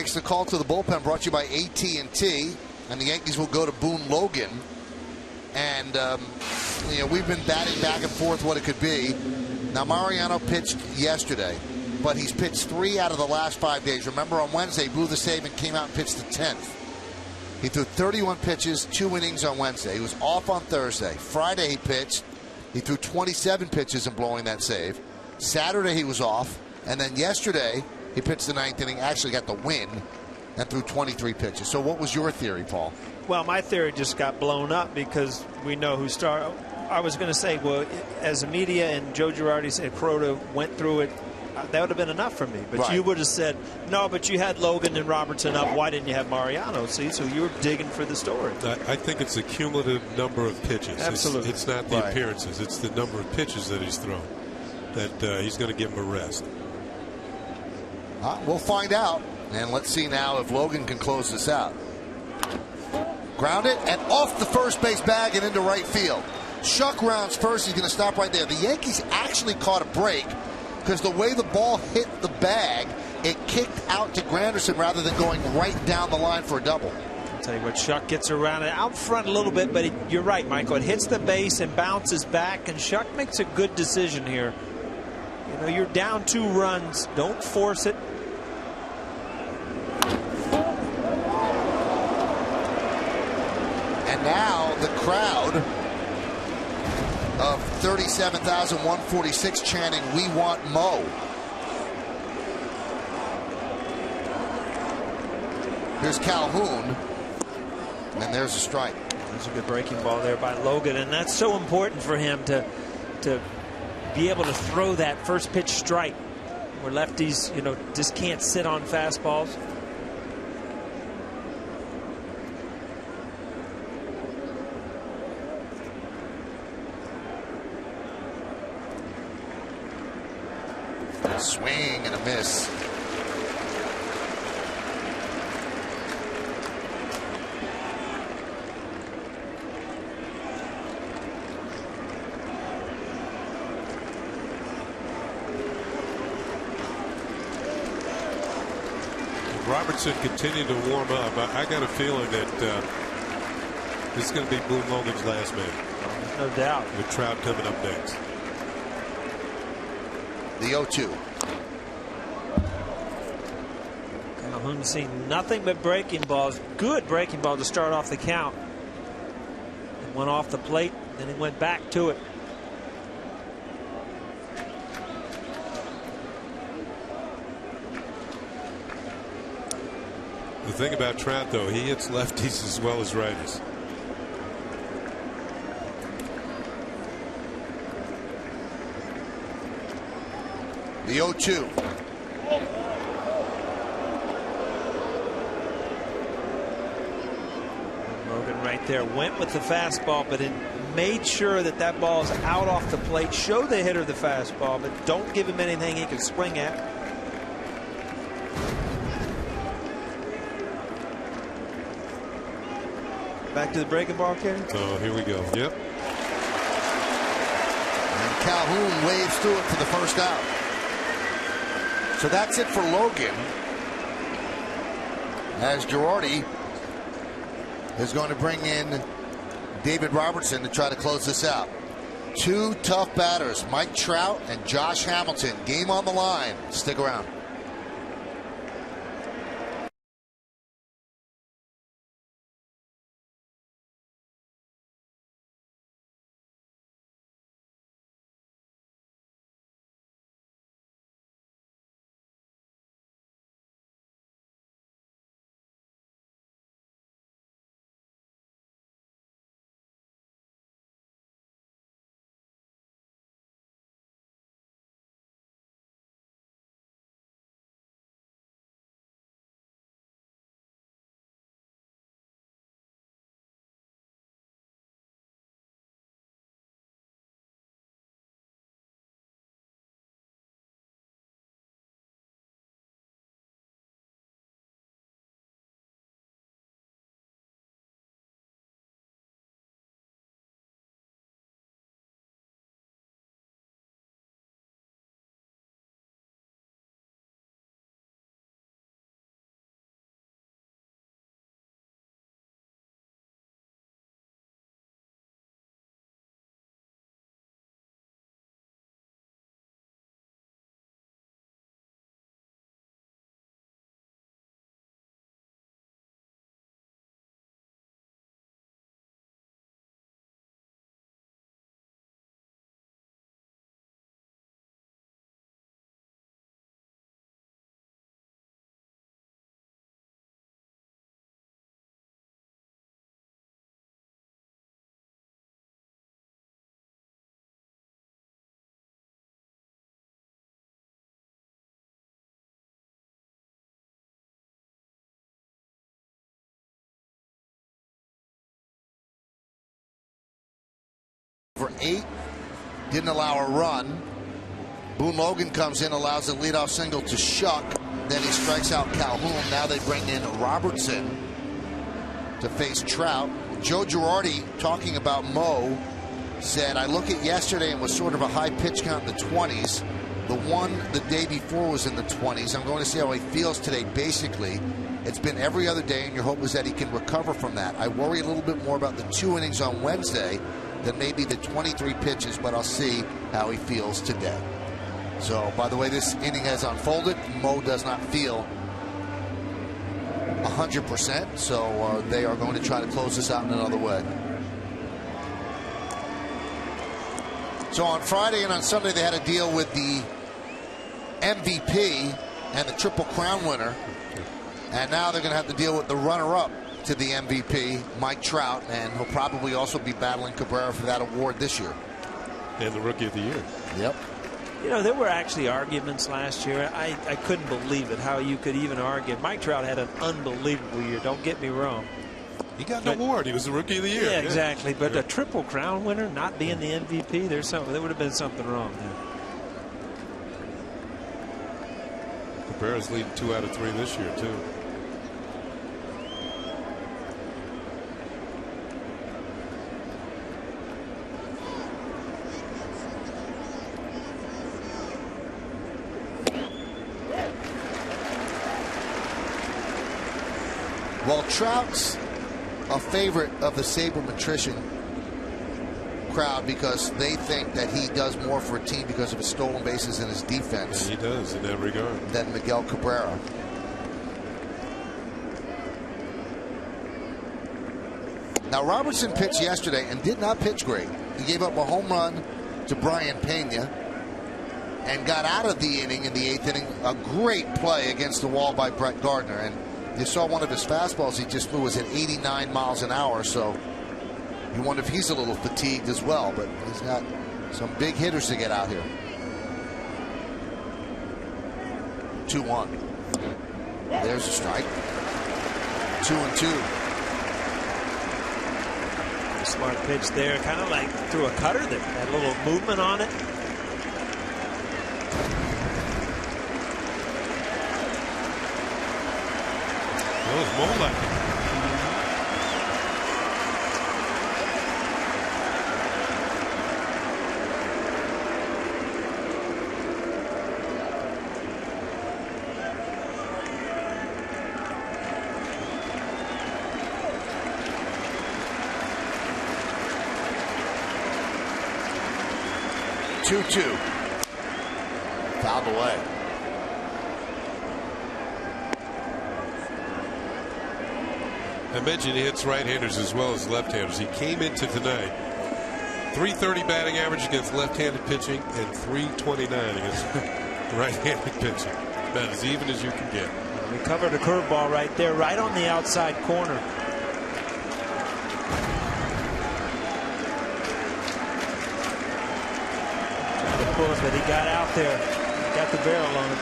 makes the call to the bullpen, brought to you by AT and the Yankees will go to Boone Logan. And we've been batting back and forth what it could be. Now Mariano pitched yesterday, but he's pitched 3 out of the last 5 days. Remember, on Wednesday, he blew the save and came out and pitched the 10th. He threw 31 pitches, 2 innings on Wednesday. He was off on Thursday. Friday he pitched. He threw 27 pitches and blowing that save. Saturday he was off. And then yesterday he pitched the 9th inning, actually got the win, and threw 23 pitches. So what was your theory, Paul? Well, my theory just got blown up because we know who started. I was going to say, well, as the media and Joe Girardi said, Kuroda went through it, that would have been enough for me. But right. You would have said, no, but you had Logan and Robertson up. Why didn't you have Mariano? See, so you were digging for the story. I think it's a cumulative number of pitches. Absolutely. It's not the right. appearances. It's the number of pitches that he's thrown that he's going to give him a rest. We'll find out. And let's see now if Logan can close this out. Ground it and off the first base bag and into right field. Shuck rounds first. He's going to stop right there. The Yankees actually caught a break because the way the ball hit the bag, it kicked out to Granderson rather than going right down the line for a double. I'll tell you what, Shuck gets around it out front a little bit, but you're right, Michael. It hits the base and bounces back, and Shuck makes a good decision here. You're down 2 runs. Don't force it. And now the crowd of 37,146 chanting, "We want Mo." Here's Calhoun, and there's a strike. There's a good breaking ball there by Logan, and that's so important for him to be able to throw that first pitch strike where lefties, just can't sit on fastballs. Swing and a miss. Robertson continued to warm up. I got a feeling that this is going to be Boone Logan's last man. No doubt. With Trout coming up next. The 0-2. Calhoun's seen nothing but breaking balls. Good breaking ball to start off the count. It went off the plate, then he went back to it. The thing about Trout, though, he hits lefties as well as righties. The 0-2. Logan right there went with the fastball, but it made sure that that ball is out off the plate. Show the hitter the fastball, but don't give him anything he can swing at. Back to the breaking ball, Kenny. Oh, here we go. Yep. And Calhoun waves through it for the first out. So that's it for Logan. As Girardi is going to bring in David Robertson to try to close this out. 2 tough batters, Mike Trout and Josh Hamilton. Game on the line. Stick around. 8, didn't allow a run. Boone Logan comes in, allows a leadoff single to Shuck. Then he strikes out Calhoun. Now they bring in Robertson to face Trout. Joe Girardi, talking about Mo, said, I look at yesterday and was sort of a high pitch count in the 20s. The one the day before was in the 20s. I'm going to see how he feels today. Basically, it's been every other day, and your hope is that he can recover from that. I worry a little bit more about the 2 innings on Wednesday than maybe the 23 pitches, but I'll see how he feels today. So, by the way, this inning has unfolded. Mo does not feel 100%, so they are going to try to close this out in another way. So on Friday and on Sunday, they had a deal with the MVP and the Triple Crown winner. And now they're going to have to deal with the runner-up to the MVP, Mike Trout, and he'll probably also be battling Cabrera for that award this year. And the Rookie of the Year. Yep. You know, there were actually arguments last year. I couldn't believe it, how you could even argue. Mike Trout had an unbelievable year, don't get me wrong. He got an award. He was the Rookie of the Year. Yeah, exactly. But a Triple Crown winner not being the MVP, there would have been something wrong there. Cabrera's leading 2 out of 3 this year, too. Well, Trout's a favorite of the sabermetrician crowd because they think that he does more for a team because of his stolen bases and his defense. And he does in that regard. Than Miguel Cabrera. Now, Robertson pitched yesterday and did not pitch great. He gave up a home run to Brian Pena and got out of the inning in the 8th inning. A great play against the wall by Brett Gardner. And you saw one of his fastballs he just threw was at 89 miles an hour, so you wonder if he's a little fatigued as well, but he's got some big hitters to get out here. 2-1. There's a strike. 2-2. Smart pitch there, kind of like threw a cutter there, had a little movement on it. That was Molek. Fouled away. I mentioned he hits right-handers as well as left-handers. He came into tonight .330 batting average against left-handed pitching and .329 against right-handed pitching. About as even as you can get. We covered a curveball right there, right on the outside corner. Trying to pull it, but he got out there, got the barrel on it.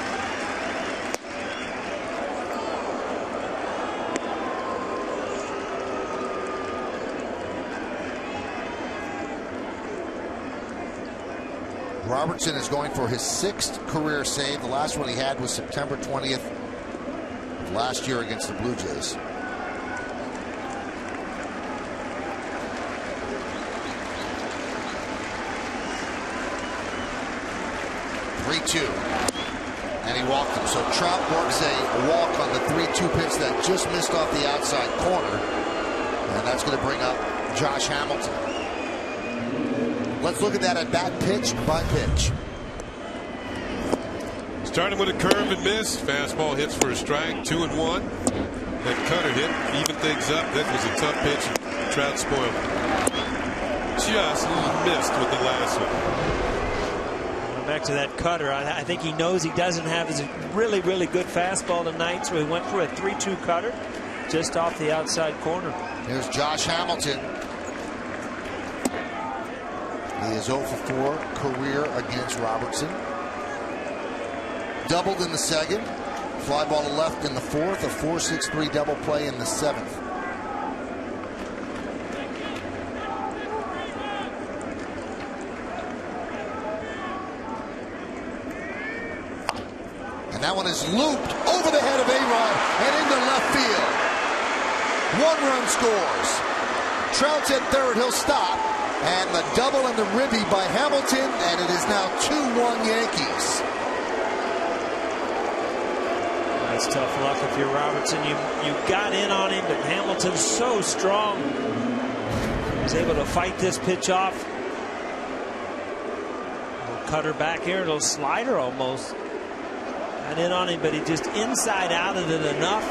Robertson is going for his 6th career save. The last one he had was September 20th of last year against the Blue Jays. And he walked him. So Trout works a walk on the 3-2 pitch that just missed off the outside corner. And that's going to bring up Josh Hamilton. Let's look at that at bat pitch by pitch. Starting with a curve and miss. Fastball hits for a strike. 2-1. That cutter hit, even things up. That was a tough pitch. Trout spoiled it. Just missed with the last one. Back to that cutter. I think he knows he doesn't have his really good fastball tonight, so he went for a 3-2 cutter just off the outside corner. Here's Josh Hamilton. He is 0 for 4 career against Robertson. Doubled in the 2nd. Fly ball to left in the 4th. A 4-6-3 double play in the 7th. And that one is looped over the head of A-Rod and into left field. 1 run scores. Trout's at third. He'll stop. And the double and the ribby by Hamilton. And it is now 2-1 Yankees. That's tough luck if you're Robertson. You got in on him, but Hamilton's so strong. He's able to fight this pitch off. Cutter back here, a little slider almost. Got in on him, but he just inside outed it enough.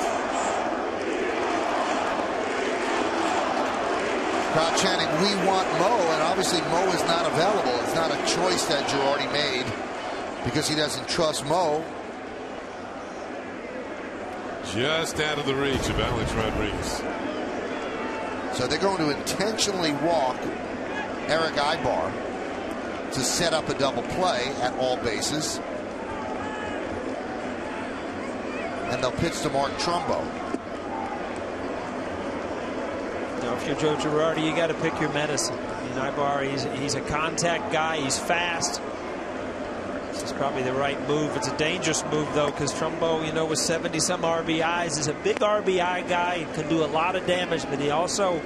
Crowd chanting, "We want Mo," and obviously Mo is not available. It's not a choice that Girardi made because he doesn't trust Mo. Just out of the reach of Alex Rodriguez. So they're going to intentionally walk Eric Ibar to set up a double play at all bases. And they'll pitch to Mark Trumbo. Now, if you're Joe Girardi, you got to pick your medicine. I mean, Ibar, he's a contact guy. He's fast. This is probably the right move. It's a dangerous move, though, because Trumbo, you know, with 70-some RBIs, is a big RBI guy. He can do a lot of damage, but he also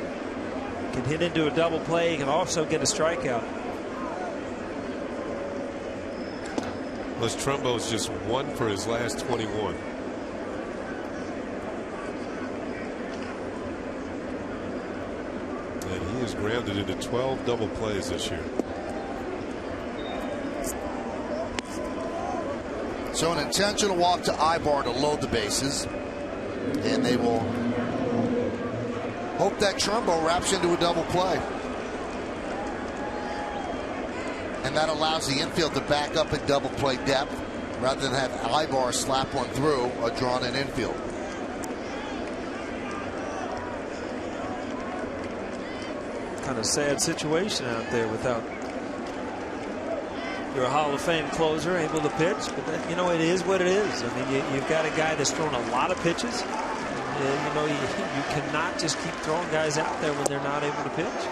can hit into a double play. He can also get a strikeout. Plus, Trumbo's just 1 for his last 21. And he is grounded into 12 double plays this year. So an intentional walk to Ibar to load the bases. And they will hope that Trumbo wraps into a double play. And that allows the infield to back up in double play depth rather than have Ibar slap one through a drawn-in infield. Kind of sad situation out there without your Hall of Fame closer able to pitch, but that, you know, it is what it is. I mean, you've got a guy that's thrown a lot of pitches. And, you know, you cannot just keep throwing guys out there when they're not able to pitch.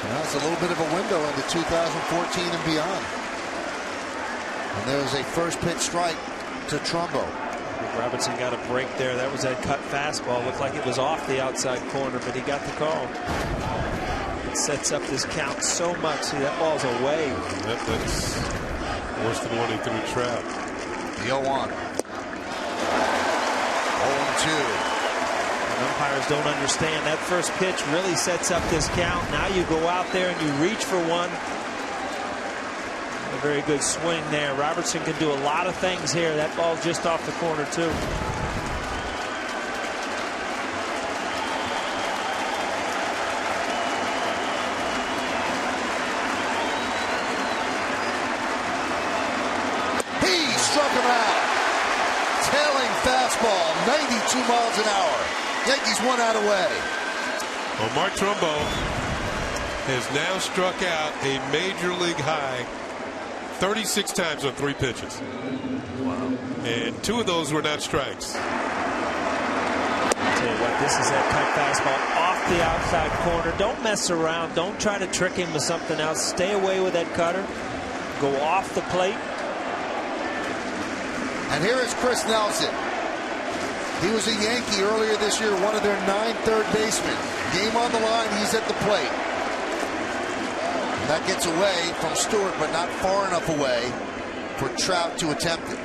Well, it's a little bit of a window into 2014 and beyond. And there's a first pitch strike to Trumbo. Robinson got a break there. That was that cut fastball. Looked like it was off the outside corner, but he got the call. It sets up this count so much. See, that ball's away. Yep, that's worse than one he threw Trout. The 0-1. 0-2. Umpires don't understand that first pitch really sets up this count. Now you go out there and you reach for one. A very good swing there. Robertson can do a lot of things here. That ball's just off the corner too. He struck him out. Tailing fastball, 92 miles an hour. Yankees 1 out away. Well, Mark Trumbo has now struck out a major league high 36 times on 3 pitches. Wow. And 2 of those were not strikes. I'll tell you what, this is that cut fastball off the outside corner. Don't mess around. Don't try to trick him with something else. Stay away with that cutter. Go off the plate. And here is Chris Nelson. He was a Yankee earlier this year, one of their 9 third basemen. Game on the line, he's at the plate. And that gets away from Stewart, but not far enough away for Trout to attempt it.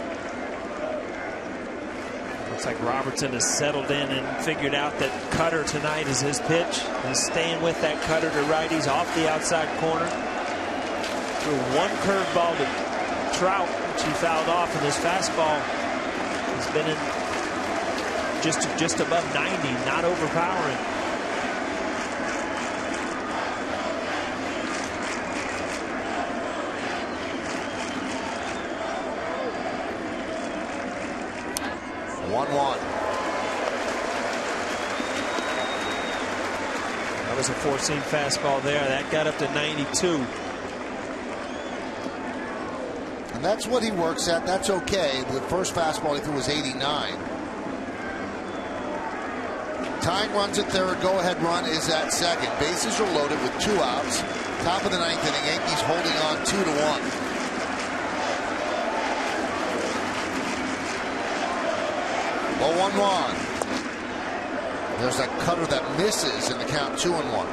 Looks like Robertson has settled in and figured out that cutter tonight is his pitch. He's staying with that cutter to righties off the outside corner. Threw one curveball to Trout, which he fouled off, and his fastball has been in just above 90, not overpowering. That was a 4-seam fastball there. That got up to 92. And that's what he works at. That's okay. The first fastball he threw was 89. Tying runs at third. Go-ahead run is at second. Bases are loaded with 2 outs. Top of the 9th inning. Yankees holding on 2-1. 0-1. There's that cutter that misses in the count, 2-1.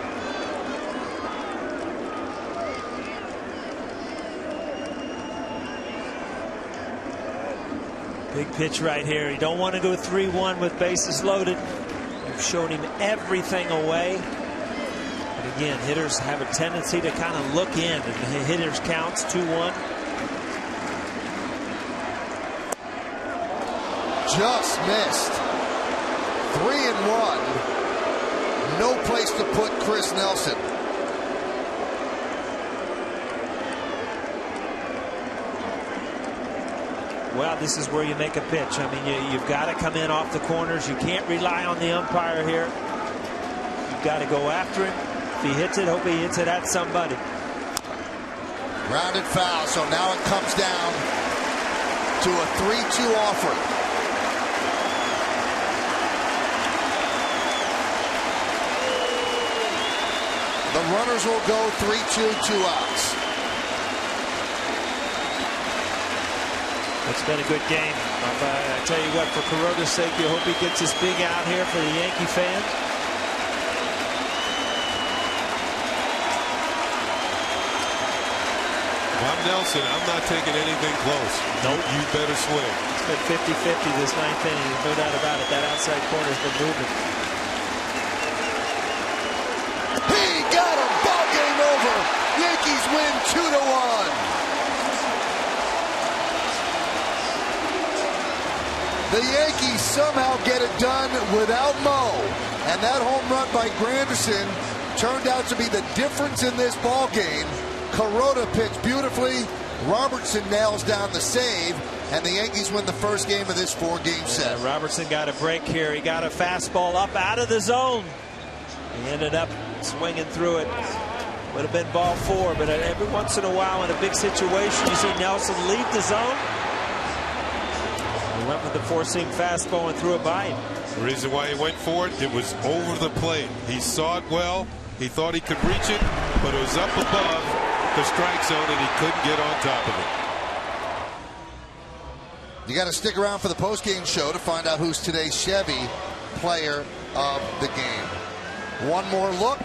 Big pitch right here. You don't want to go 3-1 with bases loaded. You've shown him everything away. But again, hitters have a tendency to kind of look in, and the hitters counts 2-1. Just missed. 3-1. No place to put Chris Nelson. Well, this is where you make a pitch. I mean, you've got to come in off the corners. You can't rely on the umpire here. You've got to go after him. If he hits it, hope he hits it at somebody. Grounded foul, so now it comes down to a 3-2 offer. The runners will go 3-2, 2 outs. It's been a good game. I tell you what, for Kuroda's sake, you hope he gets his big out here for the Yankee fans. If I'm Nelson, I'm not taking anything close. Nope. You better swing. It's been 50-50 this ninth inning. There's no doubt about it. That outside corner's been moving. He got him. Ball game over. Yankees win 2-1. The Yankees somehow get it done without Mo. And that home run by Granderson turned out to be the difference in this ball game. Kuroda pitched beautifully. Robertson nails down the save. And the Yankees win the first game of this 4-game set. Robertson got a break here. He got a fastball up out of the zone. He ended up swinging through it. Would have been ball 4. But every once in a while in a big situation, you see Nelson leave the zone. He went with the four-seam fastball and threw it by him. The reason why he went for it, it was over the plate. He saw it well. He thought he could reach it, but it was up above the strike zone, and he couldn't get on top of it. You got to stick around for the post-game show to find out who's today's Chevy player of the game. One more look.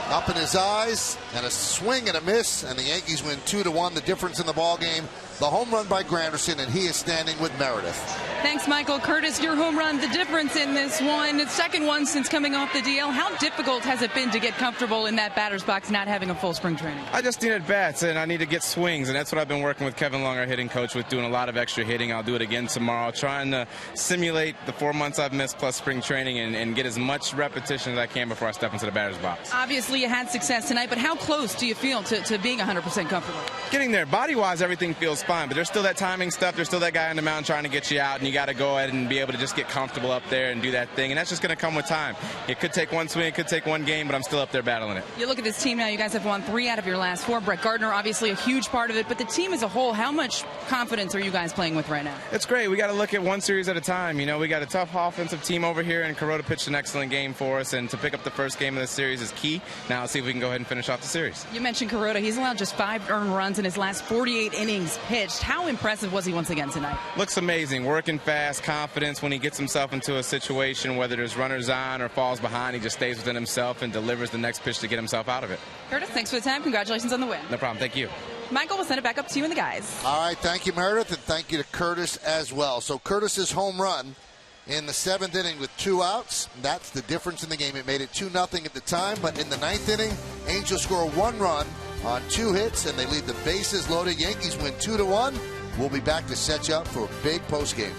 Up in his eyes, and a swing and a miss, and the Yankees win 2-1. The difference in the ball game, the home run by Granderson, and he is standing with Meredith. Thanks, Michael. Curtis, your home run, the difference in this one, the second one since coming off the DL. How difficult has it been to get comfortable in that batter's box, not having a full spring training? I just needed bats, and I need to get swings, and that's what I've been working with Kevin Long, our hitting coach, with doing a lot of extra hitting. I'll do it again tomorrow, trying to simulate the 4 months I've missed plus spring training and get as much repetition as I can before I step into the batter's box. Obviously, you had success tonight, but how close do you feel to being 100% comfortable? Getting there. Body-wise, everything feels fine, but there's still that timing stuff. There's still that guy on the mound trying to get you out, and you got to go ahead and be able to just get comfortable up there and do that thing, and that's just going to come with time. It could take one swing, it could take one game, but I'm still up there battling it. You look at this team now, you guys have won 3 out of your last 4. Brett Gardner, obviously a huge part of it, but the team as a whole, how much confidence are you guys playing with right now? It's great. We got to look at one series at a time. You know, we got a tough offensive team over here, and Kuroda pitched an excellent game for us, and to pick up the first game of this series is key. Now let's see if we can go ahead and finish off the series. You mentioned Kuroda. He's allowed just 5 earned runs in his last 48 innings pitched. How impressive was he once again tonight? Looks amazing. Working fast, confidence. When he gets himself into a situation, whether there's runners on or falls behind, he just stays within himself and delivers the next pitch to get himself out of it. Curtis, thanks for the time. Congratulations on the win. No problem. Thank you. Michael, we'll send it back up to you and the guys. All right, thank you, Meredith, and thank you to Curtis as well. So Curtis's home run in the 7th inning with 2 outs. That's the difference in the game. It made it 2-0 at the time, but in the 9th inning, Angels score 1 run on 2 hits, and they leave the bases loaded. Yankees win 2-1. We'll be back to set you up for a big postgame.